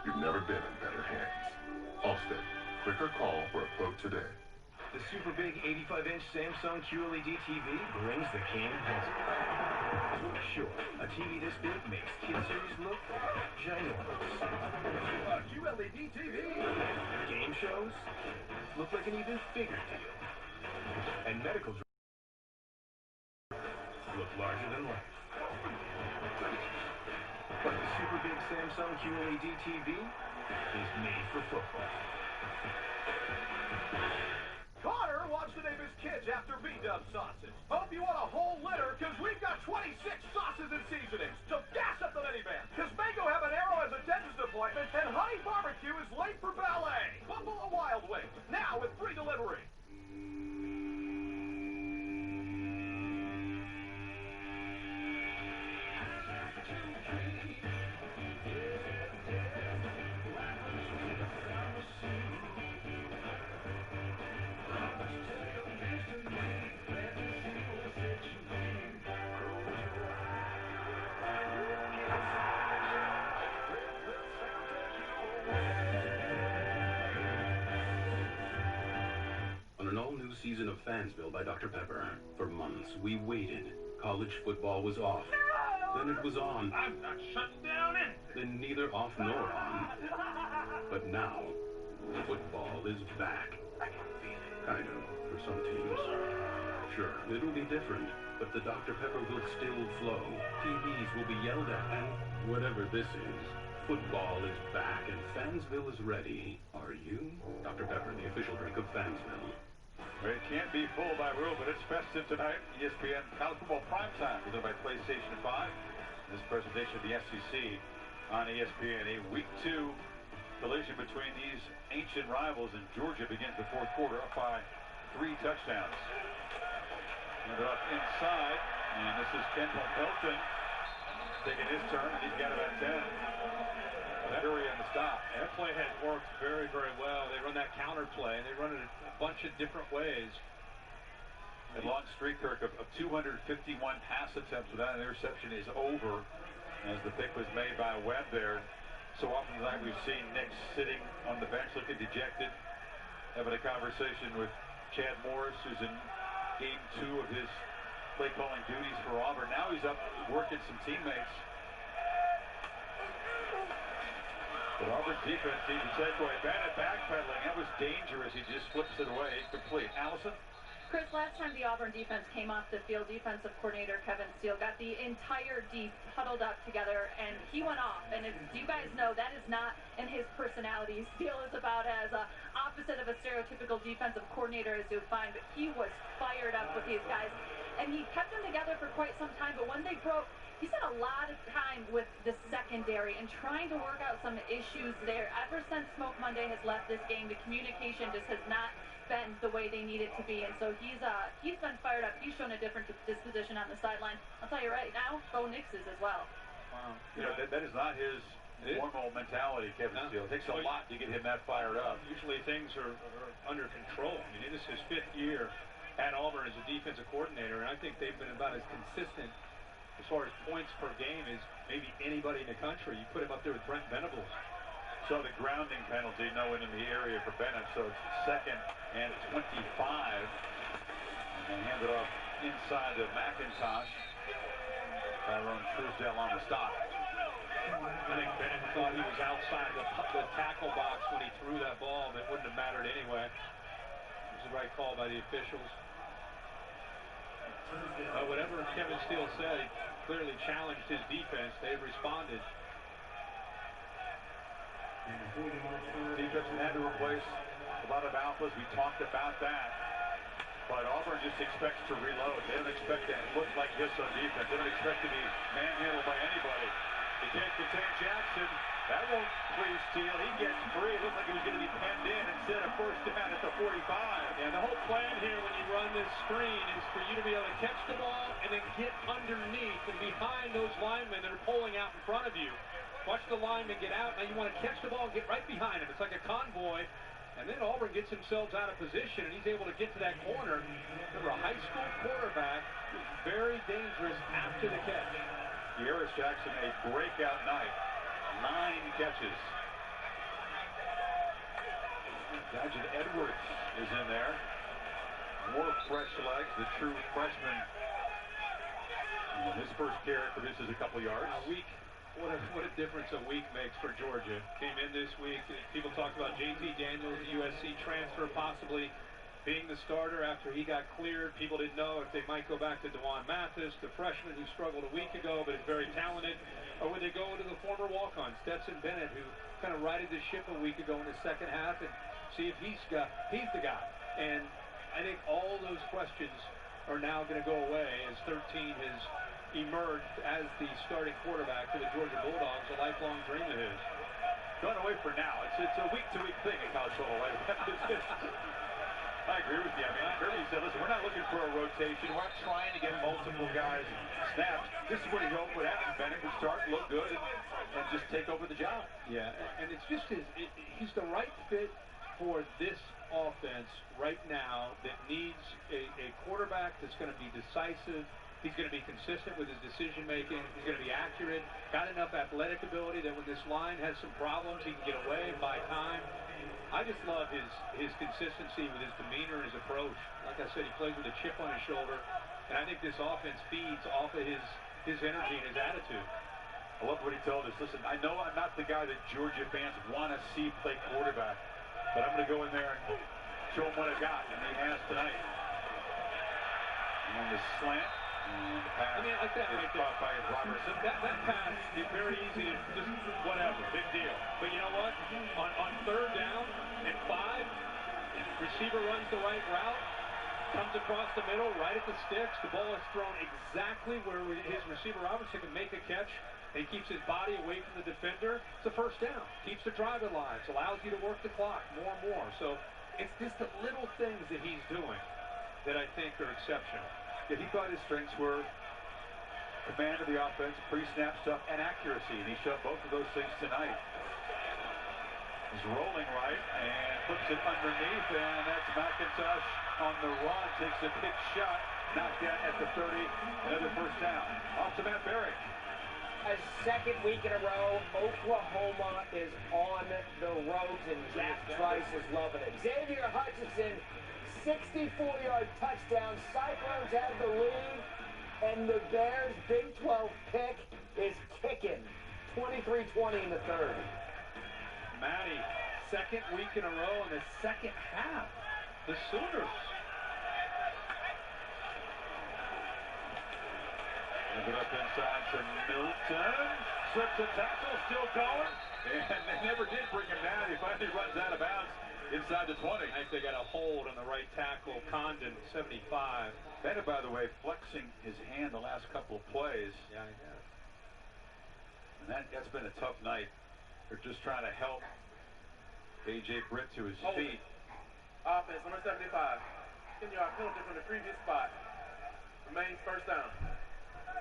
You've never been in better hands. Allstate. Quicker call for a quote today. The super big 85-inch Samsung QLED TV brings the cane pencil. Sure, a TV this big makes Kid Series look ginormous. A QLED TV. Game shows look like an even bigger deal. And medical look larger than life. But the super big Samsung QLED TV is made for football. Connor wants to name his kids after B-Dub sauces. Hope you want a whole litter, because we've got 26 sauces and seasonings. So gas up the minivan, because Mango Habanero has a dentist appointment, and Honey Barbecue is late for ballet. Buffalo Wild Wings, now with free delivery. Season of Fansville by Dr. Pepper. For months, we waited. College football was off. No! Then it was on. I'm not shutting down anything. Then neither off nor on. But now, football is back. I can feel it. Kind of, for some teams. Sure, it'll be different, but the Dr. Pepper will still flow. TVs will be yelled at, and whatever this is, football is back, and Fansville is ready. Are you? Dr. Pepper, the official drink of Fansville. Well, it can't be full by rule, but it's festive tonight. ESPN College Football Primetime, presented by PlayStation 5. This presentation of the SEC on ESPN. A Week 2 collision between these ancient rivals, and Georgia begins the fourth quarter up by 3 touchdowns. Ended up inside, and this is Kendall Milton taking his turn, and he's got about 10. Hurry on the stop. That play had worked very, very well. They run that counter play, and they run it a bunch of different ways. A long streak, Kirk, of 251 pass attempts without an interception is over, as the pick was made by Webb there. So often tonight we've seen Nick sitting on the bench looking dejected, having a conversation with Chad Morris, who's in game 2 of his play calling duties for Auburn. Now he's up working some teammates. But Auburn's defense needs a takeaway. Bennett backpedaling. That was dangerous. He just flips it away. Complete. Allison? Chris, last time the Auburn defense came off the field, defensive coordinator Kevin Steele got the entire deep huddled up together, and he went off. And as you guys know, that is not in his personality. Steele is about as opposite of a stereotypical defensive coordinator as you'll find, but he was fired up with these guys. And he kept them together for quite some time, but when they broke, he spent a lot of time with the secondary and trying to work out some issues there. Ever since Smoke Monday has left this game, the communication just has not been the way they need it to be, and so he's been fired up. He's shown a different disposition on the sideline. I'll tell you right now, Bo Nix is as well. Wow. You know, that is not his normal mentality, Kevin Steele. It takes a lot to get him that fired up. Usually things are under control. I mean, this is his 5th year at Auburn as a defensive coordinator, and I think they've been about as consistent as far as points per game as maybe anybody in the country. You put him up there with Brent Venables. So the grounding penalty, no one in the area for Bennett, so it's 2nd and 25. And they hand it off inside to McIntosh. Tyrone Truesdale on the stop. I think Bennett thought he was outside the tackle box when he threw that ball, but it wouldn't have mattered anyway. It was the right call by the officials. Whatever Kevin Steele said, he clearly challenged his defense. They've responded. Defense had to replace a lot of alphas. We talked about that. But Auburn just expects to reload. They don't expect to look like this on defense. They don't expect to be manhandled by anybody. They can't contain Jackson. That won't please Steele. He gets free. It looked like he was going to be penned in instead of first down at the 45. Yeah, the whole plan here when you run this screen is for you to be able to catch the ball and then get underneath and behind those linemen that are pulling out in front of you. Watch the lineman get out. Now you want to catch the ball and get right behind him. It's like a convoy. And then Auburn gets themselves out of position, and he's able to get to that corner. Remember, a high school quarterback is very dangerous after the catch. De'Aris Jackson, a breakout night. 9 catches. Dajin Edwards is in there. More fresh legs, the true freshman. And his first carry produces a couple yards. What a difference a week makes for Georgia. Came in this week, people talked about J.T. Daniels, the USC transfer, possibly being the starter after he got cleared. People didn't know if they might go back to Dewan Mathis, the freshman who struggled a week ago but is very talented, or would they go to the former walk-on, Stetson Bennett, who kind of righted the ship a week ago in the second half, and see if he's the guy. And I think all those questions are now going to go away as 13 has emerged as the starting quarterback for the Georgia Bulldogs, a lifelong dream of his. Going away for now. It's a week-to-week thing in college football, right? I agree with you. I mean, Kirby said, listen, we're not looking for a rotation. We're not trying to get multiple guys snaps. This is what he hoped would happen. Bennett would start, look good, and just take over the job. Yeah, and it's just he's the right fit for this offense right now that needs a quarterback that's going to be decisive. He's going to be consistent with his decision-making. He's going to be accurate. Got enough athletic ability that when this line has some problems, he can get away, buy time. I just love his consistency with his demeanor and his approach. Like I said, he plays with a chip on his shoulder. And I think this offense feeds off of his energy and his attitude. I love what he told us. Listen, I know I'm not the guy that Georgia fans want to see play quarterback, but I'm going to go in there and show him what I got. And he has tonight. And the slant. And the pass like that is caught by Robertson. That pass is very easy to just whatever, big deal. But you know what? On 3rd down and 5, receiver runs the right route. Comes across the middle, right at the sticks. The ball is thrown exactly where his receiver Robinson can make a catch. And he keeps his body away from the defender. It's a first down. Keeps the drive alive. Allows you to work the clock more and more. So it's just the little things that he's doing that I think are exceptional. Yeah, he thought his strengths were command of the offense, pre-snap stuff, and accuracy. And he showed both of those things tonight. He's rolling right and puts it underneath, and that's McIntosh on the run. Takes a big shot, knocked down at the 30. Another first down. Off to Matt Berry. A second week in a row, Oklahoma is on the ropes, and Jack Trice is loving it. Xavier Hutchinson, 64-yard touchdown. Cyclones have the lead, and the Bears' Big 12 pick is kicking. 23-20 in the third. Matty, second week in a row in the second half. The Sooners. Move it up inside to Milton. Slips a tackle, still going. And they never did bring him down. He finally runs out of bounds inside the 20. I think they got a hold on the right tackle. Condon, 75. Bennett, by the way, flexing his hand the last couple of plays. Yeah, I have. And that's been a tough night. They're just trying to help A.J. Britt to his feet. Offense, number 75. 10-yard penalty from the previous spot. Remains first down.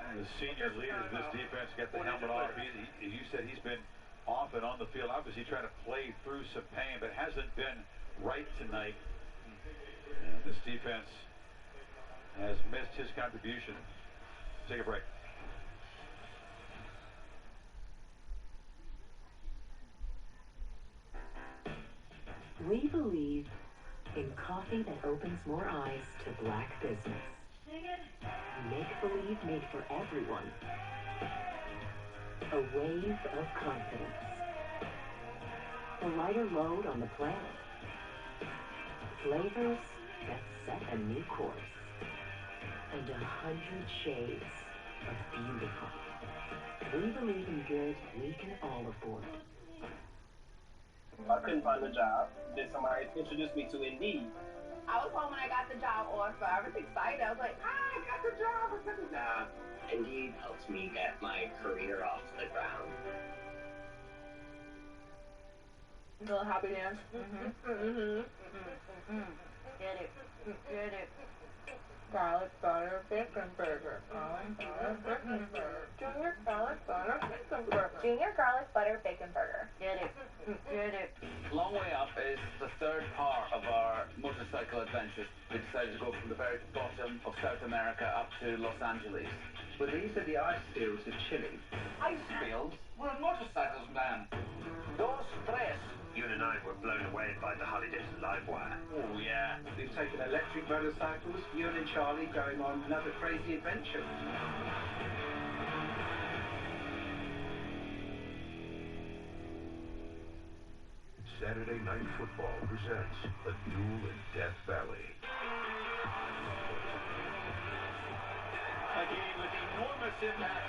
And the senior leader of this defense got the helmet off. As you said, he's been off and on the field. Obviously trying to play through some pain, but hasn't been right tonight. And this defense has missed his contribution. Take a break. We believe in coffee that opens more eyes to black business. Make-believe made for everyone. A wave of confidence. A lighter load on the planet. Flavors that set a new course. And 100 shades of beautiful. We believe in good we can all afford. I couldn't find a job. Then somebody introduced me to Indeed. I was home when I got the job offer. I was excited. I was like, I got the job. I got the job. Indeed helps me get my career off the ground. Little happy dance. Get it. Get it. Garlic butter bacon burger. Garlic butter bacon burger. Junior garlic butter bacon burger. Junior garlic butter bacon burger. Get it. Get it. Long Way Up is the third part of our motorcycle adventure. We decided to go from the very bottom of South America up to Los Angeles. But these are the ice fields of Chile. Ice fields? We're motorcycles, man. Dos, tres. You and I were blown away by the Harley-Davidson Livewire. Oh, yeah. We've taken electric motorcycles, you and Charlie going on another crazy adventure. Saturday Night Football presents A Duel in Death Valley. A game with enormous impact.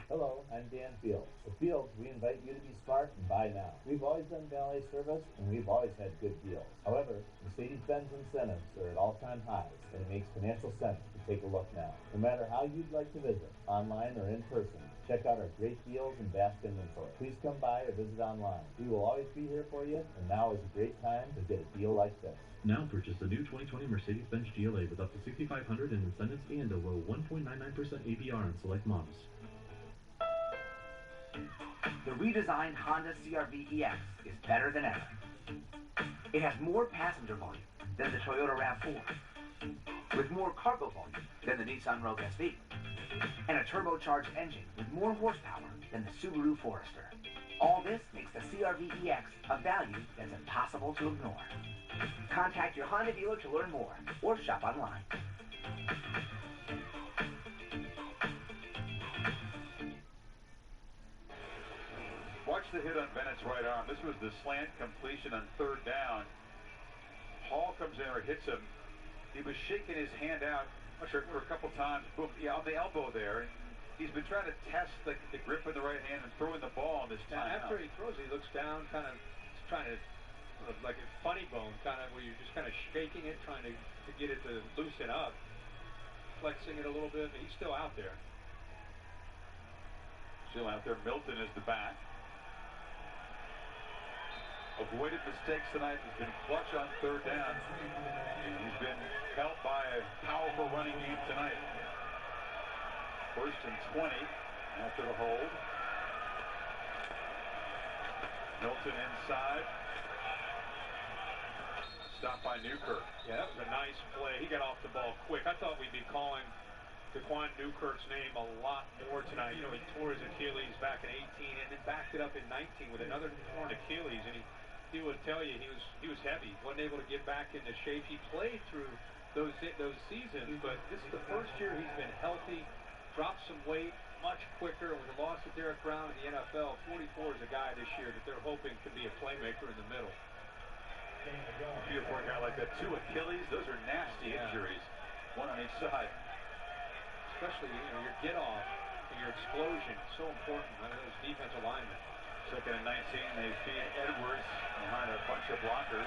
Hello, I'm Dan Fields. At Fields, we invite you to be smart and buy now. We've always done valet service, and we've always had good deals. However, Mercedes-Benz incentives are at all-time highs, and it makes financial sense to take a look now. No matter how you'd like to visit, online or in person, check out our great deals and vast inventory. Please come by or visit online. We will always be here for you, and now is a great time to get a deal like this. Now purchase the new 2020 Mercedes-Benz GLA with up to $6,500 in incentives and a low 1.99% APR on select models. The redesigned Honda CR-V EX is better than ever. It has more passenger volume than the Toyota RAV4, with more cargo volume than the Nissan Rogue SV, and a turbocharged engine with more horsepower than the Subaru Forester. All this makes the CR-V EX a value that's impossible to ignore. Contact your Honda dealer to learn more, or shop online. Watch the hit on Bennett's right arm. This was the slant completion on third down. Hall comes in or hits him. He was shaking his hand out for a couple times. Boom, yeah, on the elbow there. He's been trying to test the grip in the right hand and throwing the ball this time. After he throws, he looks down, kind of trying to like a funny bone, kind of where you're just kind of shaking it, trying to get it to loosen up, flexing it a little bit, but he's still out there. Still out there. Milton is the back. Avoided mistakes tonight. Has been clutch on third down. He's been helped by a powerful running game tonight. 1st and 20 after the hold. Milton inside. Stopped by Newkirk. Yeah, that was a nice play. He got off the ball quick. I thought we'd be calling Daquan Newkirk's name a lot more tonight. You know, he tore his Achilles back in 18 and then backed it up in 19 with another torn Achilles, and he would tell you he was heavy, wasn't able to get back into shape. He played through those seasons, but this is the first year he's been healthy, dropped some weight much quicker. With the loss of Derek Brown in the NFL, 44 is a guy this year that they're hoping can be a playmaker in the middle. Beautiful guy like that. 2 Achilles, those are nasty injuries. One on each side. Especially, you know, your get off and your explosion, so important on those defensive linemen. 2nd and 19, they feed Edwards behind a bunch of blockers.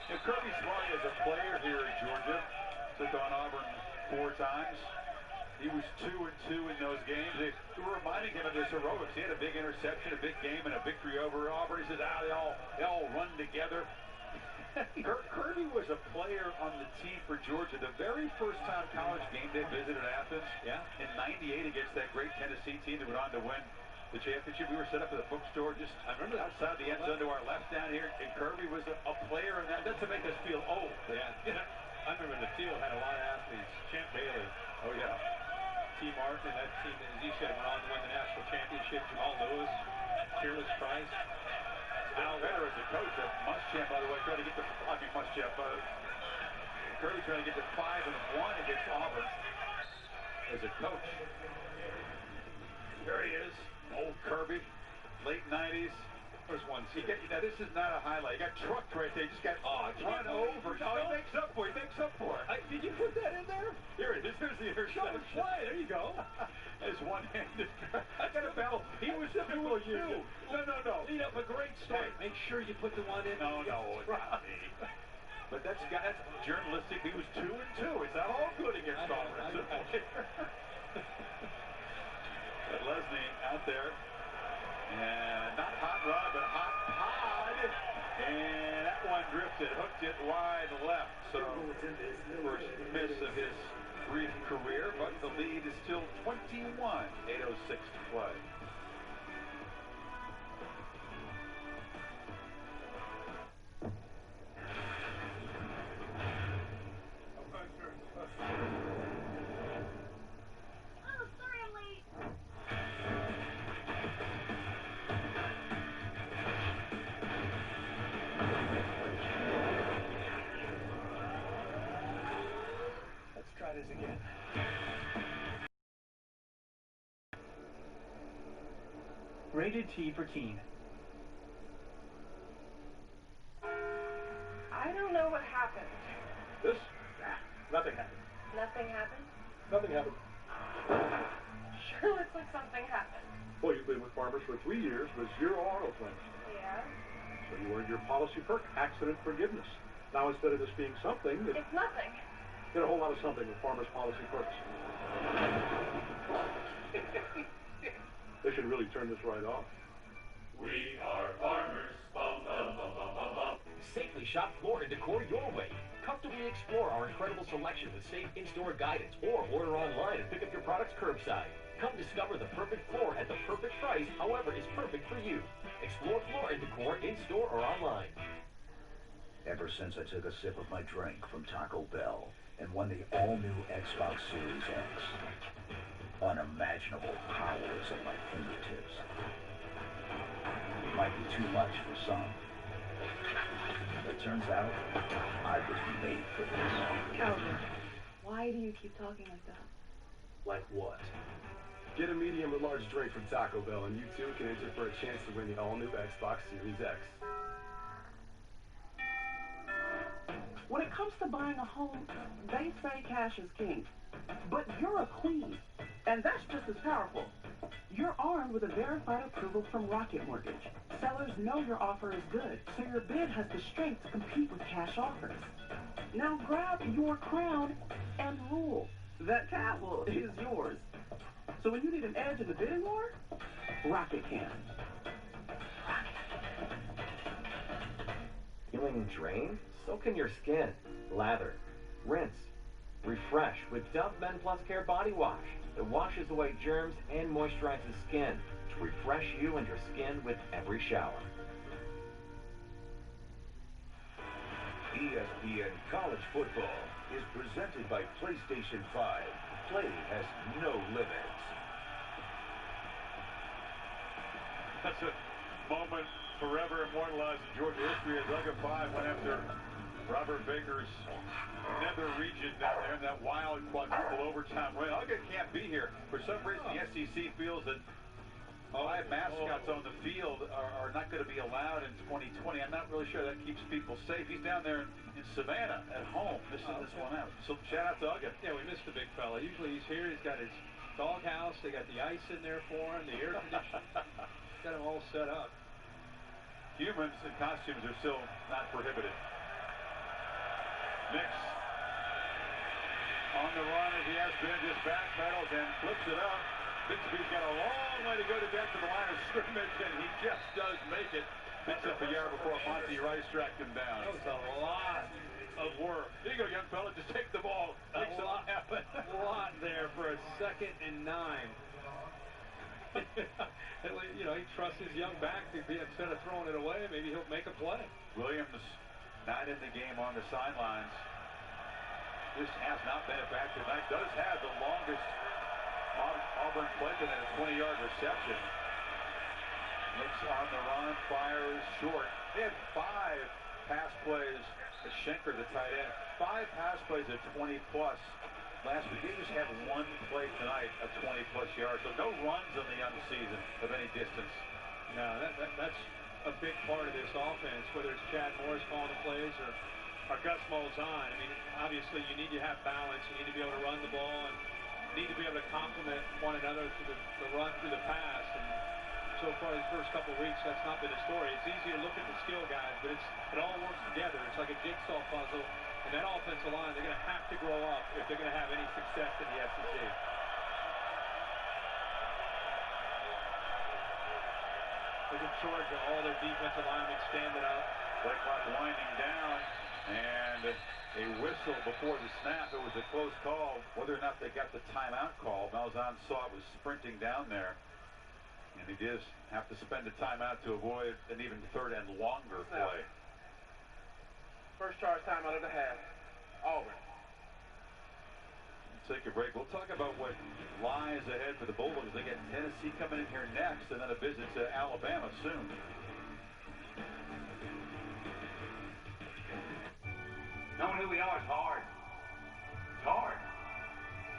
You know, Kirby Smart is a player here at Georgia. Took on Auburn 4 times. He was 2-2 in those games. They were reminding him of his heroics. He had a big interception, a big game, and a victory over Auburn. He says, they all run together. Kirby was a player on the team for Georgia the very first time College Game Day visited Athens. Yeah. In '98 against that great Tennessee team that went on to win the championship. We were set up at the bookstore just outside the end zone to our left down here, and Kirby was a player, and that's to make us feel old. Yeah. I remember the field had a lot of athletes. Champ Bailey. Oh, yeah. T. Martin, and that team, as you said, went on to win the national championship. Jamal Lewis, Fearless Price. Al Vetter as a coach at Muschamp, by the way, trying to get Kirby trying to get to 5-1 against Auburn as a coach. There he is, old Kirby, late 90s. There's one. Now, this is not a highlight. He got trucked right there. He just got run over. No, he makes up for it. Did you put that in there? Here it is. Here's the interception. Show the play. There you go. As one-handed. I got a bell. He was typical you. No. Lead up a great start. Hey. Make sure you put the one in. No, it's not me. But that's journalistic. He was 2-2. It's not all good against Auburn. But Lesney out there. And not Hot Rod, but Hot Pod. And that one drifted, hooked it wide left. So, first miss of his brief career, but the lead is still 21. 8:06 to play. Again. Rated T for teen. I don't know what happened. This? Nothing happened. Nothing happened? Nothing happened. Sure looks like something happened. Well, you've been with Farmers for 3 years with 0 auto claims. Yeah? So you earned your policy perk, accident forgiveness. Now instead of this being something, it's nothing. Get a whole lot of something with Farmers policy perks. They should really turn this right off. We are farmers. Bum, bum, bum, bum, bum, bum. Safely shop Floor & Decor your way. Comfortably explore our incredible selection with safe in-store guidance, or order online and pick up your products curbside. Come discover the perfect floor at the perfect price, however is perfect for you. Explore Floor & Decor in-store or online. Ever since I took a sip of my drink from Taco Bell and won the all-new Xbox Series X, unimaginable power is at my fingertips. It might be too much for some, but it turns out I was made for this. Calvin, why do you keep talking like that? Like what? Get a medium or large drink from Taco Bell, and you too can enter for a chance to win the all-new Xbox Series X. When it comes to buying a home, they say cash is king. But you're a queen, and that's just as powerful. You're armed with a verified approval from Rocket Mortgage. Sellers know your offer is good, so your bid has the strength to compete with cash offers. Now grab your crown and rule. That castle is yours. So when you need an edge in the bidding war, Rocket can. Feeling drained? So can your skin. Lather, rinse, refresh with Dove Men Plus Care Body Wash. It washes away germs and moisturizes skin to refresh you and your skin with every shower. ESPN College Football is presented by PlayStation 5. Play has no limits. That's a moment forever immortalized in Georgia history as Ugga 5 went after Robert Baker's nether region down there in that wild quadruple overtime win. Ugga can't be here. For some reason, the SEC feels that 5 mascots on the field are not going to be allowed in 2020. I'm not really sure that keeps people safe. He's down there in Savannah at home missing this one out. So shout out to Ugga. Yeah, we missed the big fella. Usually he's here. He's got his doghouse. They got the ice in there for him, the air conditioning. Got him all set up. Humans in costumes are still not prohibited. Nix on the run as he has been, just backpedals and flips it up. Bixby's got a long way to go to get to the line of scrimmage, and he just does make it. Picks up a yard before Monty Rice tracked him down. That was a lot of work. Here you go, young fella. Just take the ball. Make something happen. A lot there for a 2nd and 9. You know, he trusts his young back to be, instead of throwing it away, maybe he'll make a play. Williams not in the game on the sidelines. This has not been a factor tonight. Does have the longest Auburn play tonight, a 20-yard reception. Nix on the run, fires short. They had 5 pass plays to Schenker, the tight end. 5 pass plays at 20-plus. Last week, they just had 1 play tonight of 20-plus yards. So no runs on the young season of any distance. No, that's a big part of this offense, whether it's Chad Morris calling the plays or Gus Malzahn. I mean, obviously you need to have balance. You need to be able to run the ball and need to be able to complement one another through the run, through the pass. And so far, these first couple of weeks, that's not been the story. It's easy to look at the skill guys, but it all works together. It's like a jigsaw puzzle. And that offensive line, they're going to have to grow up if they're going to have any success in the SEC. Look at Georgia, all their defensive linemen standing up. Play clock winding down, and a whistle before the snap. It was a close call. Whether or not they got the timeout call, Malzahn saw it was sprinting down there. And he does have to spend a timeout to avoid an even 3rd and longer play. First charge timeout of the half. Auburn. Take a break. We'll talk about what lies ahead for the Bulldogs. They get Tennessee coming in here next, and then a visit to Alabama soon. Knowing who we are is hard. It's hard.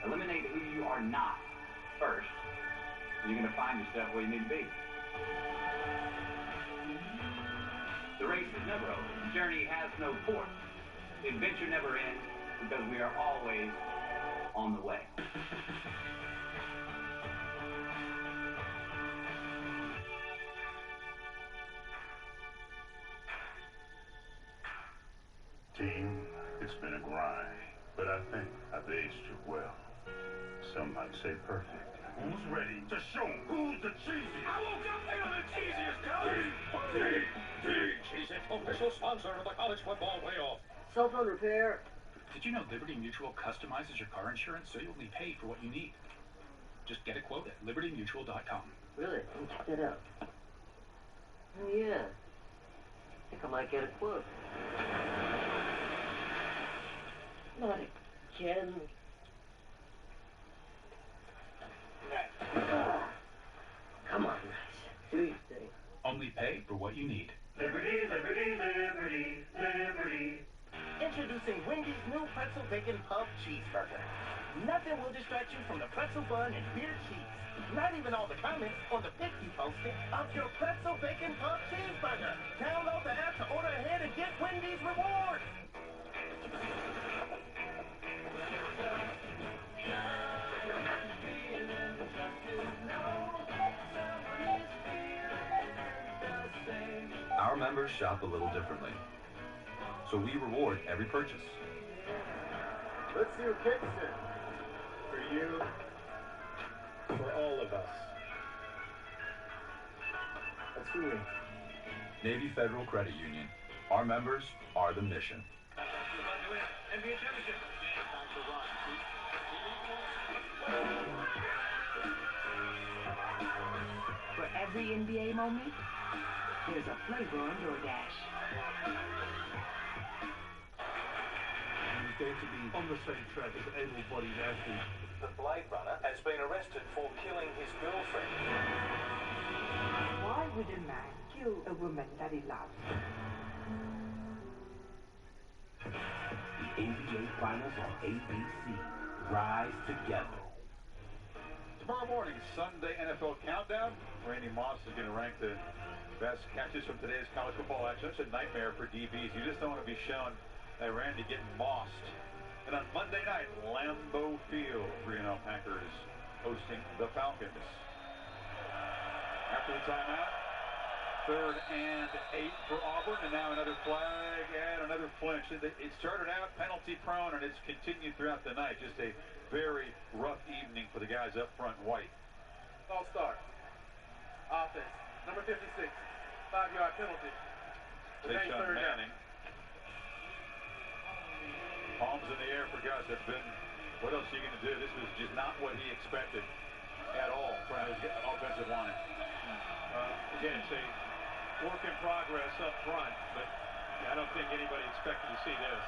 Eliminate who you are not first. You're going to find yourself where you need to be. The race is never over. The journey has no port. The adventure never ends because we are always on the way. Team, it's been a grind, but I think I've aged you well. Some might say perfect. Who's ready to show 'em who's the cheesiest? I woke up thinking the cheesiest, Kelly! Cheez-It, official sponsor of the college football playoff. Cell phone repair. Did you know Liberty Mutual customizes your car insurance so you only pay for what you need? Just get a quote at libertymutual.com. Really? Let me check that out. Oh, yeah. I think I might get a quote. Not again. Come on, guys. Do your thing. Only pay for what you need. Liberty, liberty, liberty, liberty. Introducing Wendy's new pretzel bacon pub cheeseburger. Nothing will distract you from the pretzel bun and beer cheese. Not even all the comments on the pic you posted of your pretzel bacon pub cheeseburger. Download the app to order ahead and get Wendy's rewards. members shop a little differently. So we reward every purchase. Let's do Gibson. For you, for all of us. That's who we. Navy Federal Credit Union. Our members are the mission. For every NBA moment, there's a flavor on DoorDash. He's going to be on the same track as able-bodied athletes. The Blade Runner has been arrested for killing his girlfriend. Why would a man kill a woman that he loves? The NBA Finals on ABC. Rise together. Tomorrow morning, Sunday NFL Countdown. Randy Moss is going to rank the best catches from today's college football action. It's a nightmare for DBs. You just don't want to be shown that Randy getting mossed. And on Monday night, Lambeau Field, Green Bay Packers hosting the Falcons. After the timeout, 3rd and 8 for Auburn, and now another flag and another flinch. It started out penalty prone, and it's continued throughout the night. Just a very rough evening for the guys up front in white. False start. Offense. Number 56. 5-yard penalty. Tayshaun Manning. Palms in the air for Gus. That's been, what else are you going to do? This was just not what he expected at all from his offensive line. Again, it's a work in progress up front, but I don't think anybody expected to see this.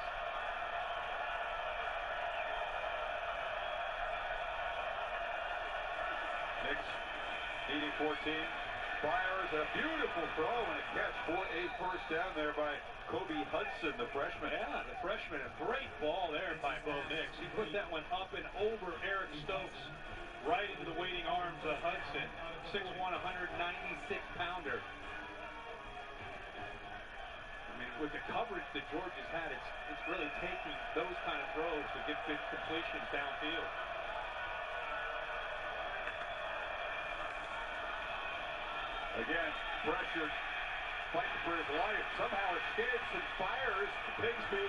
Knicks needing 14. Fires a beautiful throw and a catch for a first down there by Kobe Hudson, the freshman. Yeah, the freshman. A great ball there by Bo Nix. He put that one up and over Eric Stokes, right into the waiting arms of Hudson. 6'1", 196-pounder. I mean, with the coverage that George has had, it's really taking those kind of throws to get good completions downfield. Again, pressured, fighting for his life, somehow escapes and fires. Bigsby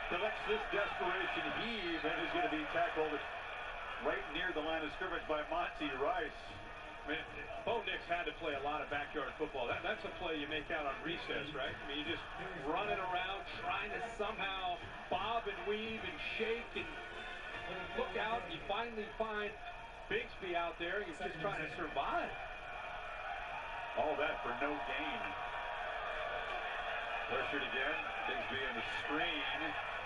collects this desperation heave and is going to be tackled right near the line of scrimmage by Monty Rice. I mean, Bo Nix had to play a lot of backyard football. That's a play you make out on recess, right? I mean, you just running around trying to somehow bob and weave and shake and look out. You finally find Bigsby out there. He's just trying to survive. All that for no gain. Pressured again. Bigsby in the screen.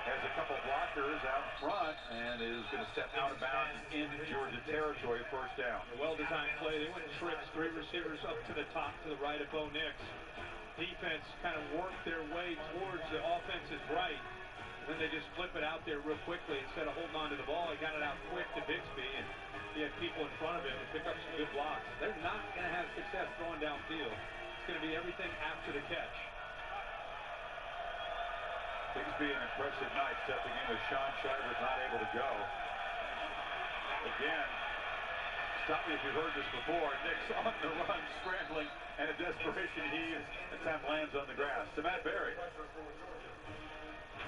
Has a couple blockers out front and is going to step out of bounds into Georgia territory. First down. A well-designed play. They went trips, 3 receivers up to the top to the right of Bo Nix. Defense kind of worked their way towards the offense's right. And then they just flip it out there real quickly. Instead of holding on to the ball, he got it out quick to Bigsby, and he had people in front of him to pick up some good blocks. They're not going to have success throwing downfield. It's going to be everything after the catch. Bigsby an impressive night stepping in with Sean Shivers not able to go. Again, stop me if you've heard this before. Nix on the run, scrambling, and a desperation heave. That time lands on the grass. To Matt Berry.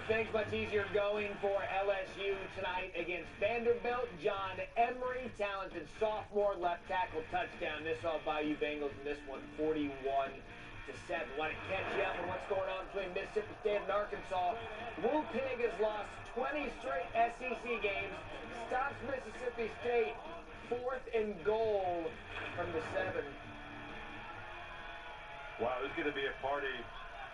Things much easier going for LSU tonight against Vanderbilt. John Emery, talented sophomore left tackle touchdown. This all Bayou Bengals in this one, 41-7. Want to catch you up on what's going on between Mississippi State and Arkansas. Wu Pig has lost 20 straight SEC games. Stops Mississippi State 4th and goal from the 7. Wow, there's going to be a party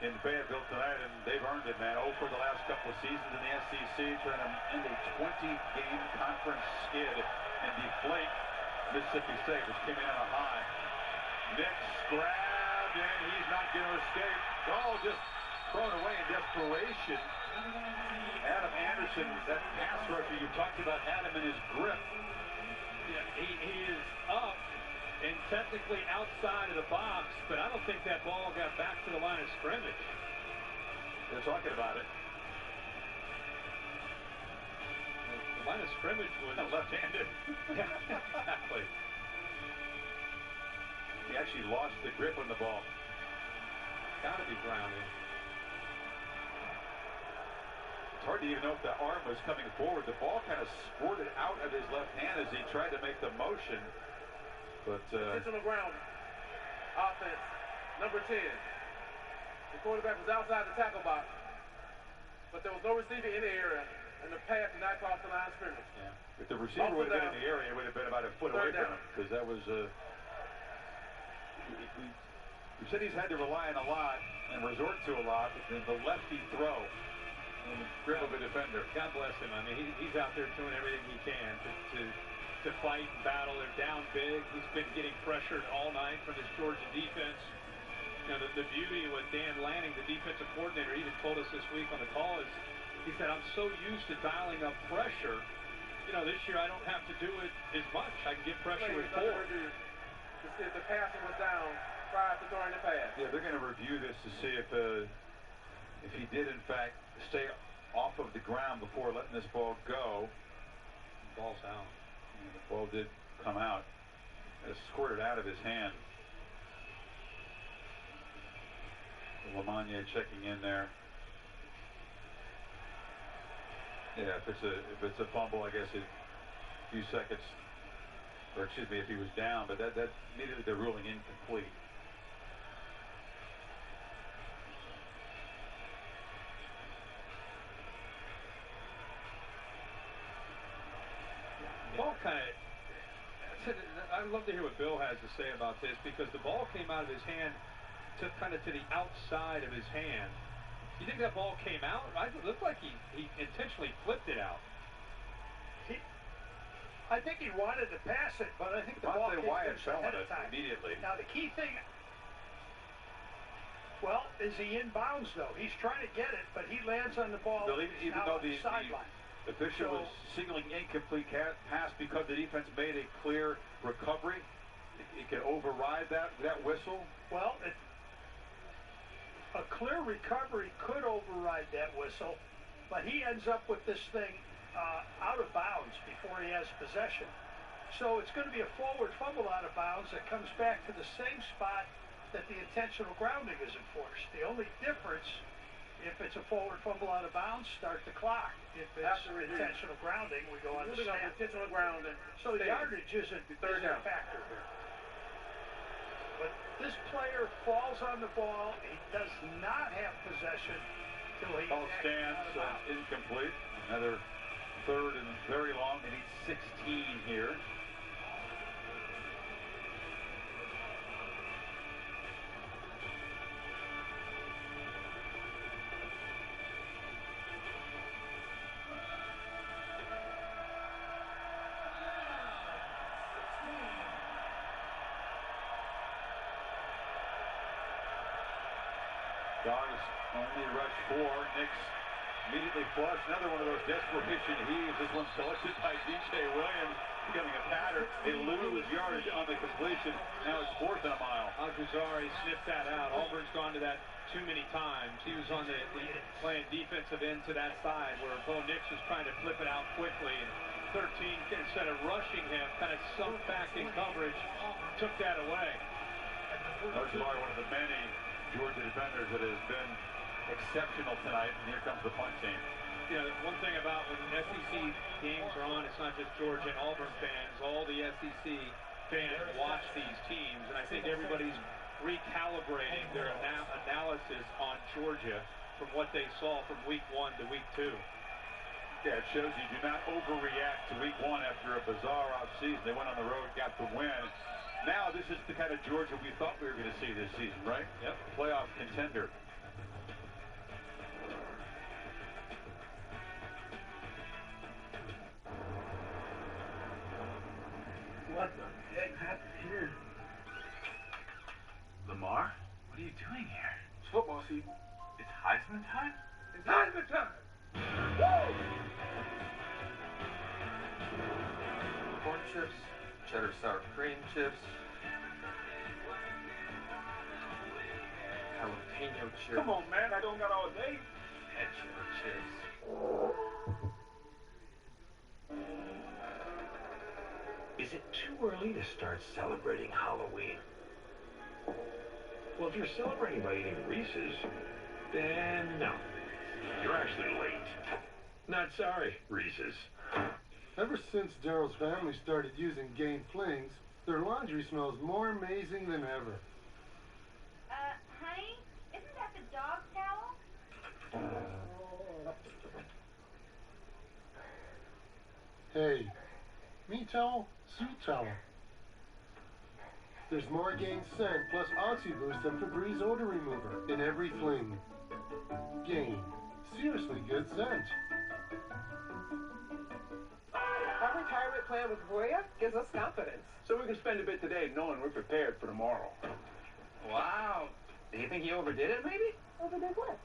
in Fayetteville tonight, and they've earned it, man. For the last couple of seasons in the SEC, trying to end a 20-game conference skid and deflate Mississippi State, which came in on a high. Nix grabbed, and he's not going to escape. Ball just thrown away in desperation. Adam Anderson, that pass rusher you talked about, had him in his grip. Yeah, he is up and technically outside of the box, but I don't think that ball got back to the line of scrimmage. They're talking about it. The line of scrimmage was left-handed. Yeah, exactly. He actually lost the grip on the ball. Got to be grounded. It's hard to even know if the arm was coming forward. The ball kind of squirted out of his left hand as he tried to make the motion. But intentional ground. Offense. Number 10. The quarterback was outside the tackle box, but there was no receiver in the area, and the pass did not cross the line of scrimmage. Yeah. If the receiver would have been in the area, it would have been about a foot away from him, because that was we said he's had to rely on a lot and resort to a lot, but then the lefty throw and the grip of a defender. God bless him. I mean, he's out there doing everything he can to fight and battle. They're down big. He's been getting pressured all night from this Georgia defense. You know, the beauty with Dan Lanning, the defensive coordinator, even told us this week on the call, is he said, I'm so used to dialing up pressure. You know, this year I don't have to do it as much. I can get pressure with 4. To see if the passing was down prior to throwing the pass. Yeah, they're going to review this to see if he did, in fact, stay off of the ground before letting this ball go. Ball's out. And the ball did come out. It squirted out of his hand. Lamagna checking in there. Yeah, if it's a fumble, I guess a few seconds, or excuse me, if he was down, but that immediately they're ruling incomplete. Ball kind of, I'd love to hear what Bill has to say about this, because the ball came out of his hand to kind of to the outside of his hand. You think that ball came out? It looked like he intentionally flipped it out. I think he wanted to pass it, but I think the ball came ahead of time. Immediately. Now the key thing, well, is he in bounds though? He's trying to get it, but he lands on the ball. Even though the sideline. Official was signaling incomplete pass because the defense made a clear recovery. It could override that whistle. Well, a clear recovery could override that whistle, but he ends up with this thing out of bounds before he has possession. So it's going to be a forward fumble out of bounds that comes back to the same spot that the intentional grounding is enforced. The only difference, if it's a forward fumble out of bounds, start the clock. If it's intentional grounding, we go on the snap. Intentional grounding. So yardage isn't a factor here. But this player falls on the ball. He does not have possession till he stands incomplete. Another third and very long. They need 16 here. Dogs only rush 4. Knicks immediately flush. Another one of those desperation heaves. This one selected by DJ Williams, becoming a pattern. They lose yardage on the completion. Now it's 4th and a mile. Al-Ghazari sniffed that out. Auburn's gone to that too many times. He was on the playing defensive end to that side where Bo Nix was trying to flip it out quickly. And 13, instead of rushing him, kind of sunk back in coverage, took that away. Al-Ghazari, one of the many Georgia defenders that has been exceptional tonight, and here comes the punt team. You know, one thing about when SEC games are on, it's not just Georgia and Auburn fans. All the SEC fans watch these teams, and I think everybody's recalibrating their analysis on Georgia from what they saw from week 1 to week 2. Yeah, it shows you do not overreact to week 1 after a bizarre offseason. They went on the road, got the win. Now this is the kind of Georgia we thought we were going to see this season, right? Yep. Playoff contender. What the heck happened here? Lamar, what are you doing here? It's football season. It's Heisman time? It's Heisman time! Woo! Corn chips, cheddar sour cream chips, jalapeno chips. Come on, man, I don't got all day. And cheddar chips. Is it too early to start celebrating Halloween? Well, if you're celebrating by eating Reese's, then no. You're actually late. Not sorry, Reese's. Ever since Daryl's family started using Gain Flings, their laundry smells more amazing than ever. Honey, isn't that the dog towel? Hey, me towel, sweet towel. There's more Gain scent plus OxyBoost than Febreze odor remover in every fling. Gain, seriously good scent. Our retirement plan with Voya gives us confidence. So we can spend a bit today knowing we're prepared for tomorrow. Wow. Do you think you overdid it, maybe? Overdid what?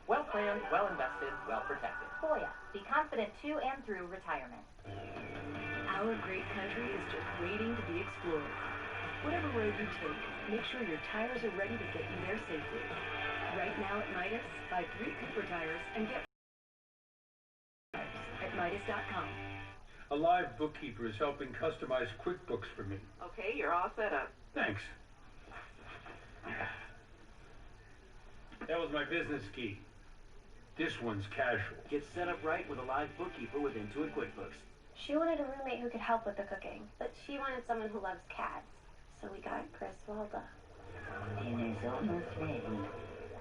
Well planned, well invested, well protected. Voya. Be confident to and through retirement. Our great country is just waiting to be explored. Whatever road you take, make sure your tires are ready to get you there safely. Right now at Midas, buy 3 Cooper tires and get at Midas.com. A live bookkeeper is helping customize QuickBooks for me. Okay, you're all set up. Thanks. That was my business key. This one's casual. Get set up right with a live bookkeeper with Intuit QuickBooks. She wanted a roommate who could help with the cooking, but she wanted someone who loves cats. So we got Chris Walda. Dinner's almost ready.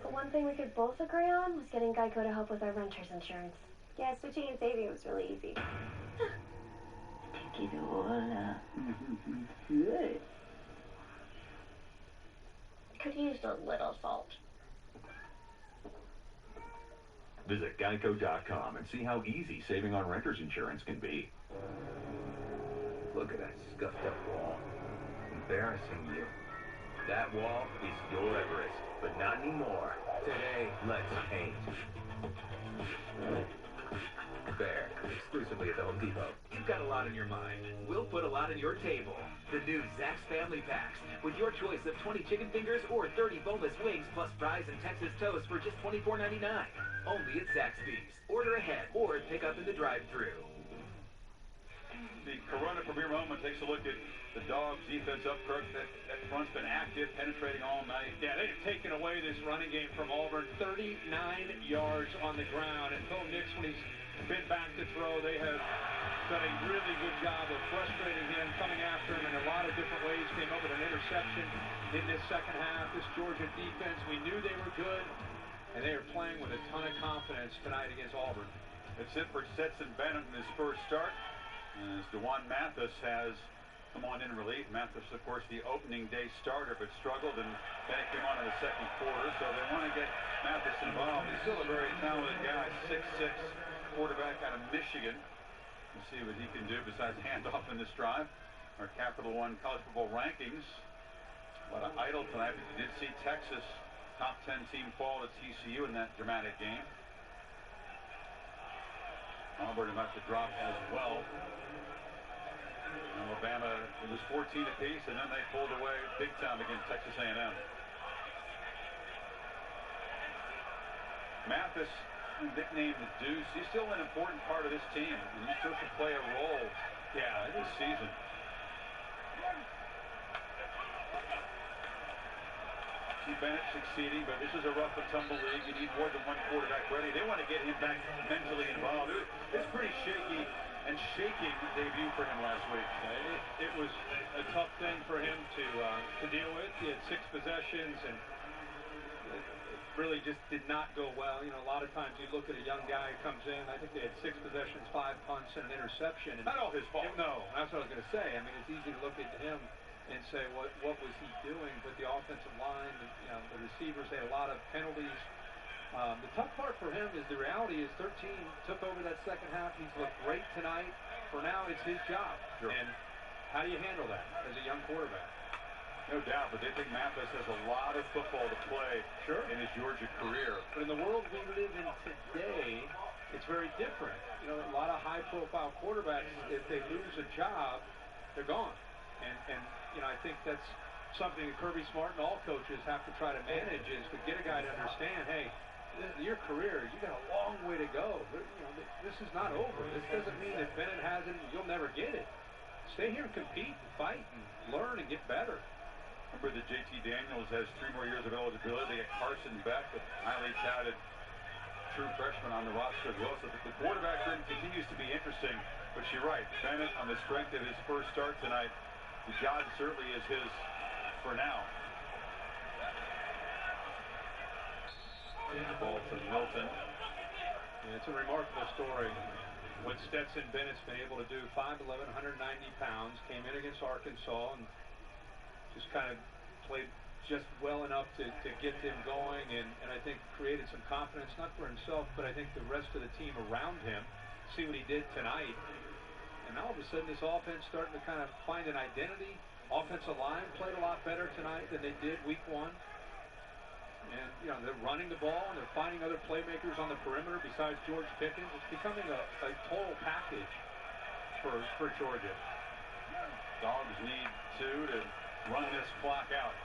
The one thing we could both agree on was getting Geico to help with our renter's insurance. Yeah, switching and saving was really easy. Pick it all up. Good. Could use a little salt. Visit Geico.com and see how easy saving on renter's insurance can be. Look at that scuffed up wall. Embarrassing you. That wall is your Everest, but not anymore. Today, let's paint. Bear, exclusively at the Home Depot. You've got a lot on your mind. We'll put a lot on your table. The new Zax's Family Packs, with your choice of 20 chicken fingers or 30 boneless wings plus fries and Texas toast for just $24.99. Only at Zaxby's. Order ahead or pick up in the drive-thru. The Corona Premier Moment takes a look at the Dogs' defense up. Kirk, that front's been active, penetrating all night. Yeah, they've taken away this running game from Auburn. 39 yards on the ground. And Bo Nix, when he's been back to throw, they have done a really good job of frustrating him, coming after him in a lot of different ways. Came up with an interception in this second half. This Georgia defense, we knew they were good, and they are playing with a ton of confidence tonight against Auburn. It's it for Stetson Bennett in his first start, as DeJuan Mathis has come on in relief. Mathis, of course, the opening day starter, but struggled, and Bennett came on in the second quarter, so they want to get Mathis involved. He's still a very talented guy, 6'6", quarterback out of Michigan. We'll see what he can do besides hand off in this drive. Our Capital One college football rankings. A lot of idle tonight, but you did see Texas top 10 team fall to TCU in that dramatic game. Auburn about to drop as well. Alabama, it was 14 apiece, and then they pulled away big time against Texas A&M. Mathis, nicknamed the Deuce, he's still an important part of this team, and he still should play a role this season. See Bennett succeeding, but this is a rough and tumble league. You need more than one quarterback ready. They want to get him back mentally involved. It's pretty shaky and shaking debut for him last week. It was a tough thing for him to deal with. He had 6 possessions, and it really just did not go well. You know, a lot of times you look at a young guy who comes in, I think they had 6 possessions, 5 punts, and an interception. And not all his fault. No, that's what I was going to say. I mean, it's easy to look at him and say, what was he doing? But the offensive line, the receivers, they had a lot of penalties. The tough part for him is the reality is 13 took over that second half. He's looked great tonight. For now, it's his job. Sure. And how do you handle that as a young quarterback? No doubt, but they think Mathis has a lot of football to play in his Georgia career. But in the world we live in today, it's very different. You know, a lot of high-profile quarterbacks, if they lose a job, they're gone. And you know, I think that's something that Kirby Smart and all coaches have to try to manage, is to get a guy to understand, hey, your career, you got a long way to go. You know, this is not over. This doesn't mean if Bennett has it, you'll never get it. Stay here and compete and fight and learn and get better. Remember that JT Daniels has 3 more years of eligibility. They get Carson Beck, the highly touted true freshman on the roster as well. So the quarterback room continues to be interesting. But you're right, Bennett, on the strength of his first start tonight, the job certainly is his for now. The ball to Milton. Yeah, it's a remarkable story. What Stetson Bennett's been able to do, 5'11", 190 pounds, came in against Arkansas and just kind of played just well enough to get them going and I think created some confidence, not for himself, but I think the rest of the team around him. See what he did tonight. And all of a sudden this offense starting to kind of find an identity. Offensive line played a lot better tonight than they did week 1. And, you know, they're running the ball and they're finding other playmakers on the perimeter besides George Pickens. It's becoming a total package for Georgia. Dogs need to run this clock out.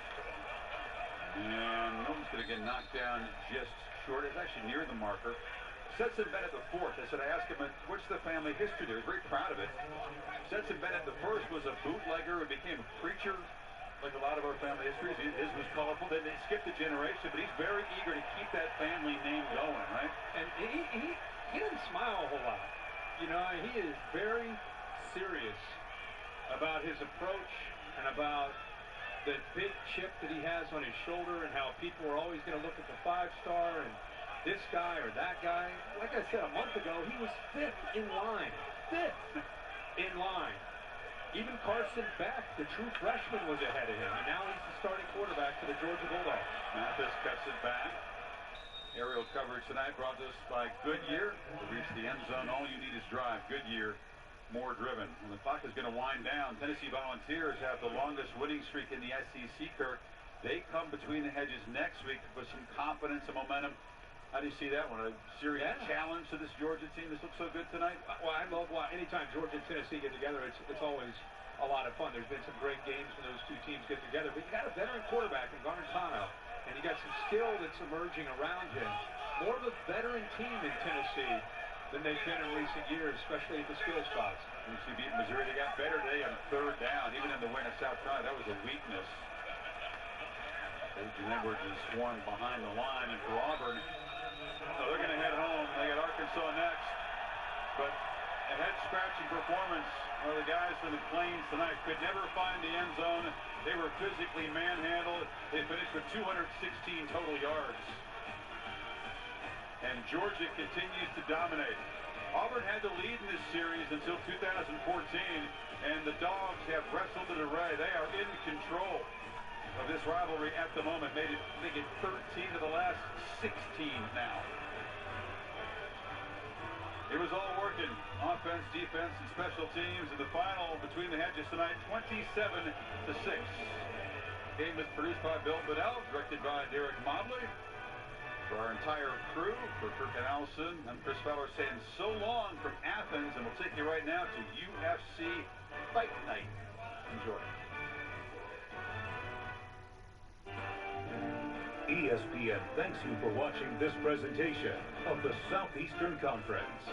And Milton's going to get knocked down just short. It's actually near the marker. Stetson Bennett the fourth. I said, I asked him, what's the family history there? He's very proud of it. Stetson Bennett the first was a bootlegger who became a preacher. Like a lot of our family histories, his was colorful. Then they skipped a generation, but he's very eager to keep that family name going, right? And he doesn't smile a whole lot. You know, he is very serious about his approach and about the big chip that he has on his shoulder and how people are always going to look at the 5-star and this guy or that guy. Like I said a month ago, he was 5th in line. 5th in line. Even Carson Beck, the true freshman, was ahead of him, and now he's the starting quarterback for the Georgia Bulldogs. Mathis cuts it back. Aerial coverage tonight brought to us by Goodyear. To reach the end zone, all you need is drive. Goodyear, more driven. When the clock is going to wind down, Tennessee Volunteers have the longest winning streak in the SEC, Kirk. They come between the hedges next week with some confidence and momentum. How do you see that one? A serious challenge to this Georgia team that's looked so good tonight? Well, I love anytime Georgia and Tennessee get together, it's always a lot of fun. There's been some great games when those two teams get together. But you got a veteran quarterback in Garantano, and you got some skill that's emerging around him. More of a veteran team in Tennessee than they've been in recent years, especially at the skill spots. Tennessee beat Missouri. They got better today on 3rd down. Even in the win of South Carolina, that was a weakness. Adrian Edwards is swarmed behind the line, and for Auburn, so they're going to head home. They got Arkansas next. But a head-scratching performance of the guys from the Plains tonight. Could never find the end zone. They were physically manhandled. They finished with 216 total yards. And Georgia continues to dominate. Auburn had the lead in this series until 2014, and the Dogs have wrestled it away. They are in control of this rivalry at the moment. Made it 13 of the last 16 now. It was all working. Offense, defense, and special teams. In the final between the hedges tonight, 27-6. Game was produced by Bill Bedell, directed by Derek Mobley. For our entire crew, for Kirk and Allison, I'm Chris Feller saying so long from Athens, and we'll take you right now to UFC Fight Night. Enjoy. ESPN thanks you for watching this presentation of the Southeastern Conference.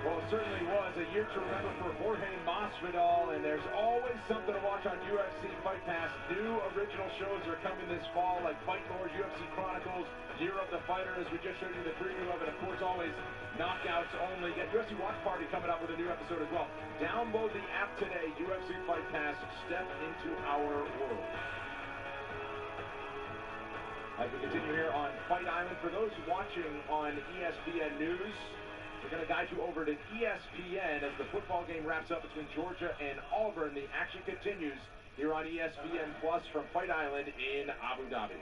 Well, it certainly was a year to remember for Jorge Masvidal, and there's always something to watch on UFC Fight Pass. New original shows are coming this fall, like Fight Lord, UFC Chronicles, Year of the Fighter, as we just showed you the preview of, and of course always knockouts only. Get UFC Watch Party coming up with a new episode as well. Download the app today, UFC Fight Pass. Step into our world. As we continue here on Fight Island, for those watching on ESPN News, we're going to guide you over to ESPN as the football game wraps up between Georgia and Auburn. The action continues here on ESPN Plus from Fight Island in Abu Dhabi.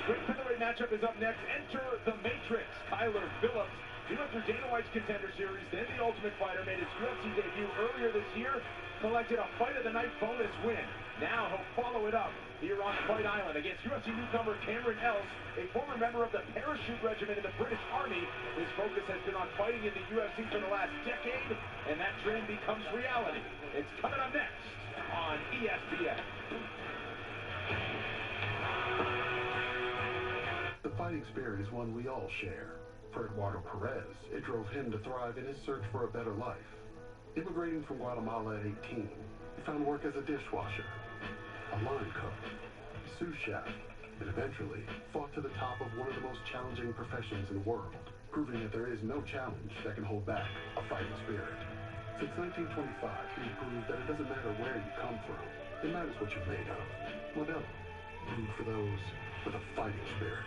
Great featherweight matchup is up next. Enter the Matrix. Kyler Phillips. He went through Dana White's Contender Series, then the Ultimate Fighter, made his UFC debut earlier this year, collected a Fight of the Night bonus win. Now he'll follow it up here on Fight Island against UFC newcomer Cameron Ells, a former member of the Parachute Regiment in the British Army. His focus has been on fighting in the UFC for the last decade, and that dream becomes reality. It's coming up next on ESPN. The fighting spirit is one we all share. For Eduardo Perez, it drove him to thrive in his search for a better life. Immigrating from Guatemala at 18, he found work as a dishwasher, a line cook, a sous chef, and eventually fought to the top of one of the most challenging professions in the world, proving that there is no challenge that can hold back a fighting spirit. Since 1925, he proved that it doesn't matter where you come from, it matters what you're made of. Modelo, brewed for those with a fighting spirit.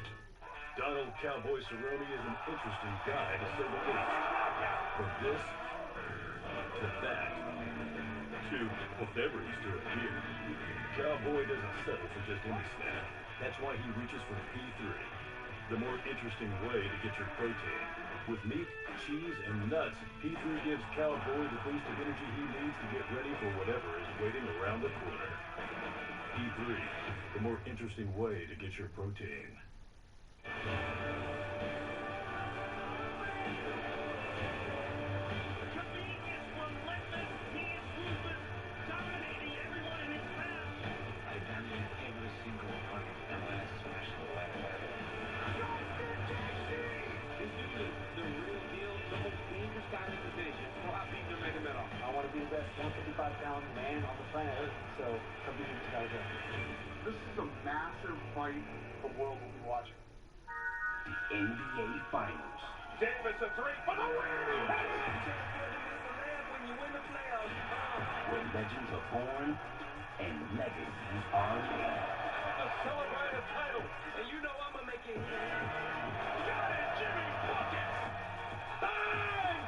Donald Cowboy Cerrone is an interesting guy, to say the least. From this to that to whatever he's doing here, Cowboy doesn't settle for just any snack. That's why he reaches for P3, the more interesting way to get your protein. With meat, cheese, and nuts, P3 gives Cowboy the boost of energy he needs to get ready for whatever is waiting around the corner. P3, the more interesting way to get your protein. I want to be the best 155-pound man on the planet Earth, so Khabib's got to go. This is a massive fight the world will be watching. The NBA Finals. Davis a three for the win! When you win the playoffs, where legends are born and legacies are made. A celebrated title, and you know I'm gonna make it. Got it, Jimmy buckets! Bang!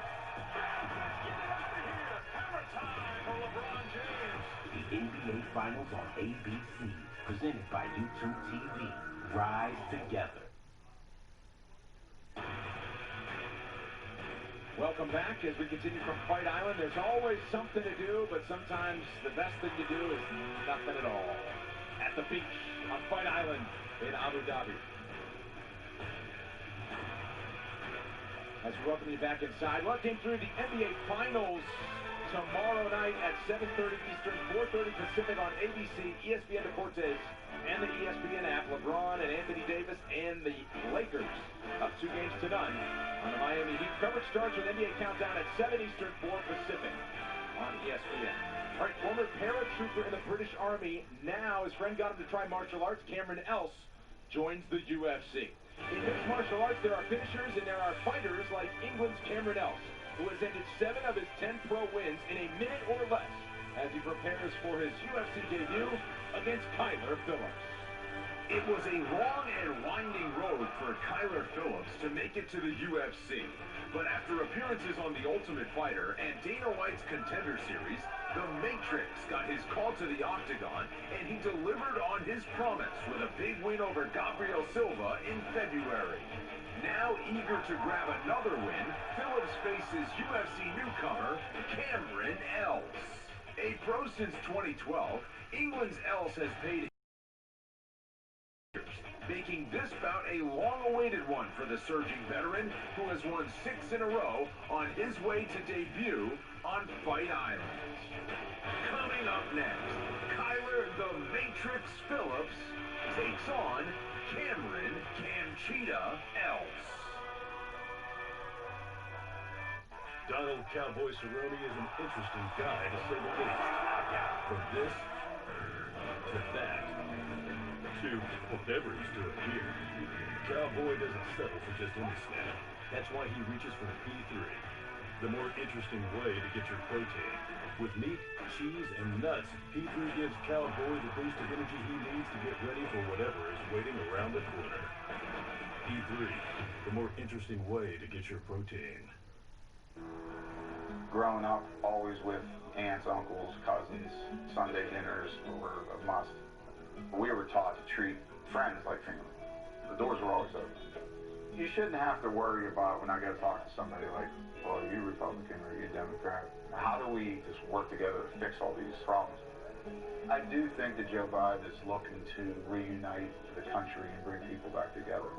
Get it out of here! Hammer time for LeBron James. The NBA Finals on ABC, presented by YouTube TV. Rise together. Welcome back as we continue from Fight Island. There's always something to do, but sometimes the best thing to do is nothing at all. At the beach on Fight Island in Abu Dhabi. As we welcome you back inside, what came through the NBA Finals tomorrow night at 7:30 Eastern, 4:30 Pacific on ABC, ESPN Deportes, and the ESPN app. LeBron and Anthony Davis and the Lakers up 2-0 on the Miami Heat. Coverage starts with NBA Countdown at 7 Eastern, 4 Pacific on ESPN. All right, former paratrooper in the British Army. Now his friend got him to try martial arts. Cameron Else joins the UFC. In mixed martial arts, there are finishers and there are fighters like England's Cameron Else, who has ended 7 of his 10 pro wins in a minute or less as he prepares for his UFC debut against Kyler Phillips. It was a long and winding road for Kyler Phillips to make it to the UFC. But after appearances on The Ultimate Fighter and Dana White's Contender Series, The Matrix got his call to the octagon, and he delivered on his promise with a big win over Gabriel Silva in February. Now eager to grab another win, Phillips faces UFC newcomer Cameron Else. A pro since 2012, England's Else has paid, making this bout a long-awaited one for the surging veteran who has won 6 in a row on his way to debut on Fight Island. Coming up next, Kyler the Matrix Phillips takes on Cameron Camchita Else. Donald Cowboy Cerrone is an interesting guy, to say the least. From this to that to whatever he's doing here, Cowboy doesn't settle for just any snack. That's why he reaches for P3, the more interesting way to get your protein. With meat, cheese, and nuts, P3 gives Cowboy the boost of energy he needs to get ready for whatever is waiting around the corner. P3, the more interesting way to get your protein. Growing up, always with aunts, uncles, cousins, Sunday dinners were a must. We were taught to treat friends like family. The doors were always open. You shouldn't have to worry about when I go to talk to somebody like, well, are you Republican or are you Democrat? How do we just work together to fix all these problems? I do think that Joe Biden is looking to reunite the country and bring people back together.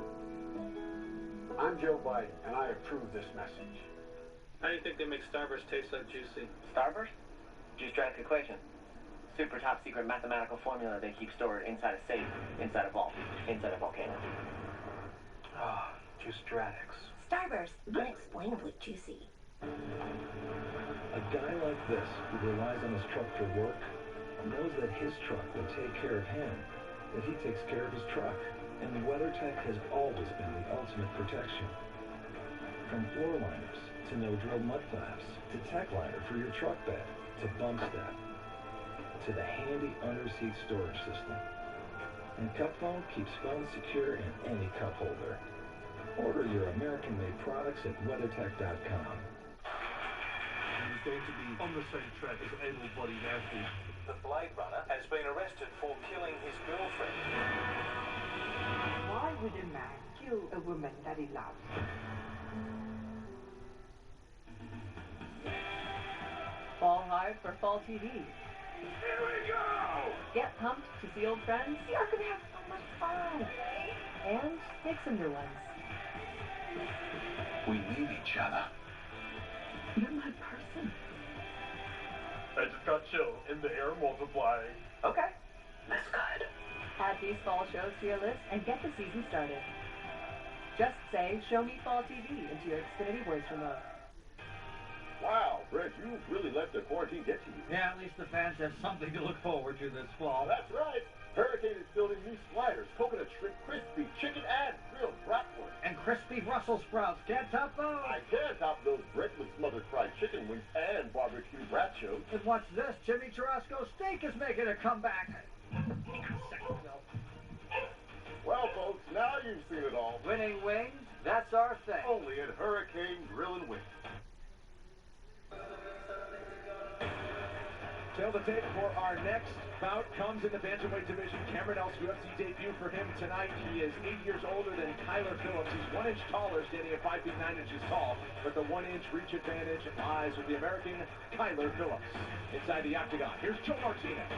I'm Joe Biden, and I approve this message. How do you think they make Starburst taste so juicy? Starburst? Juice-Dradic equation. Super top secret mathematical formula they keep stored inside a safe, inside a vault, inside a volcano. Ah, Juice-Dradics. Starburst, unexplainably juicy. A guy like this, who relies on his truck for work, knows that his truck will take care of him, that he takes care of his truck. And WeatherTech has always been the ultimate protection. From floor liners to no-drill mud flaps, to tech liner for your truck bed, to bump step, to the handy under-seat storage system. And Cup Foam keeps phones secure in any cup holder. Order your American-made products at WeatherTech.com. He's going to be on the same track as able-bodied athletes. The Blade Runner has been arrested for killing his girlfriend. Why would a man kill a woman that he loves? Fall hard for fall TV. Here we go! Get pumped to see old friends. You're gonna have so much fun. And make some new ones. We need each other. You're my person. I just got chills in the air multiplying. Okay. That's good. Add these fall shows to your list and get the season started. Just say, "Show me fall TV" into your Xfinity voice remote. Wow, Brent, you really let the quarantine get to you. Yeah, at least the fans have something to look forward to this fall. That's right. Hurricane is building new sliders, coconut shrimp crispy, chicken and grilled bratwurst. And crispy Brussels sprouts. Can't top those. I can't top those Brent with smothered fried chicken wings and barbecue bratchos. And what's this? Jimmy Churrasco Steak is making a comeback. Well, folks, now you've seen it all. Winning wings, that's our thing. Only at Hurricane Grill and Wings. Tail the tape for our next bout comes in the bantamweight division. Cameron Else UFC debut for him tonight. He is 8 years older than Kyler Phillips. He's 1 inch taller, standing at 5 feet 9 inches tall, but the 1 inch reach advantage lies with the American Kyler Phillips. Inside the octagon, here's Joe Martinez.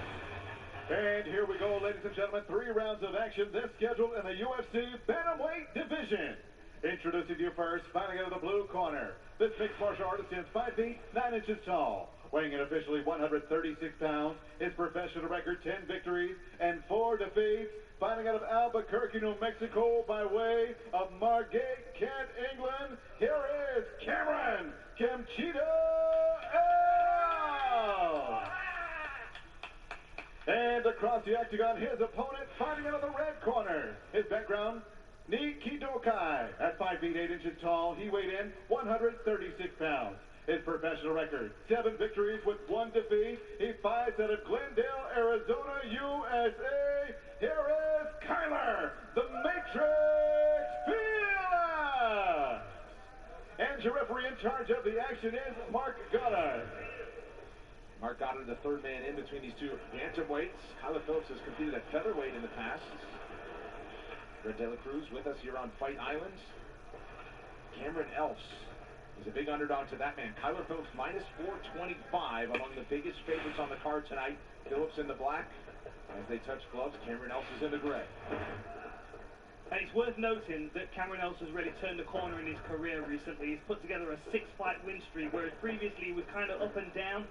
And here we go, ladies and gentlemen, 3 rounds of action. This scheduled in the UFC bantamweight division. Introducing you first, fighting out of the blue corner. This mixed martial artist is 5 feet 9 inches tall. Weighing in officially 136 pounds, his professional record 10 victories and 4 defeats. Fighting out of Albuquerque, New Mexico by way of Margate, Kent, England. Here is Cameron Kimchito L. And across the octagon, his opponent fighting out of the red corner. His background, Nikki Dokai. At 5 feet 8 inches tall, he weighed in 136 pounds. His professional record, 7 victories with 1 defeat. He fights out of Glendale, Arizona, USA. Here is Kyler, the Matrix Phillips. And your referee in charge of the action is Mark Goddard. Mark Goddard, the third man in between these two bantamweights. Kyler Phillips has competed at featherweight in the past. Red De La Cruz with us here on Fight Island. Cameron Else is a big underdog to that man. Kyler Phillips minus 425, among the biggest favorites on the card tonight. Phillips in the black. As they touch gloves, Cameron Else is in the gray. And it's worth noting that Cameron Else has really turned the corner in his career recently. He's put together a 6-fight win streak, whereas previously he was kind of up and down.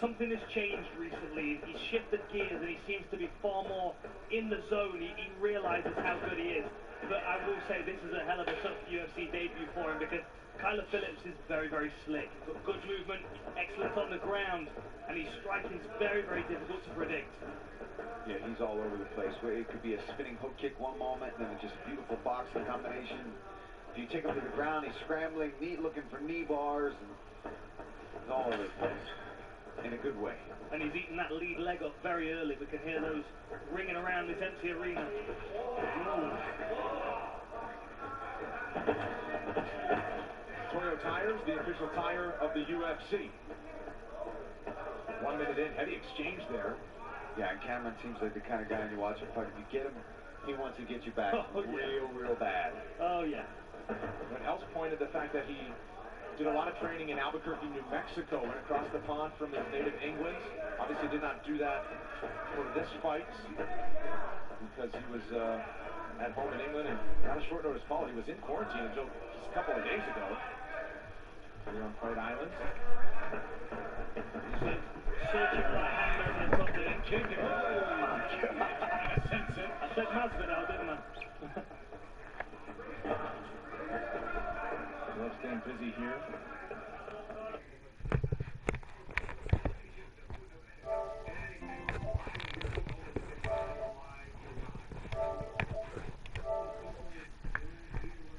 Something has changed recently. He's shifted gears and he seems to be far more in the zone. He realizes how good he is. But I will say this is a hell of a tough UFC debut for him, because Kyler Phillips is very, very slick. He's got good movement, excellent on the ground, and his striking's very, very difficult to predict. Yeah, he's all over the place. It could be a spinning hook kick one moment, and then it's just a beautiful boxing combination. If you take him to the ground, he's scrambling, looking for knee bars, and he's all over the place. In a good way. And he's eating that lead leg up very early. We can hear those ringing around this empty arena. Toyo Tires, the official tire of the UFC. 1 minute in, heavy exchange there. Yeah, and Cameron seems like the kind of guy when you watch him fight. If you get him, he wants to get you back real bad. Oh, yeah. When Else pointed the fact that he did a lot of training in Albuquerque, New Mexico, went across the pond from his native England. Obviously did not do that for this fight because he was at home in England and got a short notice call. He was in quarantine until just a couple of days ago. Here on Fight Island. He's been searching for a hamburger or something and kicked him. I sense it. I said Masvidal, didn't I? busy here.